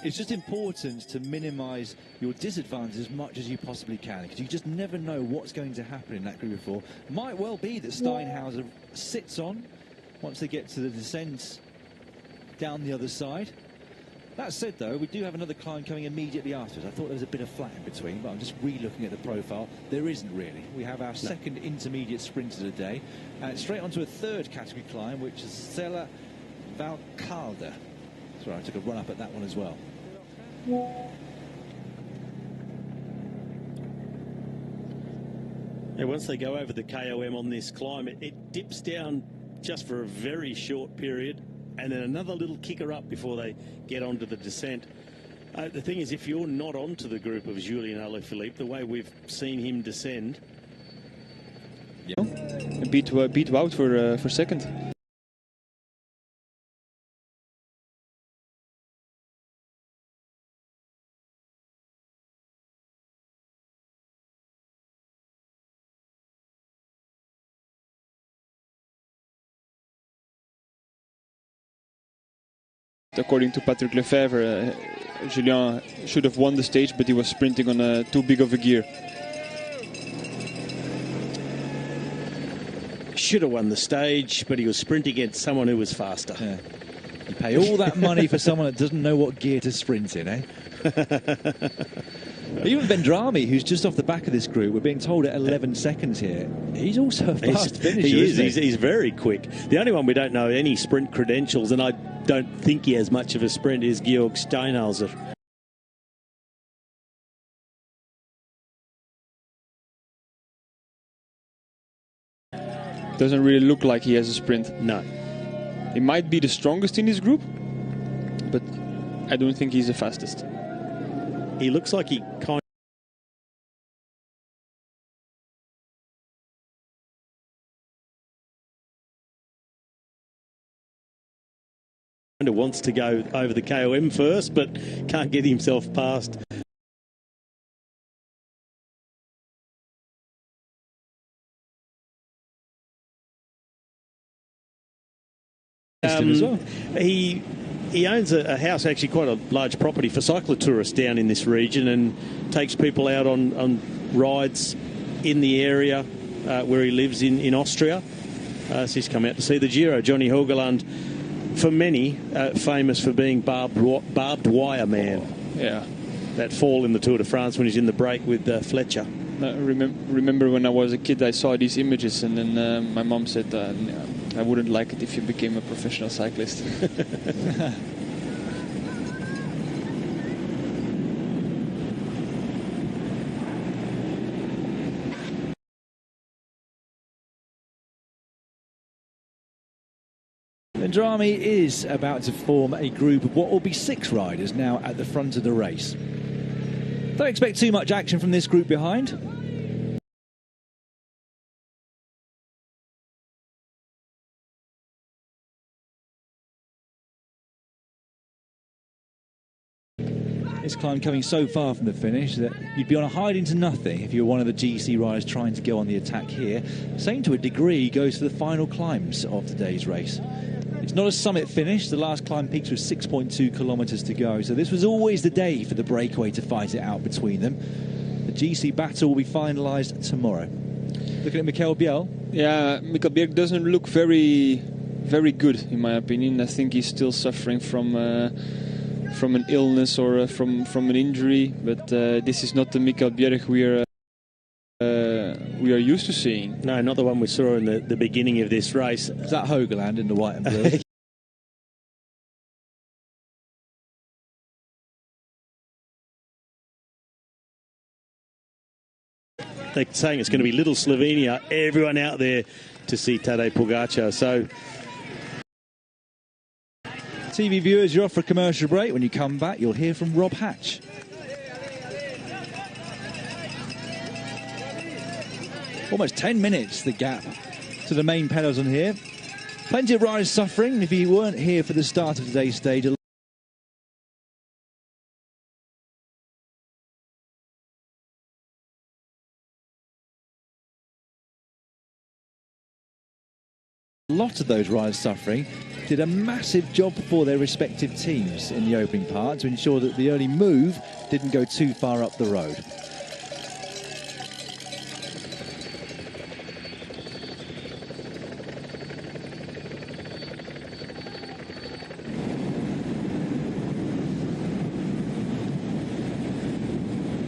it's just important to minimise your disadvantage as much as you possibly can, because you just never know what's going to happen in that group of 4. Might well be that Steinhauser sits on once they get to the descent down the other side. That said, though, we do have another climb coming immediately afterwards. I thought there was a bit of flat in between, but I'm just re-looking at the profile. There isn't really. We have our second intermediate sprint of the day, and straight onto a third category climb, which is Sella Valcalda. Sorry, I took a run up at that one as well. Yeah, once they go over the KOM on this climb, it dips down just for a very short period, and then another little kicker up before they get onto the descent. The thing is, if you're not onto the group of Julien Alaphilippe, the way we've seen him descend... Yeah, beat Wout for second. According to Patrick Lefebvre, Julien should have won the stage, but he was sprinting on too big of a gear. Should have won the stage, but he was sprinting against someone who was faster. Yeah. You pay all that money for someone that doesn't know what gear to sprint in, eh? Even Vendrame, who's just off the back of this group, we're being told at 11 seconds here. He's also a fast finisher. He's very quick. The only one we don't know any sprint credentials, and I don't think he has much of a sprint, is Georg Steinhauser. Doesn't really look like he has a sprint. No. He might be the strongest in his group, but I don't think he's the fastest. He looks like he kind of wants to go over the KOM first, but can't get himself past. As well. He owns a house, actually quite a large property for cyclotourists down in this region, and takes people out on rides in the area where he lives in Austria. So he's come out to see the Giro. Johnny Hogeland, for many, famous for being barbed wire man. Yeah. That fall in the Tour de France when he's in the break with Fletcher. Remember when I was a kid, I saw these images, and then my mom said, I wouldn't like it if you became a professional cyclist. Vendrame is about to form a group of what will be 6 riders now at the front of the race. Don't expect too much action from this group behind. This climb coming so far from the finish that you'd be on a hide into nothing if you were one of the GC riders trying to go on the attack here. Same to a degree goes to the final climbs of today's race. It's not a summit finish. The last climb peaks with 6.2 kilometres to go. So this was always the day for the breakaway to fight it out between them. The GC battle will be finalised tomorrow. Looking at Michael Biel. Yeah, Michael Biel doesn't look very good, in my opinion. I think he's still suffering from an illness or from an injury. But this is not the Michael Bjerg we are used to seeing. No, not the one we saw in the beginning of this race. Is that Hogeland in the white and blue? They're saying it's going to be Little Slovenia. Everyone out there to see Tadej Pogacar. So, TV viewers, you're off for a commercial break. When you come back, you'll hear from Rob Hatch. Almost 10 minutes, the gap to the main peloton here. Plenty of riders suffering. If you weren't here for the start of today's stage, A lot of those riders suffering did a massive job for their respective teams in the opening part to ensure that the early move didn't go too far up the road.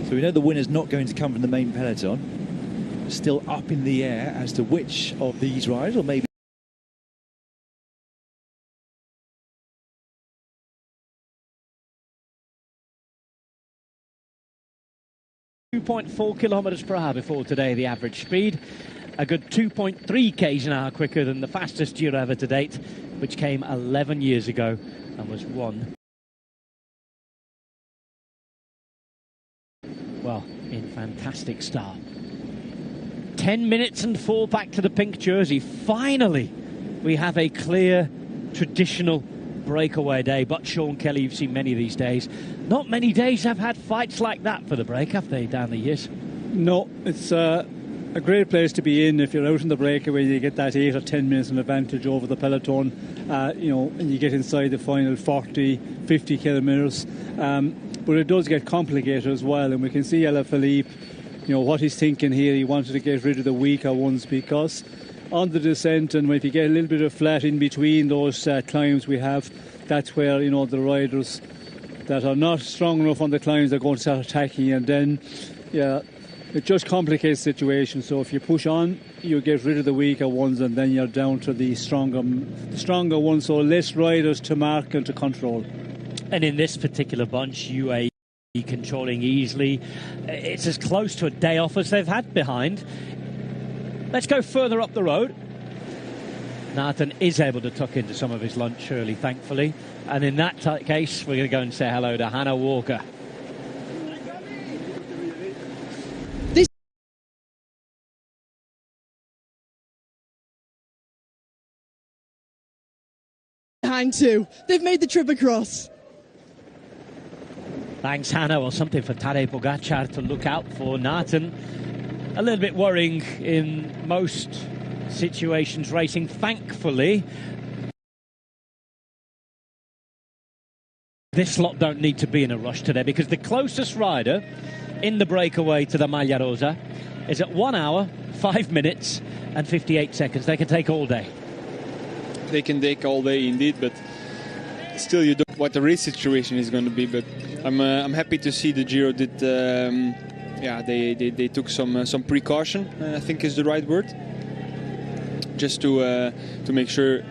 So we know the winner's not going to come from the main peloton. Still up in the air as to which of these riders, or maybe 2.4 kilometres per hour before today, the average speed. A good 2.3 k's an hour quicker than the fastest Giro ever to date, which came 11 years ago and was won, well, in fantastic style. 10 minutes and 4 back to the pink jersey. Finally, we have a clear, traditional breakaway day. But Sean Kelly, you've seen many of these days. Not many days have had fights like that for the break, have they, down the years? No, it's a great place to be in. If you're out in the breakaway, you get that 8 or 10 minutes an advantage over the peloton, you know, and you get inside the final 40, 50 kilometres. But it does get complicated as well, and we can see Alaphilippe, you know, what he's thinking here. He wanted to get rid of the weaker ones, because on the descent, and if you get a little bit of flat in between those climbs we have, that's where, you know, the riders that are not strong enough on the climbs are going to start attacking, and then, yeah, it just complicates the situation. So if you push on, you get rid of the weaker ones, and then you're down to the stronger ones, so less riders to mark and to control. And in this particular bunch, UAE controlling easily. It's as close to a day off as they've had behind. Let's go further up the road. Nathan is able to tuck into some of his lunch early, thankfully. And in that case, we're going to go and say hello to Hannah Walker. Behind two. They've made the trip across. Thanks, Hannah. Well, something for Tadej Pogačar to look out for. Nathan, a little bit worrying in most situations racing. Thankfully, this lot don't need to be in a rush today, because the closest rider in the breakaway to the Maglia Rosa is at 1 hour, 5 minutes and 58 seconds. They can take all day. They can take all day indeed, but still you don't know what the race situation is going to be. But I'm happy to see the Giro did. Yeah, they took some precaution, I think is the right word, just to make sure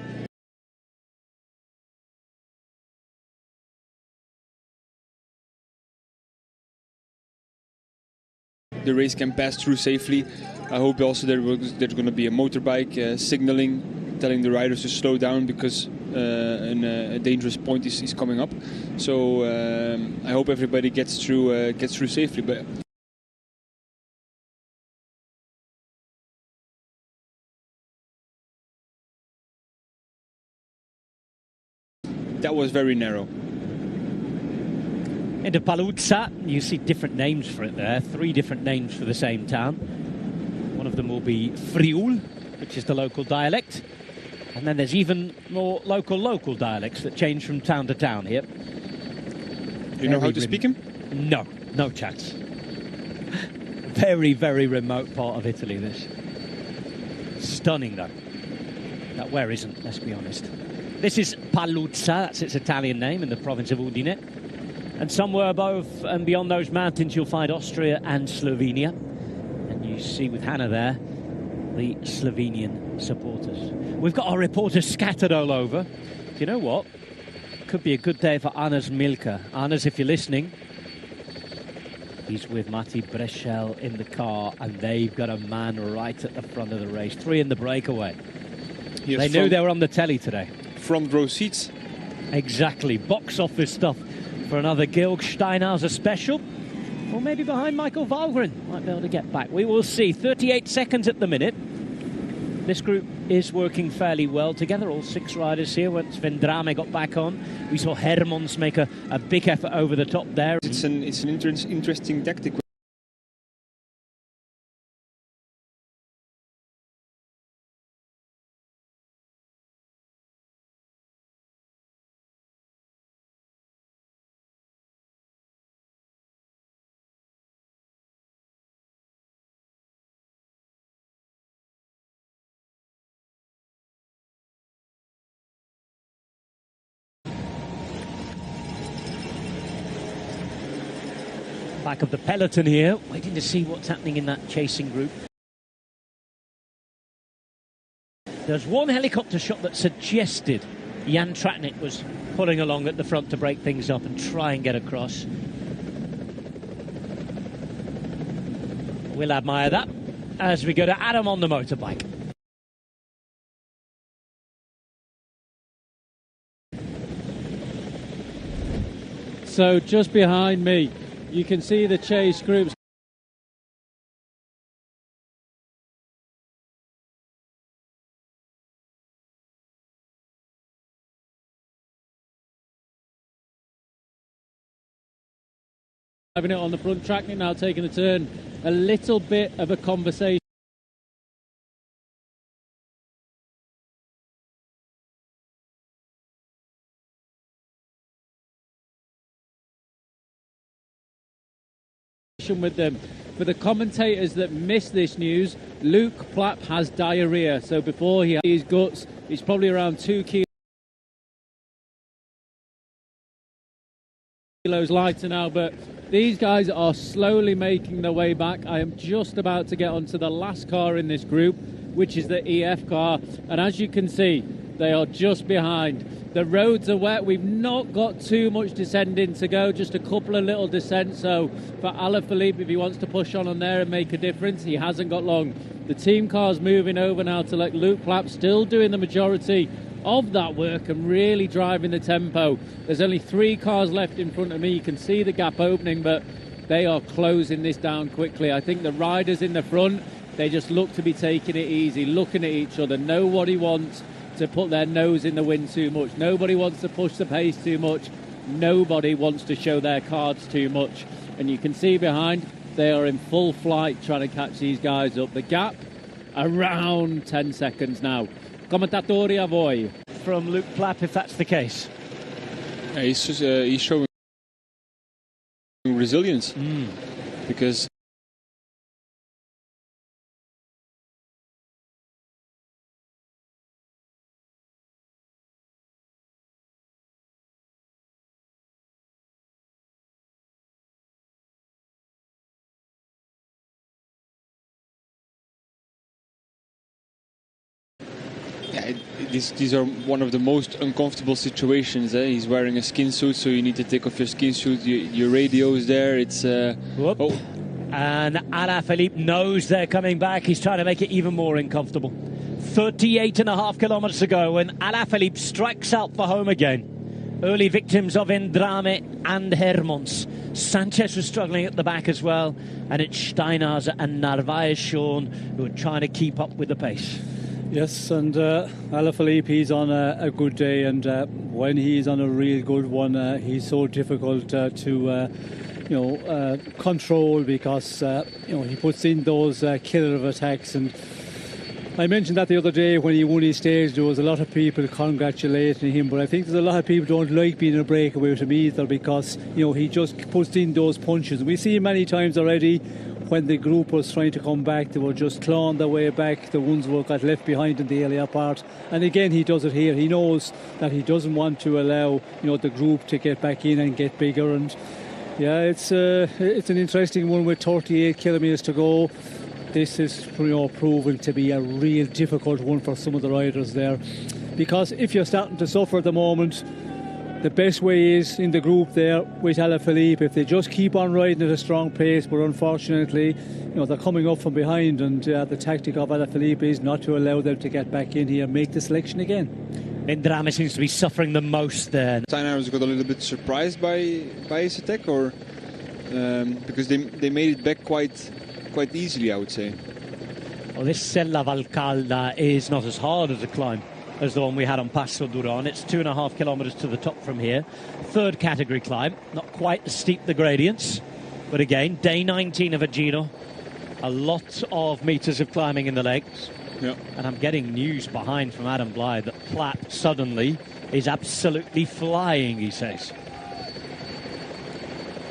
the race can pass through safely. I hope also there's going to be a motorbike signaling, telling the riders to slow down, because a dangerous point is coming up. So I hope everybody gets through safely. But that was very narrow. Into Paluzza, you see different names for it there. 3 different names for the same town. One of them will be Friul, which is the local dialect. And then there's even more local dialects that change from town to town here. You know how to speak them? No chance. Very, very remote part of Italy, this. Stunning, though. That where isn't, let's be honest. This is Paluzza, that's its Italian name, in the province of Udine. And somewhere above and beyond those mountains, you'll find Austria and Slovenia. And you see with Hannah there, the Slovenian supporters. We've got our reporters scattered all over. Do you know what? Could be a good day for Anders Milka. Anders, if you're listening, he's with Matti Breschel in the car, and they've got a man right at the front of the race. 3 in the breakaway. They knew they were on the telly today. Front row seats. Exactly. Box office stuff for another Georg Steinhauser special. Or maybe behind Michael Valgren. Might be able to get back. We will see. 38 seconds at the minute. This group is working fairly well together. All 6 riders here. Once Vendrame got back on, we saw Hermans make a big effort over the top there. It's an interesting tactic. Back of the peloton here, waiting to see what's happening in that chasing group. There's one helicopter shot that suggested Jan Tratnik was pulling along at the front to break things up and try and get across. We'll admire that as we go to Adam on the motorbike. So just behind me, you can see the chase groups. Having it on the front track, now taking a turn. A little bit of a conversation. With them. For the commentators that missed this news, Luke Plapp has diarrhea. So before he had his guts, he's probably around 2 kilos lighter now, but these guys are slowly making their way back. I am just about to get onto the last car in this group, which is the EF car, and as you can see, they are just behind. The roads are wet. We've not got too much descending to go, just a couple of little descents. So for Alaphilippe, if he wants to push on there and make a difference, he hasn't got long. The team car's moving over now to let Luke Plapp still doing the majority of that work and really driving the tempo. There's only 3 cars left in front of me. You can see the gap opening, but they are closing this down quickly. I think the riders in the front, they just look to be taking it easy, looking at each other. Nobody wants to put their nose in the wind too much. Nobody wants to push the pace too much. Nobody wants to show their cards too much. And you can see behind, they are in full flight trying to catch these guys up. The gap around 10 seconds now. Commentatori a voi. From Luke Plapp, if that's the case. Yeah, he's showing resilience because these are one of the most uncomfortable situations. He's wearing a skin suit, so you need to take off your skin suit. Your radio's there. It's And Alaphilippe knows they're coming back. He's trying to make it even more uncomfortable. 38.5 kilometers to go, and Alaphilippe strikes out for home again. Early victims of Vendrame and Hermons. Sanchez was struggling at the back as well, and it's Steinhauser and Narvaez Sean who are trying to keep up with the pace. Yes, and Alaphilippe, he's on a good day, and when he's on a real good one, he's so difficult to control because he puts in those killer of attacks. And I mentioned that the other day when he won his stage, there was a lot of people congratulating him, but I think there's a lot of people don't like being a breakaway with him either because he just puts in those punches. We see many times already. When the group was trying to come back, they were just clawing their way back. The ones who got left behind in the earlier part. And again, he does it here. He knows that he doesn't want to allow the group to get back in and get bigger. And yeah, it's an interesting one with 38 kilometres to go. This is proven to be a real difficult one for some of the riders there, because if you're starting to suffer at the moment, the best way is in the group there with Alaphilippe. If they just keep on riding at a strong pace, but unfortunately, they're coming up from behind, and the tactic of Alaphilippe is not to allow them to get back in here and make the selection again. Vendrame seems to be suffering the most there. Steinhauser got a little bit surprised by his attack, or because they made it back quite easily, I would say. Well, this Sella Valcalda is not as hard as a climb as the one we had on Passo Duron. It's 2.5 kilometres to the top from here. Third category climb, not quite as steep the gradients, but again, day 19 of a Giro. A lot of metres of climbing in the legs. Yeah. And I'm getting news behind from Adam Blythe that Plapp suddenly is absolutely flying, he says.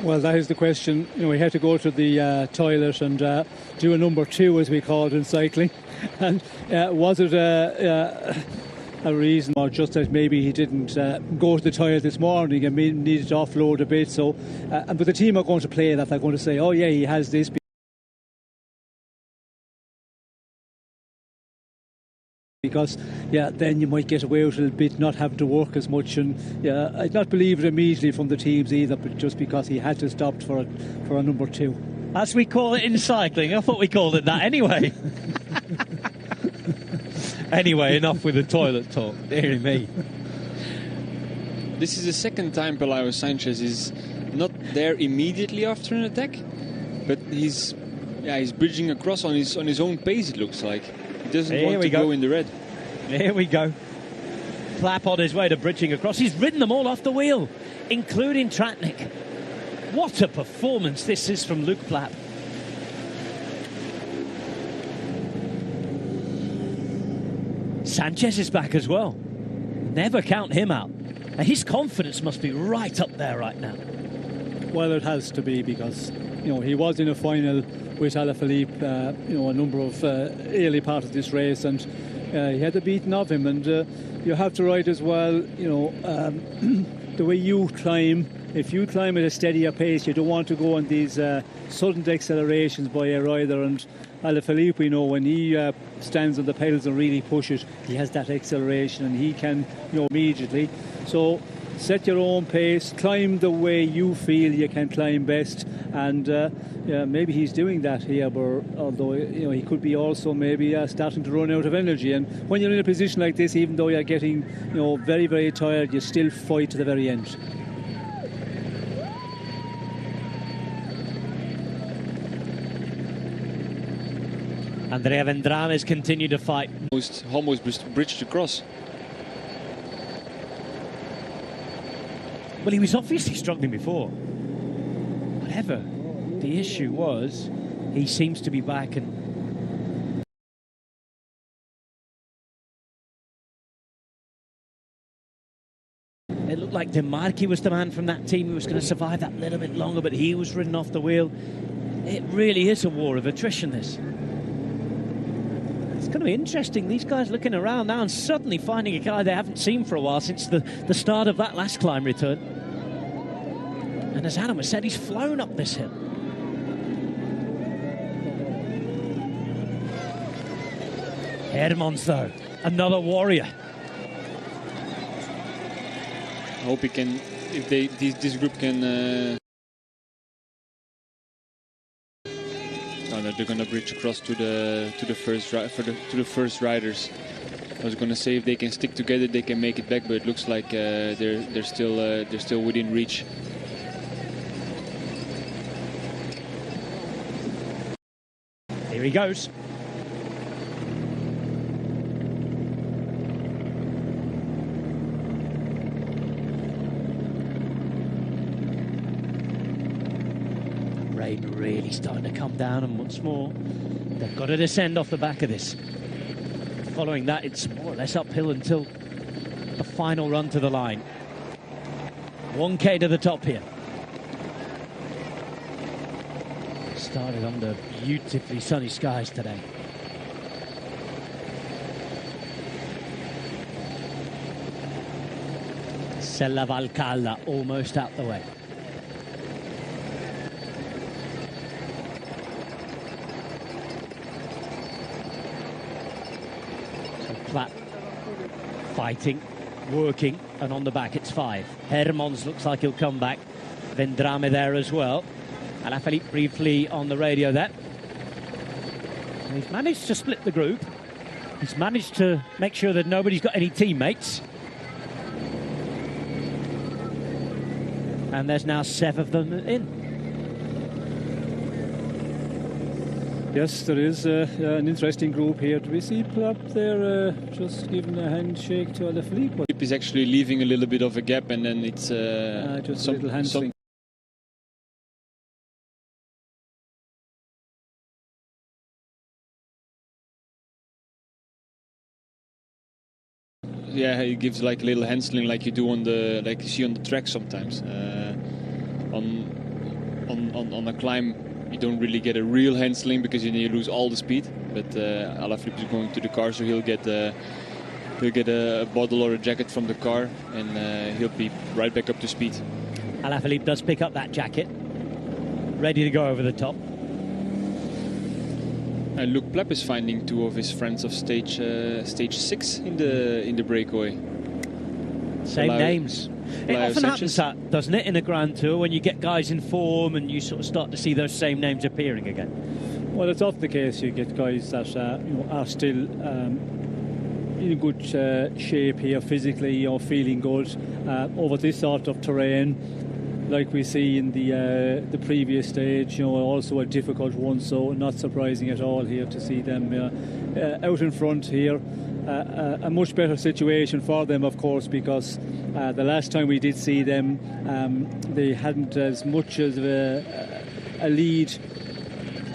Well, that is the question. We had to go to the toilet and do a number 2, as we call it in cycling. And was it a reason, or just that maybe he didn't go to the toilet this morning and needed to offload a bit. So, but the team are going to play that. They're going to say, oh yeah, he has this. Because, yeah, then you might get away with it a little bit, not have to work as much. And, yeah, I'd not believe it immediately from the teams either, but just because he had to stop for a number 2. As we call it in cycling. I thought we called it that anyway. Anyway, enough with the toilet talk. Dear me. This is the second time Pelayo Sanchez is not there immediately after an attack, but he's bridging across on his own pace, it looks like. He doesn't want to go in the red. Here we go. Plapp on his way to bridging across. He's ridden them all off the wheel, including Tratnik. What a performance this is from Luc Plapp. Sanchez is back as well. Never count him out. His confidence must be right up there right now. Well, it has to be, because he was in a final with Alaphilippe, a number of early part of this race, and he had the beating of him. And you have to ride as well, the way you climb. If you climb at a steadier pace, you don't want to go on these sudden accelerations by a rider. And Alaphilippe, we know, when he stands on the pedals and really pushes, he has that acceleration, and he can, immediately. So set your own pace, climb the way you feel you can climb best, and maybe he's doing that here. But although he could be also maybe starting to run out of energy. And when you're in a position like this, even though you're getting very, very tired, you still fight to the very end. Andrea Vendrame has continued to fight. Almost bridged across. Well, he was obviously struggling before. Whatever the issue was, he seems to be back. And it looked like De Marchi was the man from that team who was going to survive that little bit longer, but he was ridden off the wheel. It really is a war of attrition, this. It's going to be interesting. These guys looking around now and suddenly finding a guy they haven't seen for a while since the start of that last climb return. And as Adam has said, he's flown up this hill. Hermans, though, another warrior. I hope he can, if this group can. They're going to bridge across to the first riders. I was going to say if they can stick together, they can make it back, but it looks like they're still within reach. Here he goes. Rain really starting to come down, and once more they've got to descend off the back of this. Following that, it's more or less uphill until the final run to the line. 1K to the top here. Started under beautifully sunny skies today. Sella Valcalla almost out the way. So Plapp fighting, working, and on the back it's 5. Hermans looks like he'll come back. Vendrame there as well. Alaphilippe briefly on the radio there. And he's managed to split the group. He's managed to make sure that nobody's got any teammates. And there's now 7 of them in. Yes, there is an interesting group here. Do we see Plapp there just giving a handshake to Alaphilippe? He's actually leaving a little bit of a gap, and then it's just a little handling. Yeah, he gives like a little handling, like you do on the, like you see on the track sometimes. On a climb, you don't really get a real handling because you lose all the speed. But Alaphilippe is going to the car, so he'll get he'll get a bottle or a jacket from the car, and he'll be right back up to speed. Alaphilippe does pick up that jacket, ready to go over the top. And look, Plapp is finding two of his friends of stage 6 in the breakaway. Same names. It often happens that, doesn't it, in a Grand Tour, when you get guys in form and you sort of start to see those same names appearing again. Well, it's often the case you get guys that are still in good shape here physically, feeling good over this sort of terrain, like we see in the previous stage. Also a difficult one, so not surprising at all here to see them out in front here. A much better situation for them, of course, because the last time we did see them, they hadn't as much as a lead,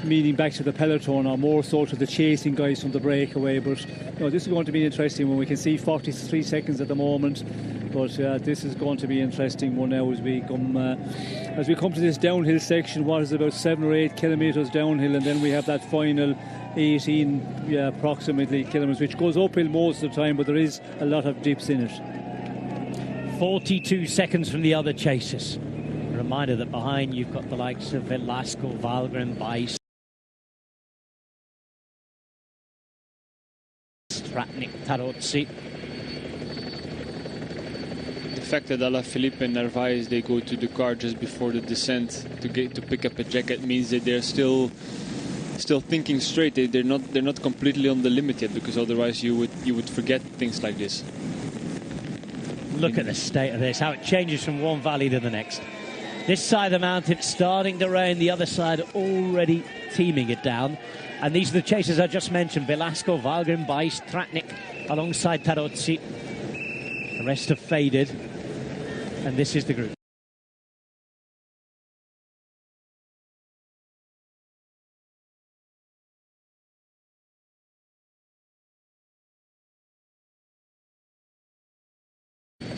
meaning back to the peloton, or more so to the chasing guys from the breakaway. But this is going to be interesting when we can see 43 seconds at the moment. But this is going to be an interesting one now as we come to this downhill section. What is it, about 7 or 8 kilometres downhill, and then we have that final 18 approximately kilometres, which goes uphill most of the time, but there is a lot of dips in it. 42 seconds from the other chasers. A reminder that behind you've got the likes of Velasco, Valgren, Weiss, Tratnik, Tarozzi. The fact that Alaphilippe and Narvaez, they go to the car just before the descent to pick up a jacket means that they're still thinking straight. They're not completely on the limit yet, because otherwise you would forget things like this. Look at the state of this, how it changes from one valley to the next. This side of the mountain starting to rain, the other side already teeming it down. And these are the chasers I just mentioned: Velasco, Valgren, Weiss, Tratnik, alongside Tarozzi. The rest have faded, and this is the group.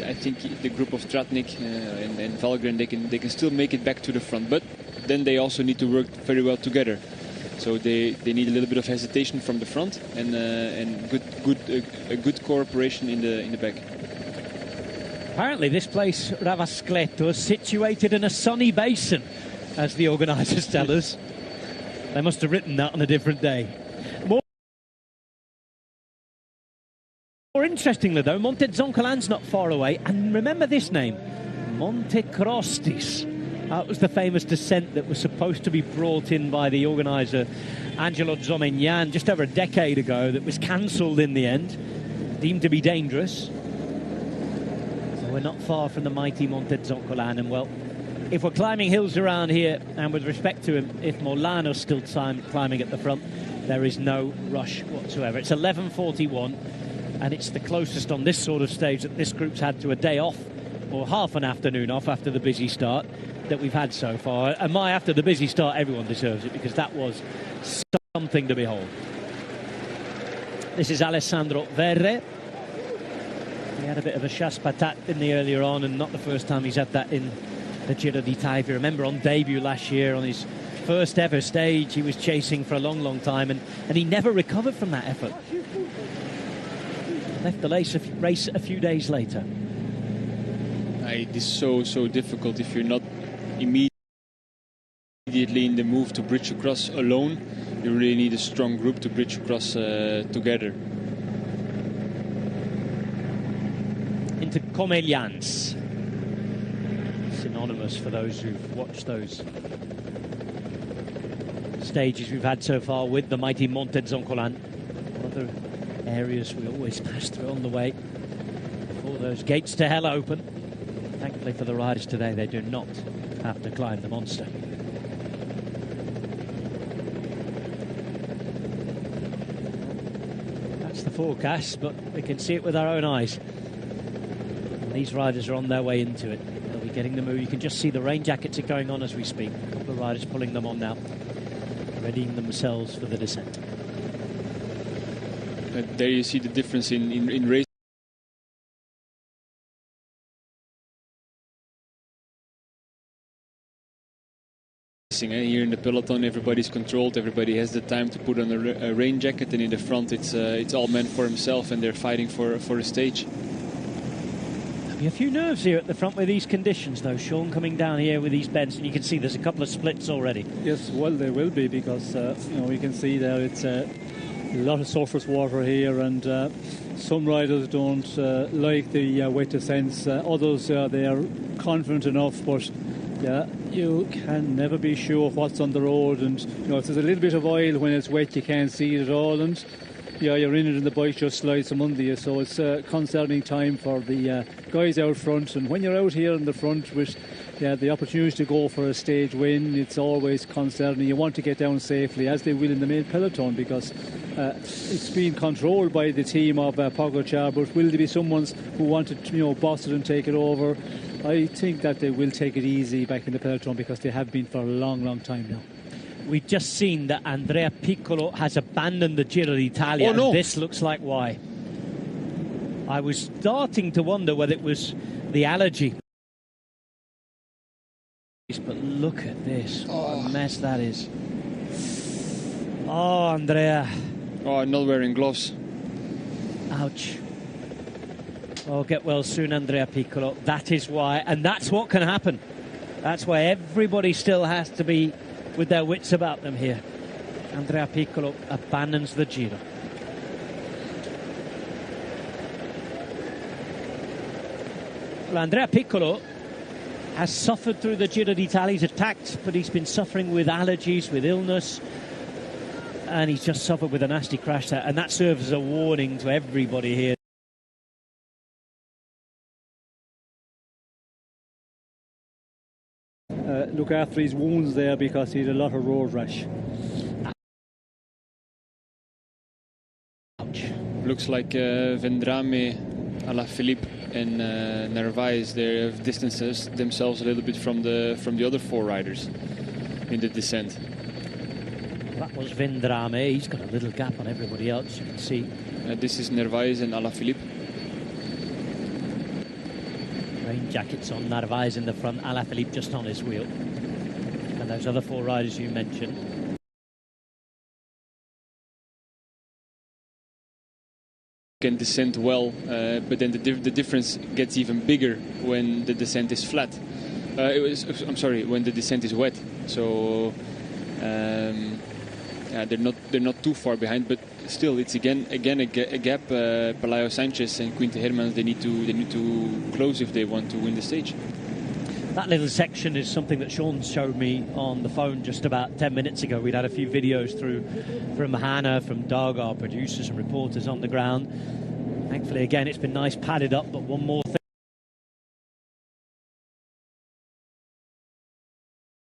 I think the group of Tratnik and Valgren, they can still make it back to the front, but then they also need to work very well together. So they need a little bit of hesitation from the front and good cooperation in the back. Apparently this place, Ravascleto, is situated in a sunny basin, as the organisers tell us. They must have written that on a different day. More interestingly though, Monte Zoncolan's not far away, and remember this name, Monte Crostis. That was the famous descent that was supposed to be brought in by the organiser Angelo Zomegnan just over a decade ago, that was cancelled in the end, deemed to be dangerous. So we're not far from the mighty Monte Zoncolan, and well, if we're climbing hills around here, and with respect to him, if Molano's still climbing at the front, there is no rush whatsoever. It's 11:41, and it's the closest on this sort of stage that this group's had to a day off, or half an afternoon off after the busy start that we've had so far. And after the busy start, everyone deserves it, because that was something to behold. This is Alessandro Verre. He had a bit of a chasse patate, didn't he, earlier on, and not the first time he's had that in the Giro d'Italia. If you remember, on debut last year, on his first ever stage, he was chasing for a long, long time, and he never recovered from that effort. Left the race a few days later. It is so difficult if you're not immediately in the move to bridge across alone. You really need a strong group to bridge across together. Into Comelians, synonymous for those who've watched those stages we've had so far with the mighty Monte Zoncolan. Other areas we always pass through on the way before those gates to hell open. Thankfully for the riders today, they do not have to climb the monster. That's the forecast, but we can see it with our own eyes. And these riders are on their way into it. They'll be getting the move. You can just see the rain jackets are going on as we speak. A couple of riders pulling them on now, readying themselves for the descent. There you see the difference in race. Here in the peloton, everybody's controlled. Everybody has the time to put on a rain jacket, and in the front, it's all man for himself, and they're fighting for a stage. There'll be a few nerves here at the front with these conditions, though. Sean coming down here with these bends, and you can see there's a couple of splits already. Yes, well, there will be, because we can see there it's a lot of surface water here, and some riders don't like the wet descents. Others they are confident enough, but yeah, you can never be sure what's on the road, and if there's a little bit of oil when it's wet, you can't see it at all, and you're in it and the bike just slides from under you. So it's a concerning time for the guys out front, and when you're out here in the front with the opportunity to go for a stage win, it's always concerning. You want to get down safely, as they will in the main peloton, because it's been controlled by the team of Pogacar, but will there be someone who want to boss it and take it over? I think that they will take it easy back in the peloton, because they have been for a long, long time now. We've just seen that Andrea Piccolo has abandoned the Giro d'Italia. Oh, no. And this looks like why. I was starting to wonder whether it was the allergy. But look at this. What a mess that is. Oh, Andrea. Oh, not wearing gloves. Ouch. Oh, get well soon, Andrea Piccolo. That is why, and that's what can happen. That's why everybody still has to be with their wits about them here. Andrea Piccolo abandons the Giro. Well, Andrea Piccolo has suffered through the Giro d'Italia. He's attacked, but he's been suffering with allergies, with illness, and he's just suffered with a nasty crash there, and that serves as a warning to everybody here. Look after his wounds there, because he had a lot of road rash. Looks like Vendrame, Alaphilippe and Narvaez, they have distanced themselves a little bit from the other four riders in the descent. That was Vendrame. He's got a little gap on everybody else, you can see. This is Narvaez and Alaphilippe. Rain jackets on, Narvaez in the front, Alaphilippe just on his wheel. And those other four riders you mentioned. Can descend well, but then the difference gets even bigger when the descent is flat. When the descent is wet. So they're not too far behind, but still it's again a gap. Pelayo Sanchez and Quinte Hermans, they need to close if they want to win the stage. That little section is something that Sean showed me on the phone just about 10 minutes ago. We'd had a few videos through from Hannah, from Doug, our producers and reporters on the ground. Thankfully, again, it's been nice padded up, but one more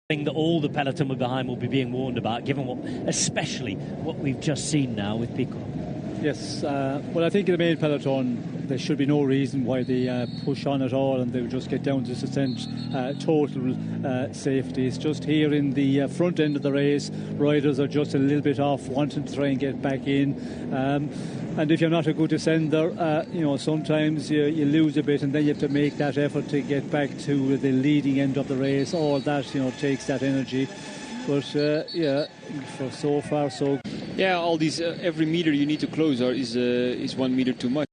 thing that all the peloton behind will be being warned about, given especially what we've just seen now with Piccolo. Yes, well, I think in the main peloton there should be no reason why they push on at all, and they would just get down to descent, total safety. It's just here in the front end of the race, riders are just a little bit off, wanting to try and get back in. And if you're not a good descender, sometimes you lose a bit, and then you have to make that effort to get back to the leading end of the race. All that, takes that energy. But for so far, so good. Yeah, all these every meter you need to close is 1 meter too much.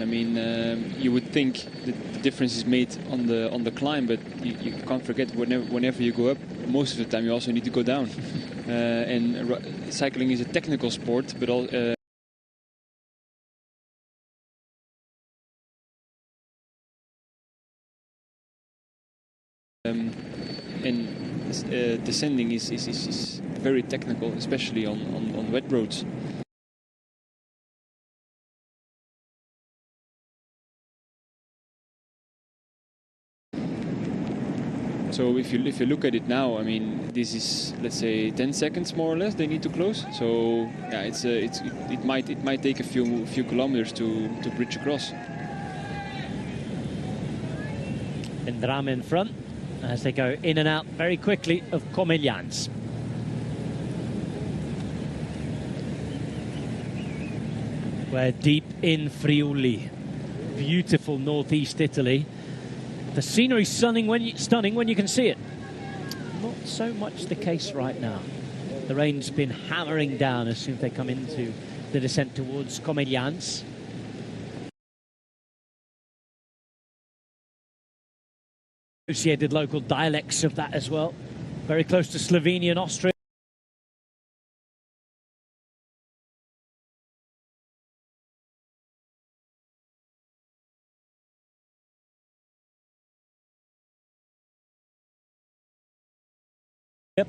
I mean, you would think that the difference is made on the climb, but you can't forget whenever you go up, most of the time you also need to go down. And cycling is a technical sport, but all. Descending is very technical, especially on wet roads. So if you look at it now, I mean, this is, let's say, 10 seconds more or less they need to close. So yeah, it might take a few kilometers to bridge across. Vendrame in front as they go in and out very quickly of Comelians. We're deep in Friuli. beautiful northeast Italy. The scenery's stunning when you can see it. Not so much the case right now. The rain's been hammering down as soon as they come into the descent towards Comelians. Associated local dialects of that as well. Very close to Slovenia and Austria. Yep,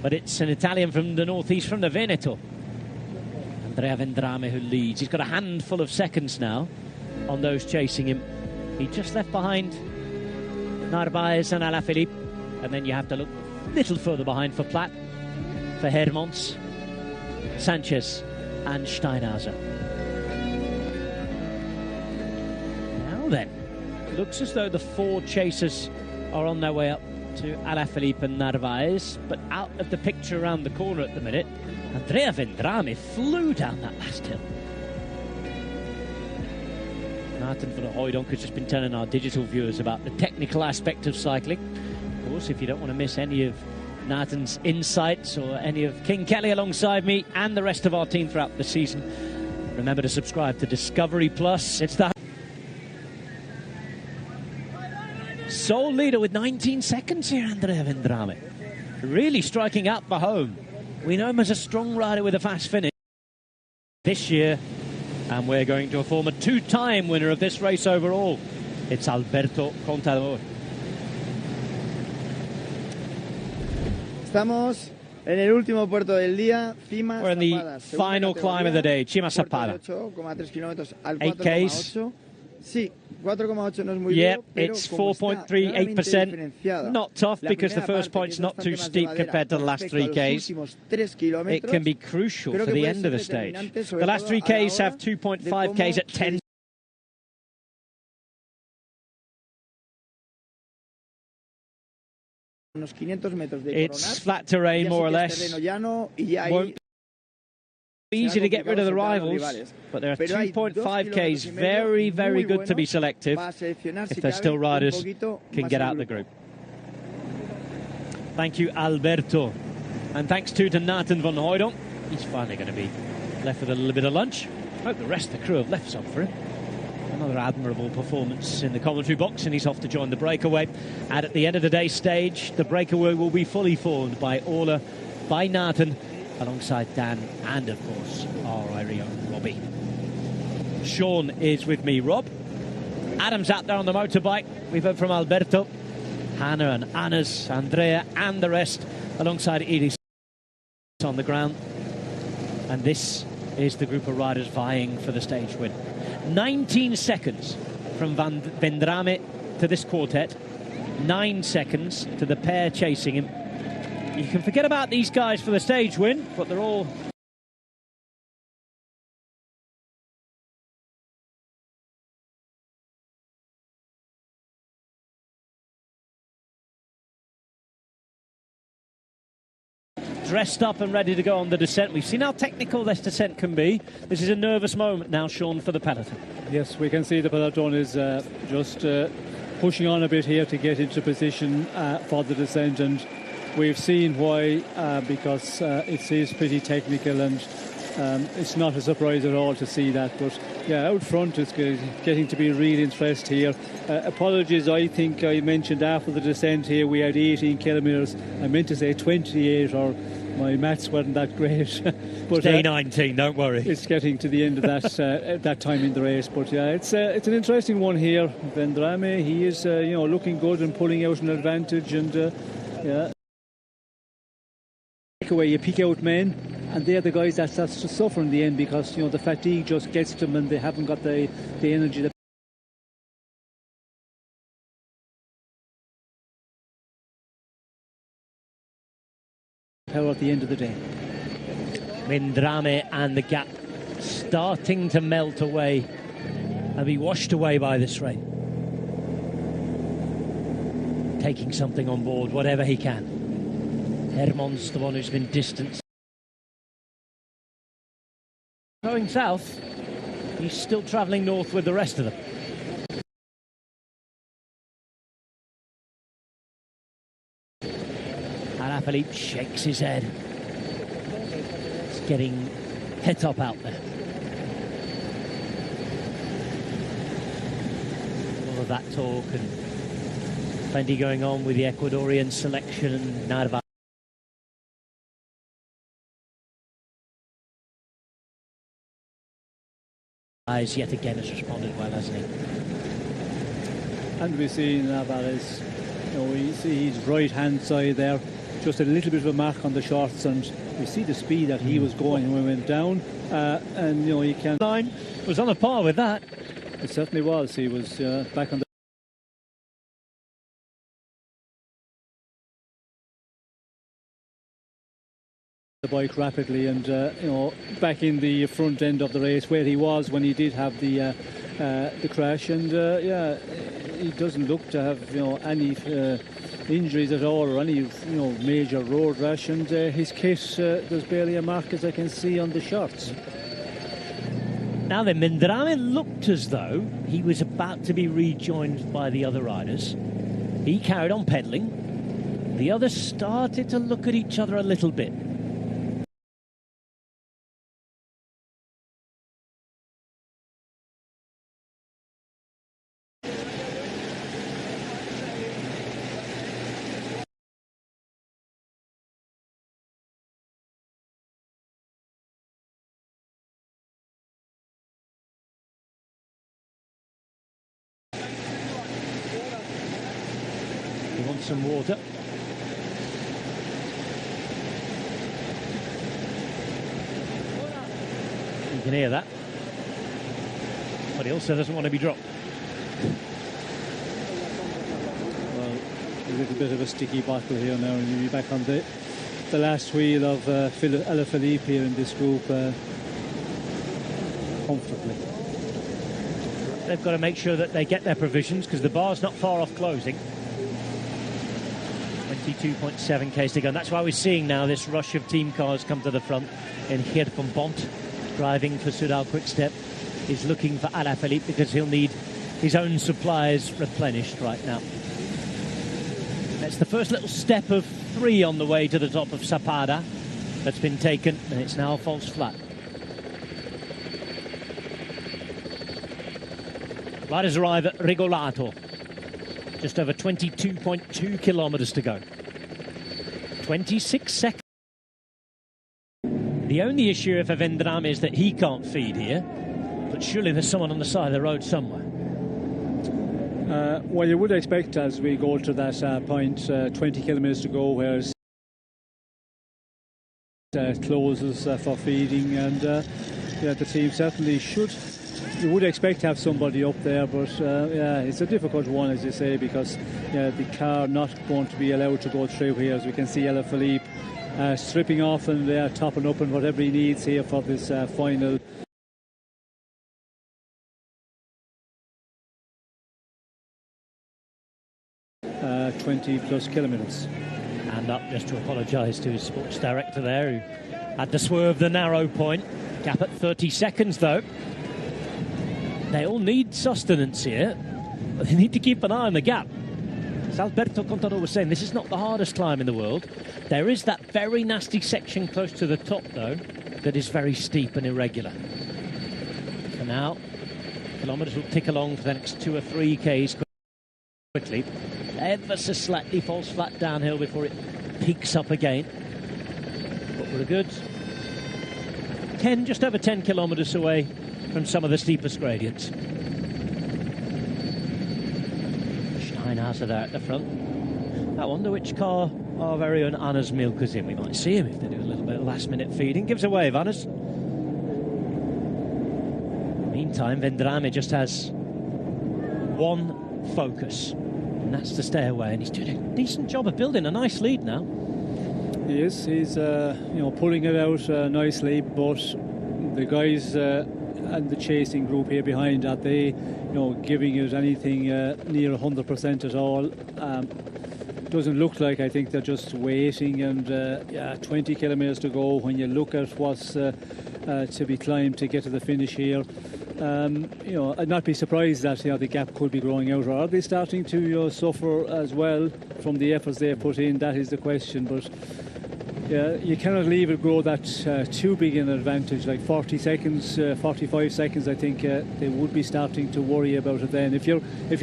but it's an Italian from the northeast, from the Veneto. Andrea Vendrame who leads. He's got a handful of seconds now on those chasing him. He just left behind Narvaez and Alaphilippe, and then you have to look a little further behind for Plapp, for Hermans, Sanchez and Steinhauser. Now then, looks as though the 4 chasers are on their way up to Alaphilippe and Narvaez, but out of the picture around the corner at the minute. Andrea Vendrame flew down that last hill. Maarten van der Hooydonk has just been telling our digital viewers about the technical aspect of cycling. Of course, if you don't want to miss any of Maarten's insights or any of King Kelly alongside me and the rest of our team throughout the season, remember to subscribe to Discovery Plus. It's the sole leader with 19 seconds here, Andrea Vendrame. Really striking out for home. We know him as a strong rider with a fast finish this year, and we're going to a former 2-time winner of this race overall. It's Alberto Contador. Estamos en el último puerto del día, Cima We're in the Sapada, final climb of the day, Cima Sapada. 8,3 kilómetros al 8Ks. 4,8. Sí, 4,8 no es muy Yep, duro, pero it's como está claramente 4.38%. diferenciada. Not tough La because the primera first parte, point's que es not too bastante más steep llevadera compared to the last respecto a los 3Ks. últimos 3 kilómetros, It can be crucial creo for que the puede end ser of the stage. determinante, sobre The last todo a la 3Ks hora have de 2.5Ks at 10. Unos 500 metros de It's coronar, flat terrain, ya more or sí que es less. terreno llano y ahí Won't be easy to get rid of the complicado rivals, superar a los rivales. but there are Pero hay 2.5Ks, 2,5 very, very muy good to be buenos selective para seleccionar, if si there's cabe, still un riders poquito can más get el out the grupo. group. Thank you, Alberto. And thanks too to Maarten van Hooydonk. He's finally going to be left with a little bit of lunch. I hope the rest of the crew have left some for him. Another admirable performance in the commentary box, and he's off to join the breakaway. And at the end of the day's stage, the breakaway will be fully formed by Orla, by Maarten, alongside Dan, and of course, our very own Robbie. Sean is with me. Rob, Adam's out there on the motorbike. We've heard from Alberto, Hannah and Anna's, Andrea, and the rest, alongside Edith on the ground. And this is the group of riders vying for the stage win. 19 seconds from Vendrame to this quartet. 9 seconds to the pair chasing him. You can forget about these guys for the stage win, but they're all dressed up and ready to go on the descent. We've seen how technical this descent can be. This is a nervous moment now, Sean, for the peloton. Yes, we can see the peloton is just pushing on a bit here to get into position for the descent, and we've seen why, because it is pretty technical, and it's not a surprise at all to see that. But yeah, out front it's getting to be really interest here. Apologies, I think I mentioned after the descent here we had 18 kilometres. I meant to say 28, or my maths weren't that great. But day 19, don't worry. It's getting to the end of that that time in the race. But yeah, it's an interesting one here. Vendrame, he is looking good and pulling out an advantage, and yeah. Breakaway, you pick out men, and they're the guys that suffer in the end, because the fatigue just gets them and they haven't got the energy. Power at the end of the day. Vendrame and the gap starting to melt away and be washed away by this rain. Taking something on board, whatever he can. Hermans, the one who's been distanced. Going south, he's still travelling north with the rest of them. Alaphilippe shakes his head. It's getting het up out there. All of that talk and plenty going on with the Ecuadorian selection and Narva. Yet again has responded well, hasn't he? And we see Narvaez, we see his right hand side there, just a little bit of a mark on the shorts, and we see the speed that he was going when he went down, and he can. Line was on a par with that. It certainly was. He was back on the bike rapidly, and back in the front end of the race where he was when he did have the crash, and he doesn't look to have any injuries at all or any major road rash, and his kit, there's barely a mark as I can see on the shorts. Now then, Vendrame looked as though he was about to be rejoined by the other riders. He carried on pedalling. The others started to look at each other a little bit. Some water. You can hear that, but he also doesn't want to be dropped. Well, a little bit of a sticky battle here now, and you'll be back on the last wheel of Alaphilippe here in this group comfortably. They've got to make sure that they get their provisions because the bar's not far off closing. 22.7 k's to go, and that's why we're seeing now this rush of team cars come to the front. And Geert van Bont, driving for Soudal Quickstep, is looking for Alaphilippe because he'll need his own supplies replenished right now. That's the first little step of 3 on the way to the top of Sapada that's been taken, and it's now false flat. Riders arrive at Regolato. Just over 22.2 kilometres to go. 26 seconds. The only issue for Vendrame is that he can't feed here, but surely there's someone on the side of the road somewhere. Well, you would expect as we go to that point, 20 kilometres to go, where it closes for feeding, and the team certainly should. You would expect to have somebody up there, but it's a difficult one, as you say, because the car not going to be allowed to go through here. As we can see, Alaphilippe stripping off and topping up on whatever he needs here for this final. Uh, 20 plus kilometres. And up just to apologise to his sports director there, who had to swerve the narrow point. Gap at 30 seconds, though. They all need sustenance here, but they need to keep an eye on the gap. As Alberto Contador was saying, this is not the hardest climb in the world. There is that very nasty section close to the top, though, that is very steep and irregular. For now, kilometres will tick along for the next 2 or 3 k's quickly. Ever so slightly falls flat downhill before it peaks up again. But we're a good 10, just over 10 kilometres away from some of the steepest gradients. Steinhauser there at the front. I wonder which car our very own Anders Milk is in. We might see him if they do a little bit of last-minute feeding. Gives a wave, Anders. Meantime, Vendrame just has one focus, and that's to stay away. And he's doing a decent job of building a nice lead now. He is. He's pulling it out nicely, but the guys and the chasing group here behind, are they giving it anything near 100% at all? Doesn't look like. I think they're just waiting, and 20 kilometres to go when you look at what's to be climbed to get to the finish here. You know, I'd not be surprised that the gap could be growing out. Or are they starting to suffer as well from the efforts they have put in? That is the question. But yeah, you cannot leave it grow that too big an advantage, like 40 seconds, 45 seconds. I think they would be starting to worry about it then. If you're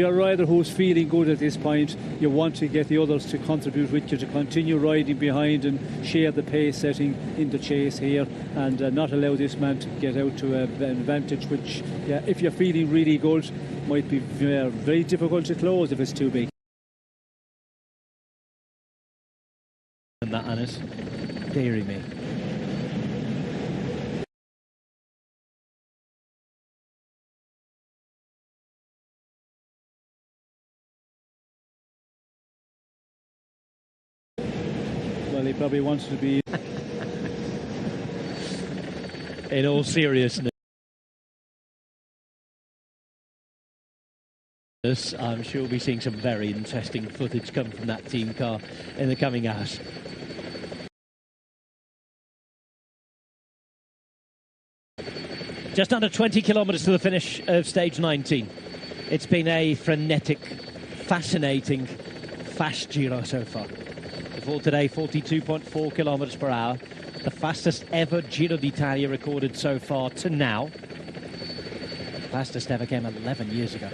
a rider who's feeling good at this point, you want to get the others to contribute with you, to continue riding behind and share the pace setting in the chase here, and not allow this man to get out to an advantage which, yeah, if you're feeling really good, might be very difficult to close if it's too big. And that, Anis, dearie me. Well, he probably wants to be. In all seriousness, I'm sure we'll be seeing some very interesting footage come from that team car in the coming hours. Just under 20 kilometres to the finish of stage 19. It's been a frenetic, fascinating, fast Giro so far. Before today, 42.4 kilometres per hour. The fastest ever Giro d'Italia recorded so far to now. The fastest ever came 11 years ago.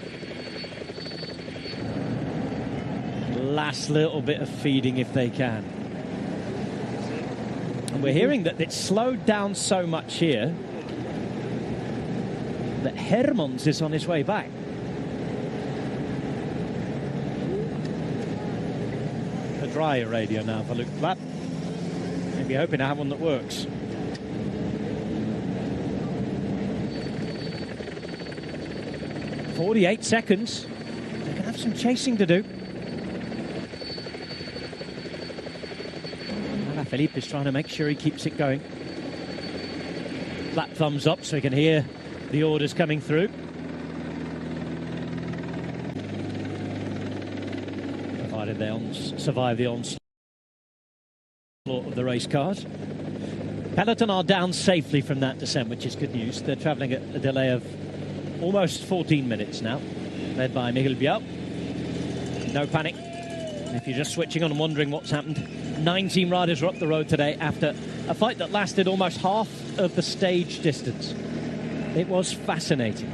Last little bit of feeding if they can. And we're hearing that it's slowed down so much here that Hermans is on his way back. A drier radio now for Luke Plapp. Maybe hoping to have one that works. "48 seconds. They're going to have some chasing to do." Alaphilippe is trying to make sure he keeps it going. Flat thumbs up so he can hear the orders coming through. Provided they survive the onslaught of the race cars. Peloton are down safely from that descent, which is good news. They're travelling at a delay of almost 14 minutes now, led by Miguel Biao. No panic. If you're just switching on and wondering what's happened, 19 riders were up the road today after a fight that lasted almost half of the stage distance. It was fascinating.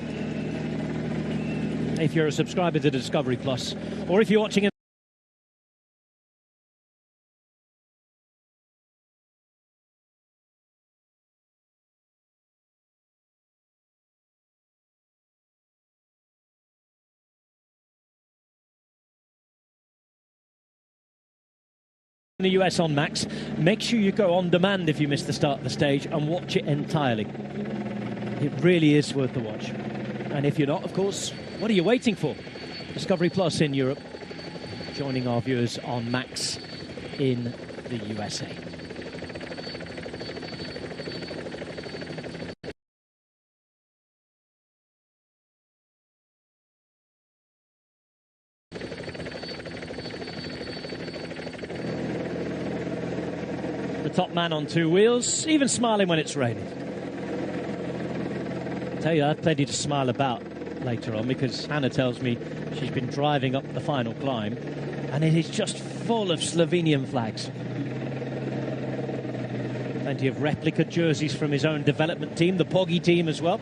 If you're a subscriber to Discovery Plus, or if you're watching in the US on Max, make sure you go on demand if you missed the start of the stage and watch it entirely. It really is worth the watch. And if you're not, of course, what are you waiting for? Discovery Plus in Europe, joining our viewers on Max in the USA. The top man on two wheels, even smiling when it's raining. I tell you, I have plenty to smile about later on, because Hannah tells me she's been driving up the final climb and it is just full of Slovenian flags. Plenty of replica jerseys from his own development team, the Poggi team as well.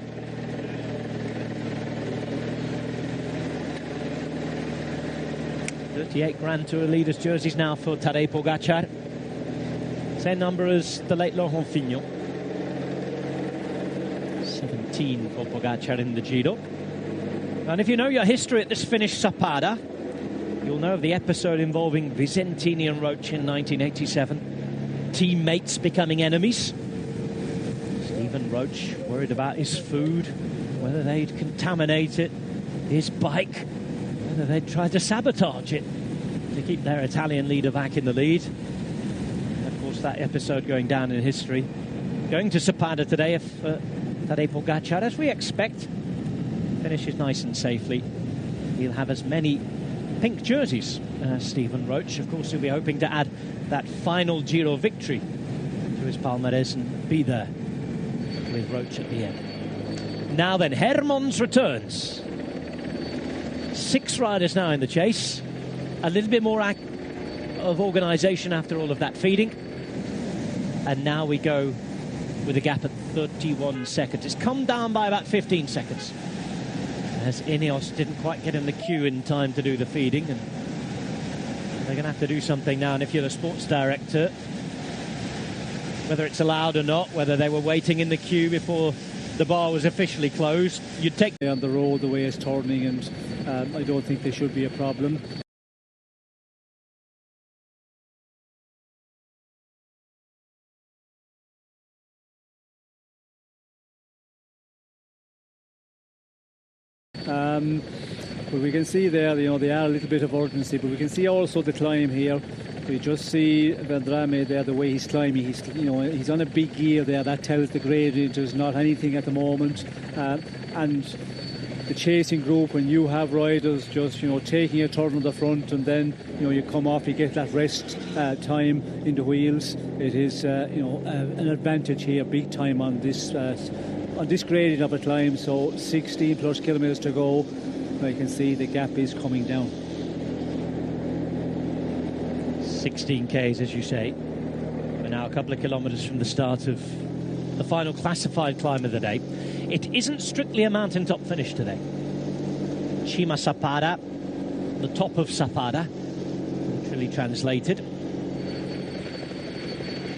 "38 Grand Tour leaders jerseys now for Tadej Pogacar. Same number as the late Laurent Fignon. 17 for Pogacar in the Giro. And if you know your history at this finish, Sapada, you'll know of the episode involving Vicentini and Roach in 1987. Teammates becoming enemies. Stephen Roach worried about his food, whether they'd contaminate it, his bike, whether they'd try to sabotage it to keep their Italian leader back in the lead. That episode going down in history. Going to Sapada today if Tadej Pogacar, as we expect, finishes nice and safely. He'll have as many pink jerseys as Stephen Roach. Of course, he'll be hoping to add that final Giro victory to his palmarès and be there with Roach at the end. now then, Hermons returns. 6 riders now in the chase. A little bit more of organisation after all of that feeding. And now we go with a gap at 31 seconds. It's come down by about 15 seconds. As Ineos didn't quite get in the queue in time to do the feeding. And they're going to have to do something now. And if you're the sports director, whether it's allowed or not, whether they were waiting in the queue before the bar was officially closed, you'd take... On the road, the way it's turning, and I don't think there should be a problem. But we can see there, you know, they are a little bit of urgency, but we can see also the climb here. We just see Vendrame there, the way he's climbing. He's, you know, he's on a big gear there. That tells the gradient there's not anything at the moment. And the chasing group, when you have riders just, you know, taking a turn on the front, and then, you know, you come off, you get that rest time in the wheels. It is, you know, an advantage here, big time on this gradient of a climb. So 16 plus kilometres to go. I can see the gap is coming down. 16 Ks, as you say. We're now a couple of kilometres from the start of the final classified climb of the day. It isn't strictly a mountaintop finish today. Cima Sapada, the top of Sapada, literally translated,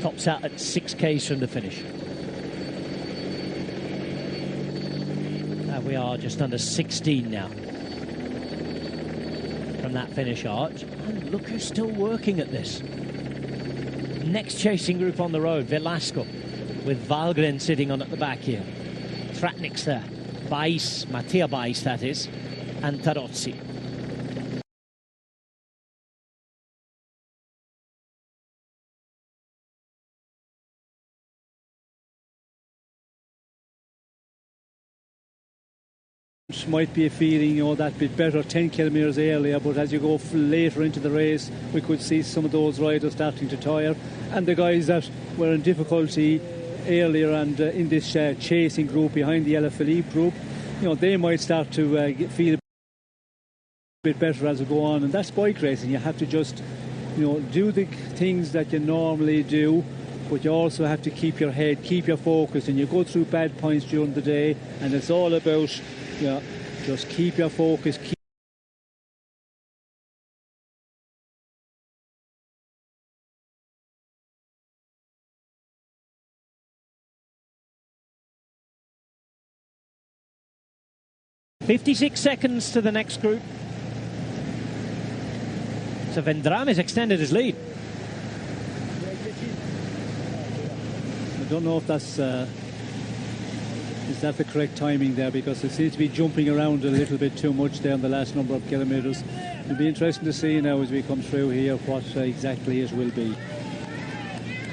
tops out at 6 Ks from the finish. We are just under 16 now from that finish arch. And look who's still working at this. Next chasing group on the road, Velasco, with Valgren sitting on at the back here. Tratnik's there. Bais, Mattia Bais that is, and Tarozzi. Might be a feeling, you know, that bit better 10 kilometres earlier, but as you go later into the race, we could see some of those riders starting to tire, and the guys that were in difficulty earlier and in this chasing group behind the Alaphilippe group, you know, they might start to feel a bit better as we go on. And that's bike racing. You have to just, you know, do the things that you normally do, but you also have to keep your head, keep your focus, and you go through bad points during the day, and it's all about, you know, just keep your focus. "56 seconds to the next group." So Vendrame has extended his lead. I don't know if that's is that the correct timing there, because it seems to be jumping around a little bit too much there in the last number of kilometres. It'll be interesting to see now as we come through here what exactly it will be.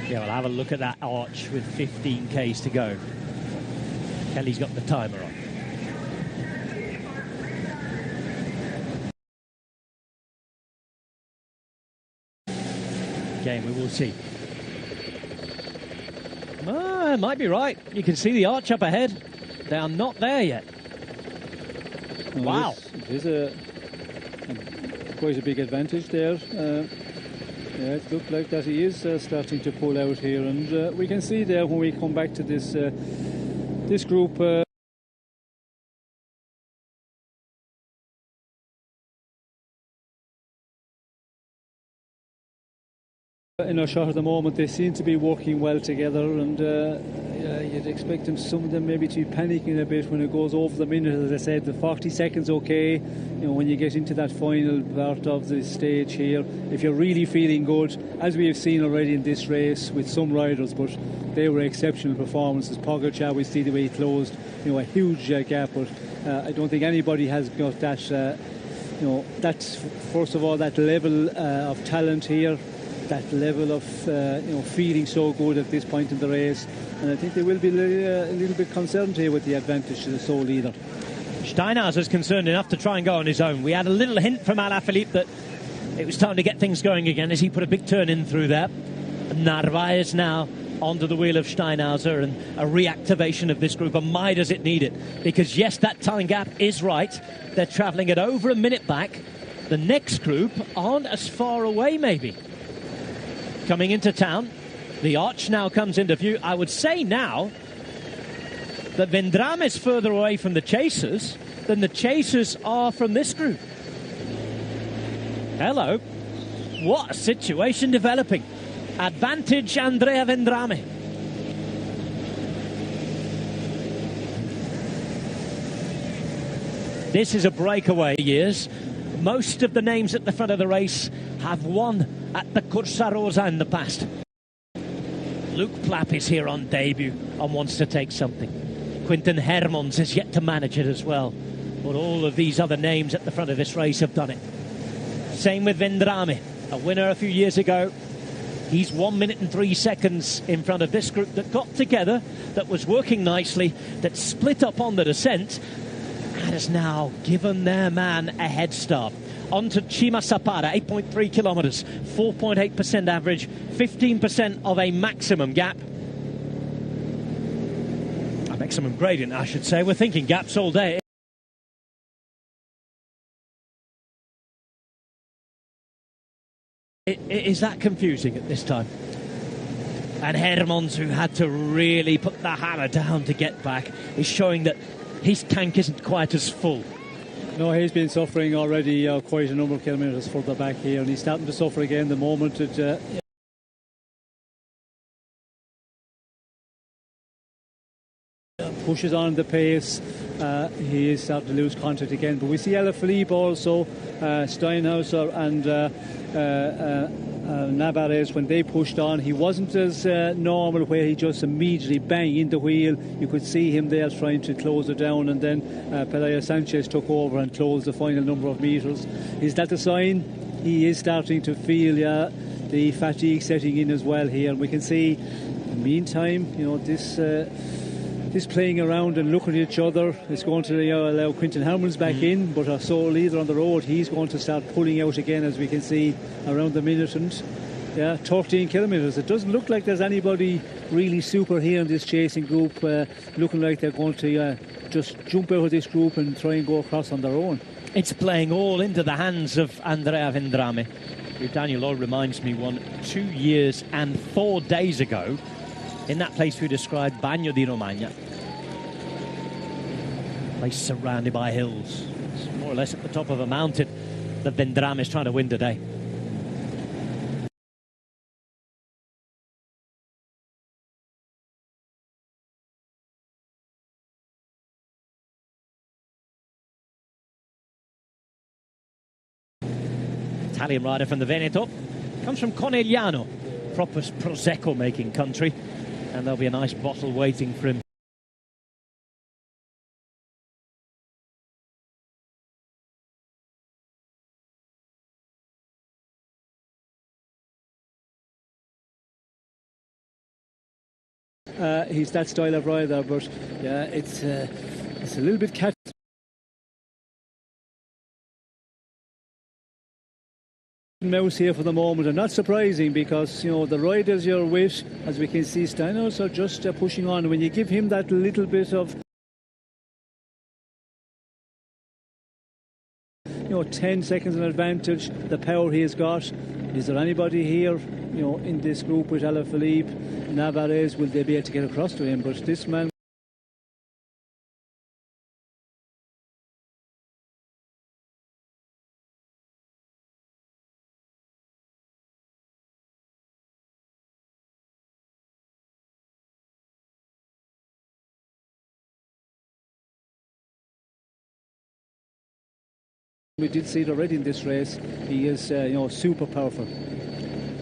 Yeah, we'll have a look at that arch with 15 Ks to go. Kelly's got the timer on. Again, we will see. Ah, it might be right. You can see the arch up ahead. They are not there yet. Well, wow. It is quite a big advantage there. Yeah, it looked like that he is starting to pull out here, and we can see there when we come back to this this group. In our shot at the moment, they seem to be working well together, and you'd expect some of them maybe to be panicking a bit when it goes over the minute. As I said, the 40 seconds okay. You know, when you get into that final part of the stage here, if you're really feeling good, as we have seen already in this race with some riders, but they were exceptional performances. Pogacar, we see the way he closed, you know, a huge gap, but I don't think anybody has got that, you know, that's first of all that level of talent here, that level of you know, feeling so good at this point in the race, and I think they will be a little bit concerned here with the advantage to the sole leader. Steinhauser's concerned enough to try and go on his own. We had a little hint from Alaphilippe that it was time to get things going again as he put a big turn in through there. Narvaez now onto the wheel of Steinhauser and a reactivation of this group, and my does it need it, because yes, that time gap is right. They're travelling at over a minute back. The next group aren't as far away maybe. Coming into town, the arch now comes into view. I would say now that Vendrame is further away from the chasers than the chasers are from this group. Hello. What a situation developing. Advantage Andrea Vendrame. This is a breakaway years. Most of the names at the front of the race have won at the Corsa Rosa in the past. Luke Plapp is here on debut and wants to take something. Quinten Hermans is yet to manage it as well. But all of these other names at the front of this race have done it. Same with Vendrame, a winner a few years ago. He's 1 minute and 3 seconds in front of this group that got together, that was working nicely, that split up on the descent, and has now given their man a head start. On to Cima Sapada, 8.3 kilometres, 4.8% average, 15% of a maximum gap. A maximum gradient, I should say. We're thinking gaps all day. Is that confusing at this time? And Hermans, who had to really put the hammer down to get back, is showing that his tank isn't quite as full. No, he's been suffering already quite a number of kilometres further back here, and he's starting to suffer again the moment it pushes on the pace. He is starting to lose contact again. But we see Alaphilippe also, Steinhauser and Navarez, when they pushed on, he wasn't as normal, where he just immediately bang in the wheel. You could see him there trying to close it down, and then Pelaya Sanchez took over and closed the final number of metres. Is that the sign? He is starting to feel the fatigue setting in as well here, and we can see in the meantime, this playing around and looking at each other is going to allow Quinten Hermans back in, but our sole leader on the road, he's going to start pulling out again, as we can see, around the minute and 13 kilometres. It doesn't look like there's anybody really super here in this chasing group, looking like they're going to just jump out of this group and try and go across on their own. It's playing all into the hands of Andrea Vendrame, who Daniel Loy reminds me won 2 years and 4 days ago in that place we described, Bagno di Romagna. Place surrounded by hills. It's more or less at the top of a mountain that Vendrame is trying to win today. Italian rider from the Veneto. Comes from Conegliano, proper Prosecco making country. And there'll be a nice bottle waiting for him. He's that style of rider, but yeah, it's a little bit cat mouse here for the moment, and not surprising, because the riders you're with, as we can see, Steinhaus are just pushing on. When you give him that little bit of 10 seconds an advantage, the power he has got. Is there anybody here in this group with Alaphilippe, Navarez? Will they be able to get across to him? But this man, we did see it already in this race. He is super powerful.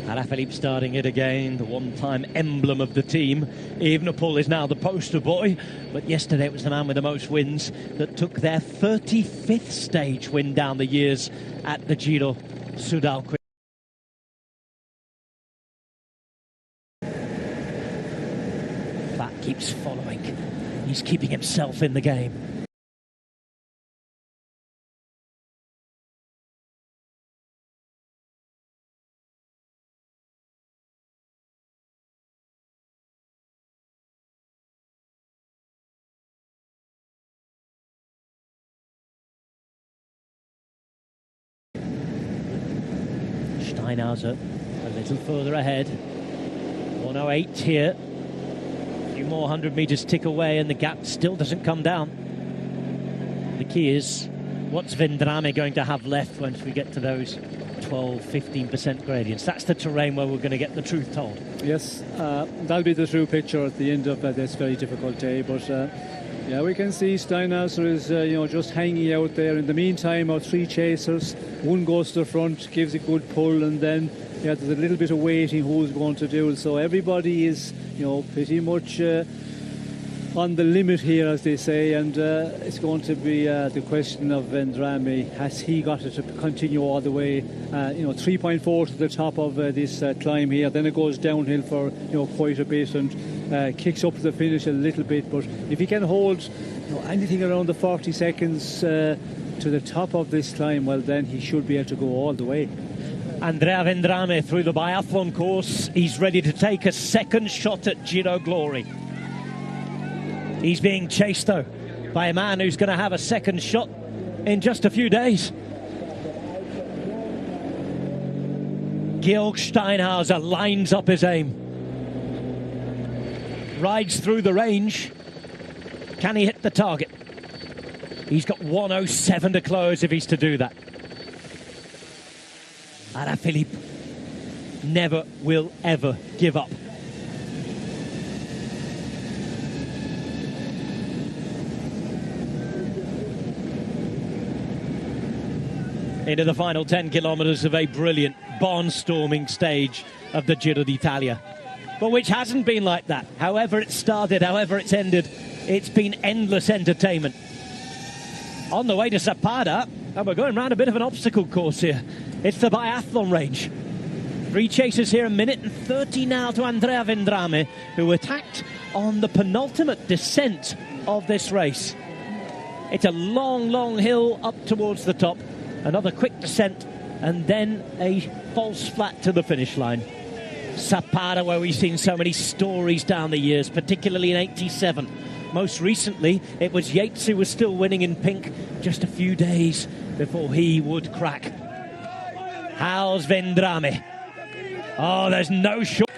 Alaphilippe starting it again, the one-time emblem of the team. Evenepoel is now the poster boy, but yesterday it was the man with the most wins that took their 35th stage win down the years at the Giro Sudal. Plapp keeps following. He's keeping himself in the game. Steinhauser a little further ahead. 108 here. A few more 100 metres tick away and the gap still doesn't come down. The key is, what's Vendrame going to have left once we get to those 12-15% gradients? That's the terrain where we're going to get the truth told. Yes, that'll be the true picture at the end of this very difficult day. But yeah, we can see Steinhauser is just hanging out there. In the meantime, our three chasers, one goes to the front, gives a good pull, and then there's a little bit of waiting who's going to do it. So everybody is pretty much on the limit here, as they say, and it's going to be the question of Vendrame. Has he got it to continue all the way? 3.4 to the top of this climb here. Then it goes downhill for quite a bit and kicks up to the finish a little bit. But if he can hold anything around the 40 seconds to the top of this climb, well, then he should be able to go all the way. Andrea Vendrame through the biathlon course. He's ready to take a second shot at Giro glory. He's being chased, though, by a man who's going to have a second shot in just a few days. Georg Steinhauser lines up his aim. Rides through the range. Can he hit the target? He's got 1:07 to close if he's to do that. Alaphilippe never will ever give up. Into the final 10 kilometres of a brilliant barnstorming stage of the Giro d'Italia, but which hasn't been like that. However it started, however it's ended, it's been endless entertainment. On the way to Sapada, and we're going around a bit of an obstacle course here. It's the biathlon range. 3 chasers here, a minute and 30 now to Andrea Vendrame, who attacked on the penultimate descent of this race. It's a long, long hill up towards the top. Another quick descent, and then a false flat to the finish line. Sapada, where we've seen so many stories down the years, particularly in '87. Most recently, it was Yates who was still winning in pink just a few days before he would crack. How's Vendrame? Oh, there's no short.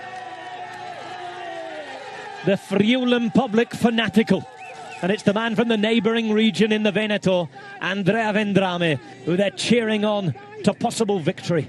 The Friulan public fanatical. And it's the man from the neighbouring region in the Veneto, Andrea Vendrame, who they're cheering on to possible victory.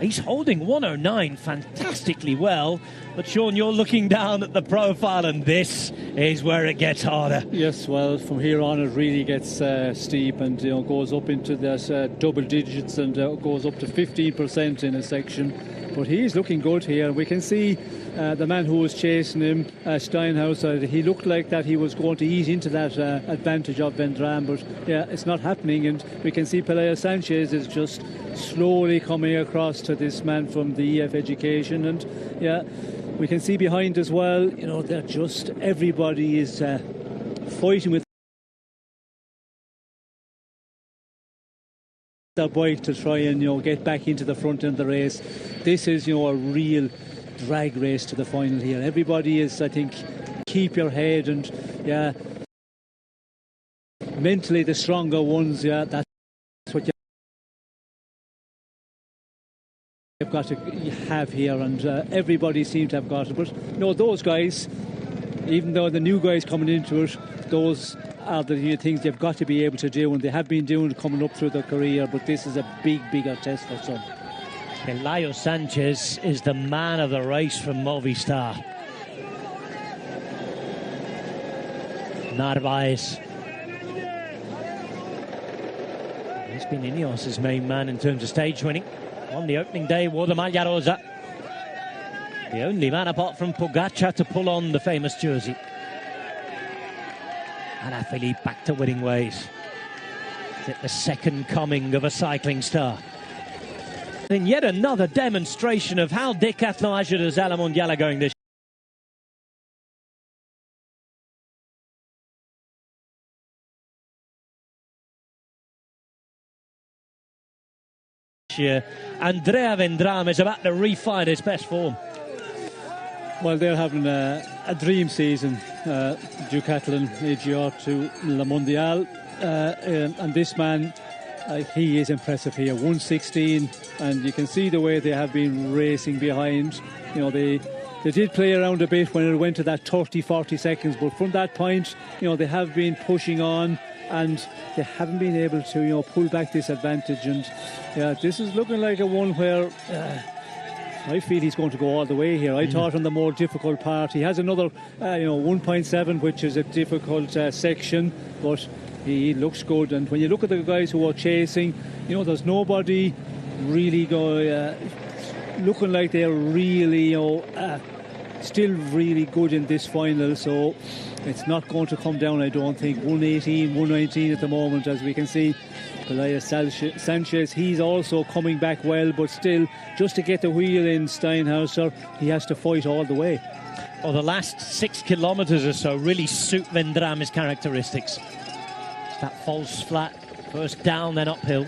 He's holding 1:09 fantastically well, but Sean, you're looking down at the profile, and this is where it gets harder. Yes, well, from here on it really gets steep, and goes up into this double digits, and goes up to 15% in a section. But he's looking good here. We can see the man who was chasing him, Steinhauser, he looked like that he was going to ease into that advantage of Vendrame, but yeah, it's not happening. And we can see Pelea Sanchez is just slowly coming across to this man from the EF Education, and yeah, we can see behind as well, they're just, everybody is fighting with their bike to try and get back into the front end of the race. This is a real drag race to the final here. Everybody is, I think, keep your head, and yeah, mentally the stronger ones, yeah, that's what you've got to have here, and everybody seems to have got it. But those guys, even though the new guys coming into it, those are the things they've got to be able to do, and they have been doing coming up through their career, but this is a bigger test for some. Pelea Sanchez is the man of the race from Movistar. Narvaez. He's been Ineos' main man in terms of stage winning. On the opening day, wore the Maglia Rosa. The only man apart from Pogacar to pull on the famous jersey. Alaphilippe back to winning ways. Is it the second coming of a cycling star? And yet another demonstration of how Decathlon Ajudas à la Mondiale are going this year. Andrea Vendrame is about to refine his best form. Well, they're having a dream season, Decathlon AGR to La Mondiale, and this man he is impressive here. 1:16, and you can see the way they have been racing behind. You know, they did play around a bit when it went to that 30-40 seconds, but from that point, you know, they have been pushing on, and they haven't been able to, you know, pull back this advantage. And yeah, this is looking like a one where I feel he's going to go all the way here. I thought on the more difficult part, he has another, 1.7, which is a difficult section, but he looks good. And when you look at the guys who are chasing, you know, there's nobody really looking like they're really, still really good in this final. So it's not going to come down, I don't think. 118, 119 at the moment, as we can see. Elias Sanchez, he's also coming back well, but still, just to get the wheel in Steinhauser, he has to fight all the way. Well, the last 6 kilometres or so really suit Vendrame's characteristics. It's that false flat, first down, then uphill.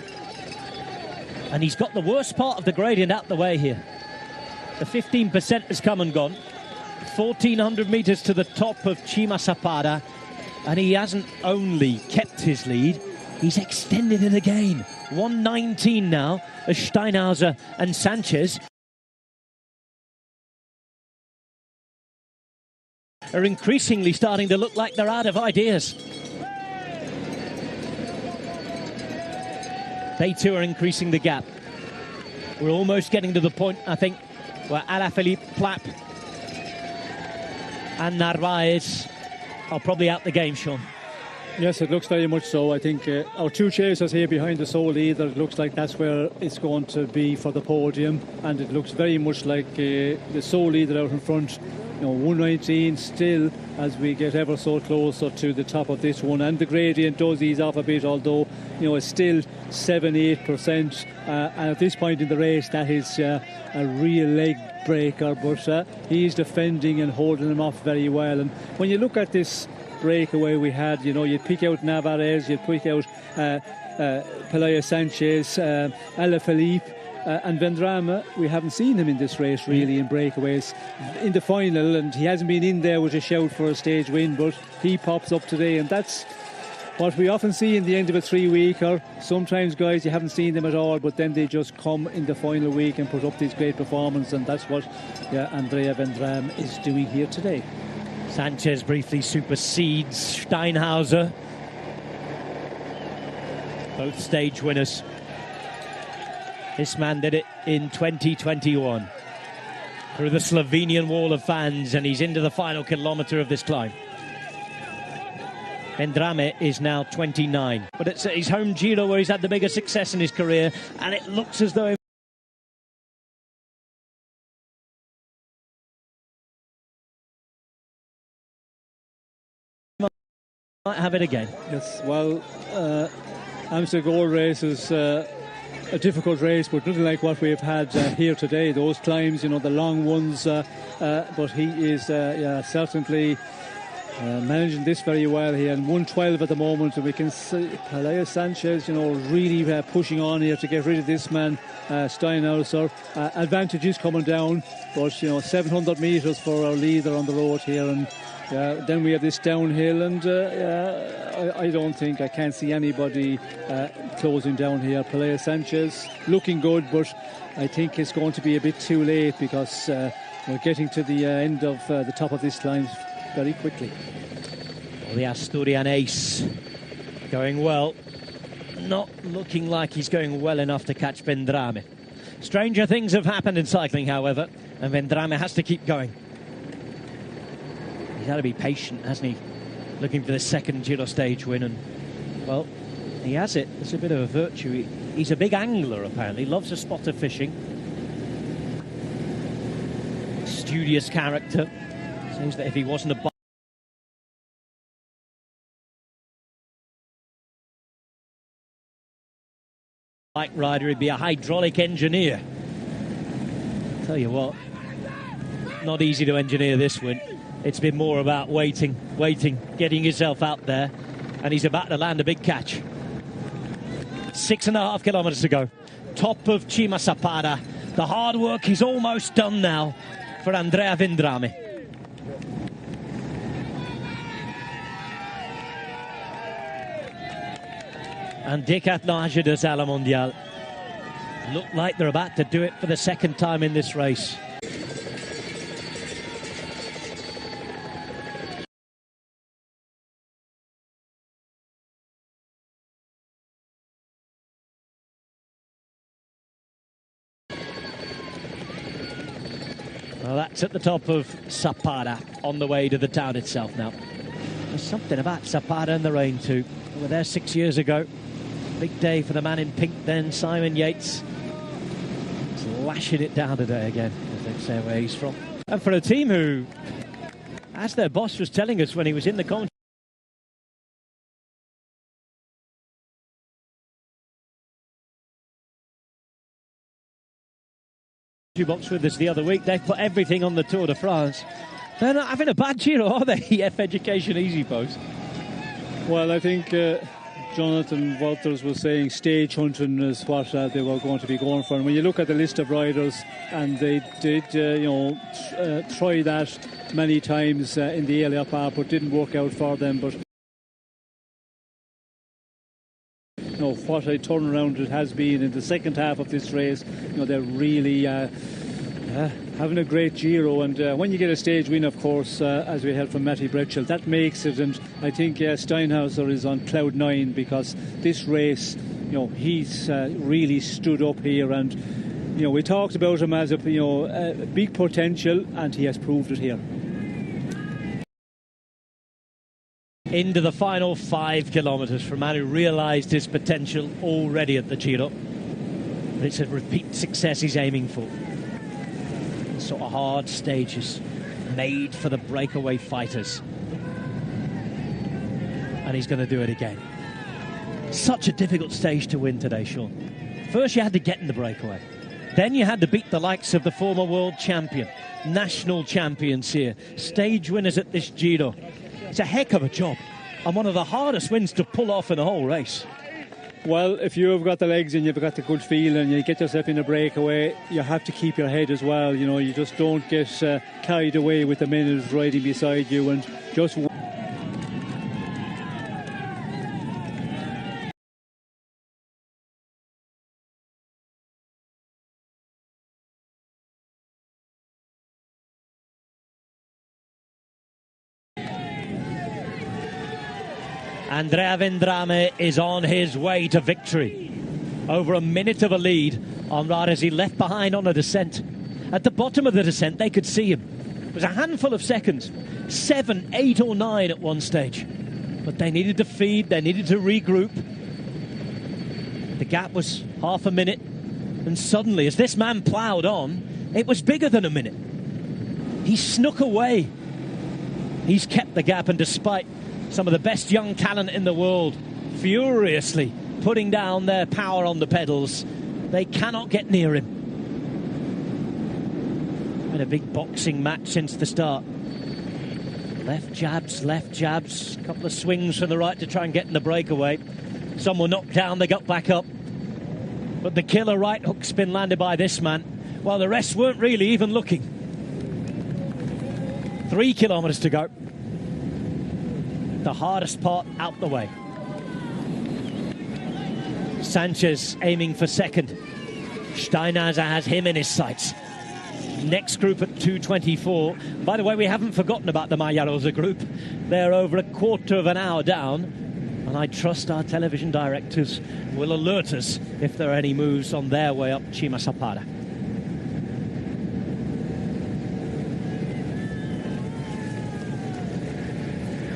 And he's got the worst part of the gradient out the way here. The 15% has come and gone. 1,400 metres to the top of Cima Sapada, and he hasn't only kept his lead, he's extended it again. 1:19 now as Steinhauser and Sanchez are increasingly starting to look like they're out of ideas. They too are increasing the gap. We're almost getting to the point, I think, where Alaphilippe, Plapp and Narvaez are probably out the game, Sean. Yes, it looks very much so. I think our two chasers here behind the sole leader, it looks like that's where it's going to be for the podium, and it looks very much like the sole leader out in front. 119 still as we get ever so closer to the top of this one, and the gradient does ease off a bit, although it's still 7-8%, and at this point in the race that is a real leg breaker, but he's defending and holding him off very well. And when you look at this breakaway we had, you'd pick out Narvaez, you'd pick out Pelaya Sanchez, Alaphilippe, and Vendrame. We haven't seen him in this race really in breakaways in the final, and he hasn't been in there with a shout for a stage win, but he pops up today, and that's what we often see in the end of a 3-weeker. Sometimes guys, you haven't seen them at all, but then they just come in the final week and put up these great performances, and that's what Andrea Vendrame is doing here today. Sanchez briefly supersedes Steinhauser. Both stage winners. This man did it in 2021 through the Slovenian wall of fans, and he's into the final kilometre of this climb. Vendrame is now 29, but it's at his home Giro where he's had the biggest success in his career, and it looks as though he might have it again. Yes, well, Amstel Gold Race is a difficult race, but nothing like what we've had here today. Those climbs, the long ones, but he is certainly managing this very well here. And 112 at the moment, and we can see Pelaya Sanchez, really pushing on here to get rid of this man, Steinhauser. Advantage is coming down, but 700 metres for our leader on the road here, and then we have this downhill, and I can't see anybody closing down here. Pelaya Sanchez looking good, but I think it's going to be a bit too late, because we're getting to the end of the top of this climb very quickly. Well, the Asturian ace going well, not looking like he's going well enough to catch Vendrame. Stranger things have happened in cycling, however, and Vendrame has to keep going. He's had to be patient, hasn't he? Looking for the second Giro stage win, and well, he has it. It's a bit of a virtue. He's a big angler, apparently. Loves a spot of fishing. Studious character. Says that if he wasn't a bike rider, he'd be a hydraulic engineer. Tell you what, not easy to engineer this win. It's been more about waiting, getting yourself out there, and he's about to land a big catch. 6.5 kilometres to go. Top of Cima Sapada. The hard work is almost done now for Andrea Vendrame. and Decathlon de Sala Mondial look like they're about to do it for the second time in this race. Well, that's at the top of Sapada, on the way to the town itself now. There's something about Sapada and the rain too. We were there 6 years ago. Big day for the man in pink then, Simon Yates. He's lashing it down today again, as they say where he's from. And for a team who, as their boss was telling us when he was in the commentary box with us the other week, they've put everything on the Tour de France. They're not having a bad Giro, are they? EF Education Easy Post. Well, I think Jonathan Walters was saying stage hunting is what they were going to be going for. And when you look at the list of riders, and they did, try that many times in the Alaphilippe, but didn't work out for them. But what a turnaround it has been in the second half of this race. They're really having a great Giro, and when you get a stage win, of course, as we heard from Matty Bretchel, that makes it. And I think Steinhauser is on cloud 9, because this race, he's really stood up here, and we talked about him as a big potential, and he has proved it here. Into the final 5 kilometres for a man who realised his potential already at the Giro. But it's a repeat success he's aiming for. Sort of hard stages made for the breakaway fighters. And he's going to do it again. Such a difficult stage to win today, Sean. First you had to get in the breakaway. Then you had to beat the likes of the former world champion, national champions here, stage winners at this Giro. It's a heck of a job, and one of the hardest wins to pull off in the whole race. Well, if you've got the legs and you've got the good feel and you get yourself in a breakaway, you have to keep your head as well. You just don't get carried away with the men who's riding beside you, and just... Andrea Vendrame is on his way to victory. Over a minute of a lead on riders he left behind on a descent. At the bottom of the descent, they could see him. It was a handful of seconds, 7, 8 or 9 at one stage. But they needed to feed, they needed to regroup. The gap was half a minute, and suddenly, as this man ploughed on, it was bigger than a minute. He snuck away. He's kept the gap, and despite some of the best young talent in the world furiously putting down their power on the pedals, they cannot get near him. Been a big boxing match since the start. Left jabs, a couple of swings from the right to try and get in the breakaway. Some were knocked down, they got back up. But the killer right hook spin landed by this man, while the rest weren't really even looking. 3 kilometres to go. The hardest part out the way. Sanchez aiming for second. Steinhauser has him in his sights. Next group at 2:24. By the way, we haven't forgotten about the Mayarosa group. They're over a quarter of an hour down, and I trust our television directors will alert us if there are any moves on their way up Cima Sapada.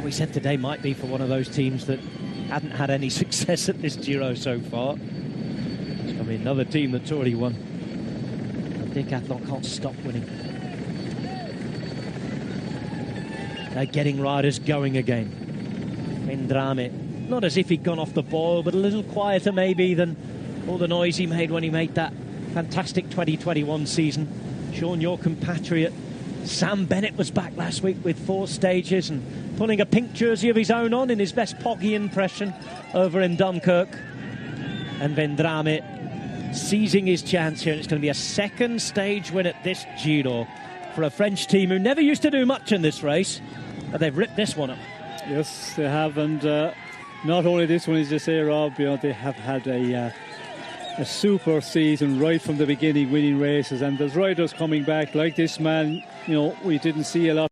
We said today might be for one of those teams that hadn't had any success at this Giro so far. I mean, another team that's already won. Decathlon can't stop winning. They're getting riders going again. Vendrame, not as if he'd gone off the boil, but a little quieter maybe than all the noise he made when he made that fantastic 2021 season. Sean, your compatriot Sam Bennett was back last week with 4 stages and putting a pink jersey of his own on in his best Poggy impression over in Dunkirk. And Vendrame seizing his chance here, and it's going to be a second stage win at this Giro for a French team who never used to do much in this race, but they've ripped this one up. Yes, they have, and not only this one, as you say, Rob, you know, they have had a super season right from the beginning, winning races, and there's riders coming back like this man. You know, we didn't see a lot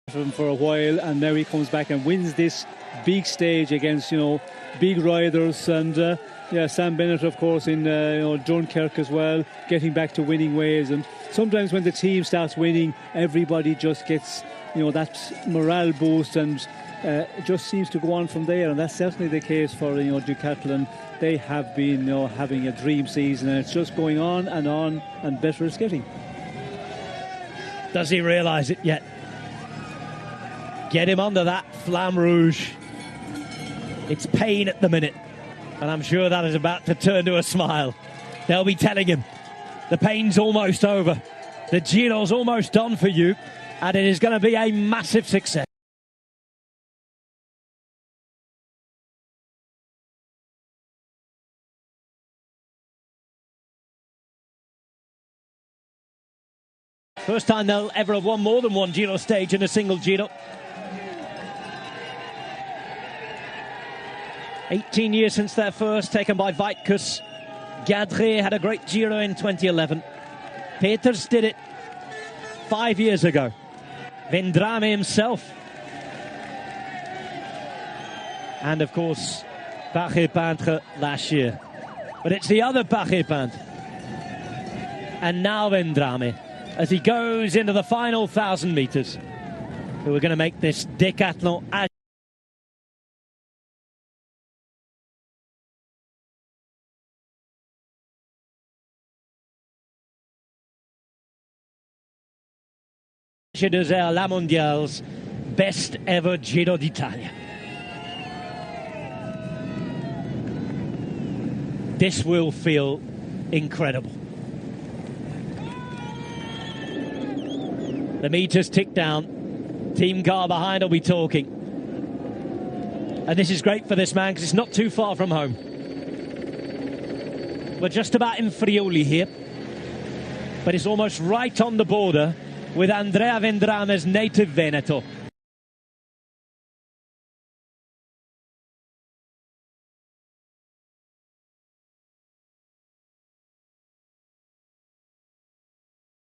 of him for a while, and now he comes back and wins this big stage against, you know, big riders. And yeah, Sam Bennett, of course, in Dunkirk as well, getting back to winning ways. And sometimes when the team starts winning, everybody just gets, you know, that morale boost, and it just seems to go on from there. And that's certainly the case for, you know, Decathlon. They have been, you know, having a dream season, and it's just going on, and better it's getting. Does he realise it yet? Get him under that flamme rouge. It's pain at the minute, and I'm sure that is about to turn to a smile. They'll be telling him the pain's almost over, the Giro's almost done for you, and it is going to be a massive success. First time they'll ever have won more than one Giro stage in a single Giro. 18 years since their first, taken by Vaitkus. Gadre had a great Giro in 2011. Peters did it 5 years ago. Vendrame himself. And of course, Paris-Peintre last year. But it's the other Paris-Peintre. And now Vendrame, as he goes into the final 1,000 metres, who are going to make this Decathlon La Mondiale's best ever Giro d'Italia. This will feel incredible. The meters tick down. Team car behind will be talking. And this is great for this man because it's not too far from home. We're just about in Friuli here, but it's almost right on the border with Andrea Vendrame's native Veneto.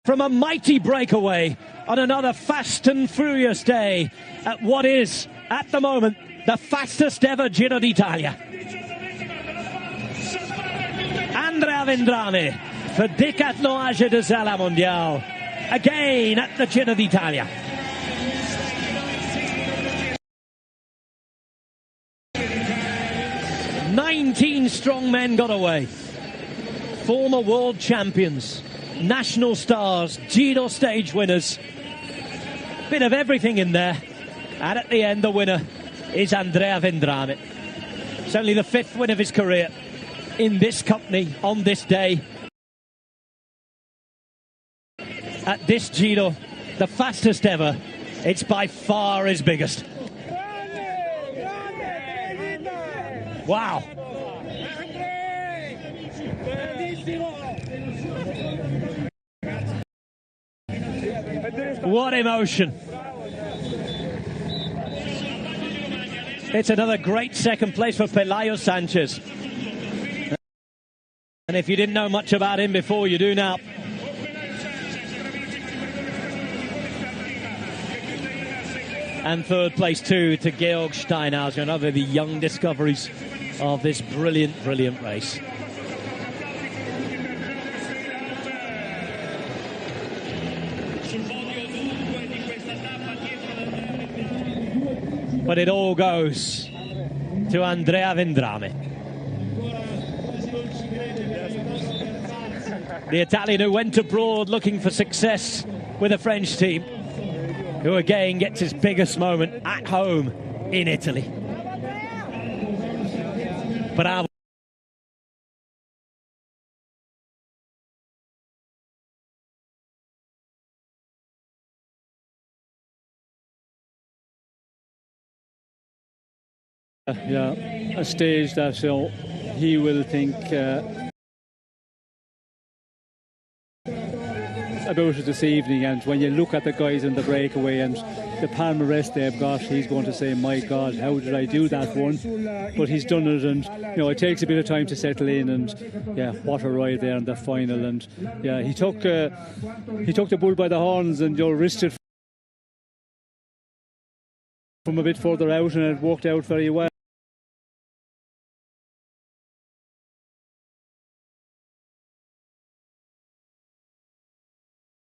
From a mighty breakaway on another fast and furious day at what is, at the moment, the fastest ever Giro d'Italia. Andrea Vendrame for Decathlon Age de La Mondiale, again at the Giro d'Italia. "19 strong men got away. Former world champions, national stars, Giro stage winners. Bit of everything in there. And at the end, the winner is Andrea Vendrame. It's only the 5th win of his career in this company on this day. At this Giro, the fastest ever. It's by far his biggest. Wow. What emotion. It's another great second place for Pelayo Sanchez. And if you didn't know much about him before, you do now. And third place too to Georg Steinhauser, another of the young discoveries of this brilliant, brilliant race. But it all goes to Andrea Vendrame. The Italian who went abroad looking for success with a French team, who again gets his biggest moment at home in Italy. Bravo. Yeah, a stage that he will think about it this evening, and when you look at the guys in the breakaway and the palmarès they've got, he's going to say, my God, how did I do that one? But he's done it, and it takes a bit of time to settle in, and yeah, what a ride there in the final. And yeah, he took the bull by the horns and wristed from a bit further out, and it worked out very well.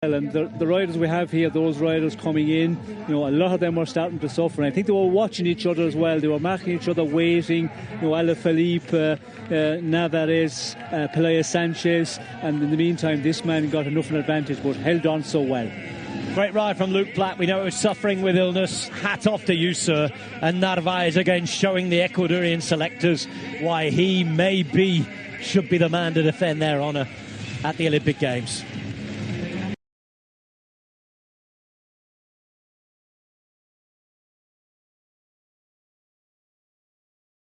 And the riders we have here, those riders coming in, a lot of them were starting to suffer. And I think they were watching each other as well. They were marking each other, waiting. Alaphilippe, Navarez, Pelaya Sanchez, and in the meantime, this man got enough of an advantage, but held on so well. Great ride from Luke Plapp. We know he was suffering with illness. Hat off to you, sir. And Narvaez again showing the Ecuadorian selectors why he should be the man to defend their honour at the Olympic Games.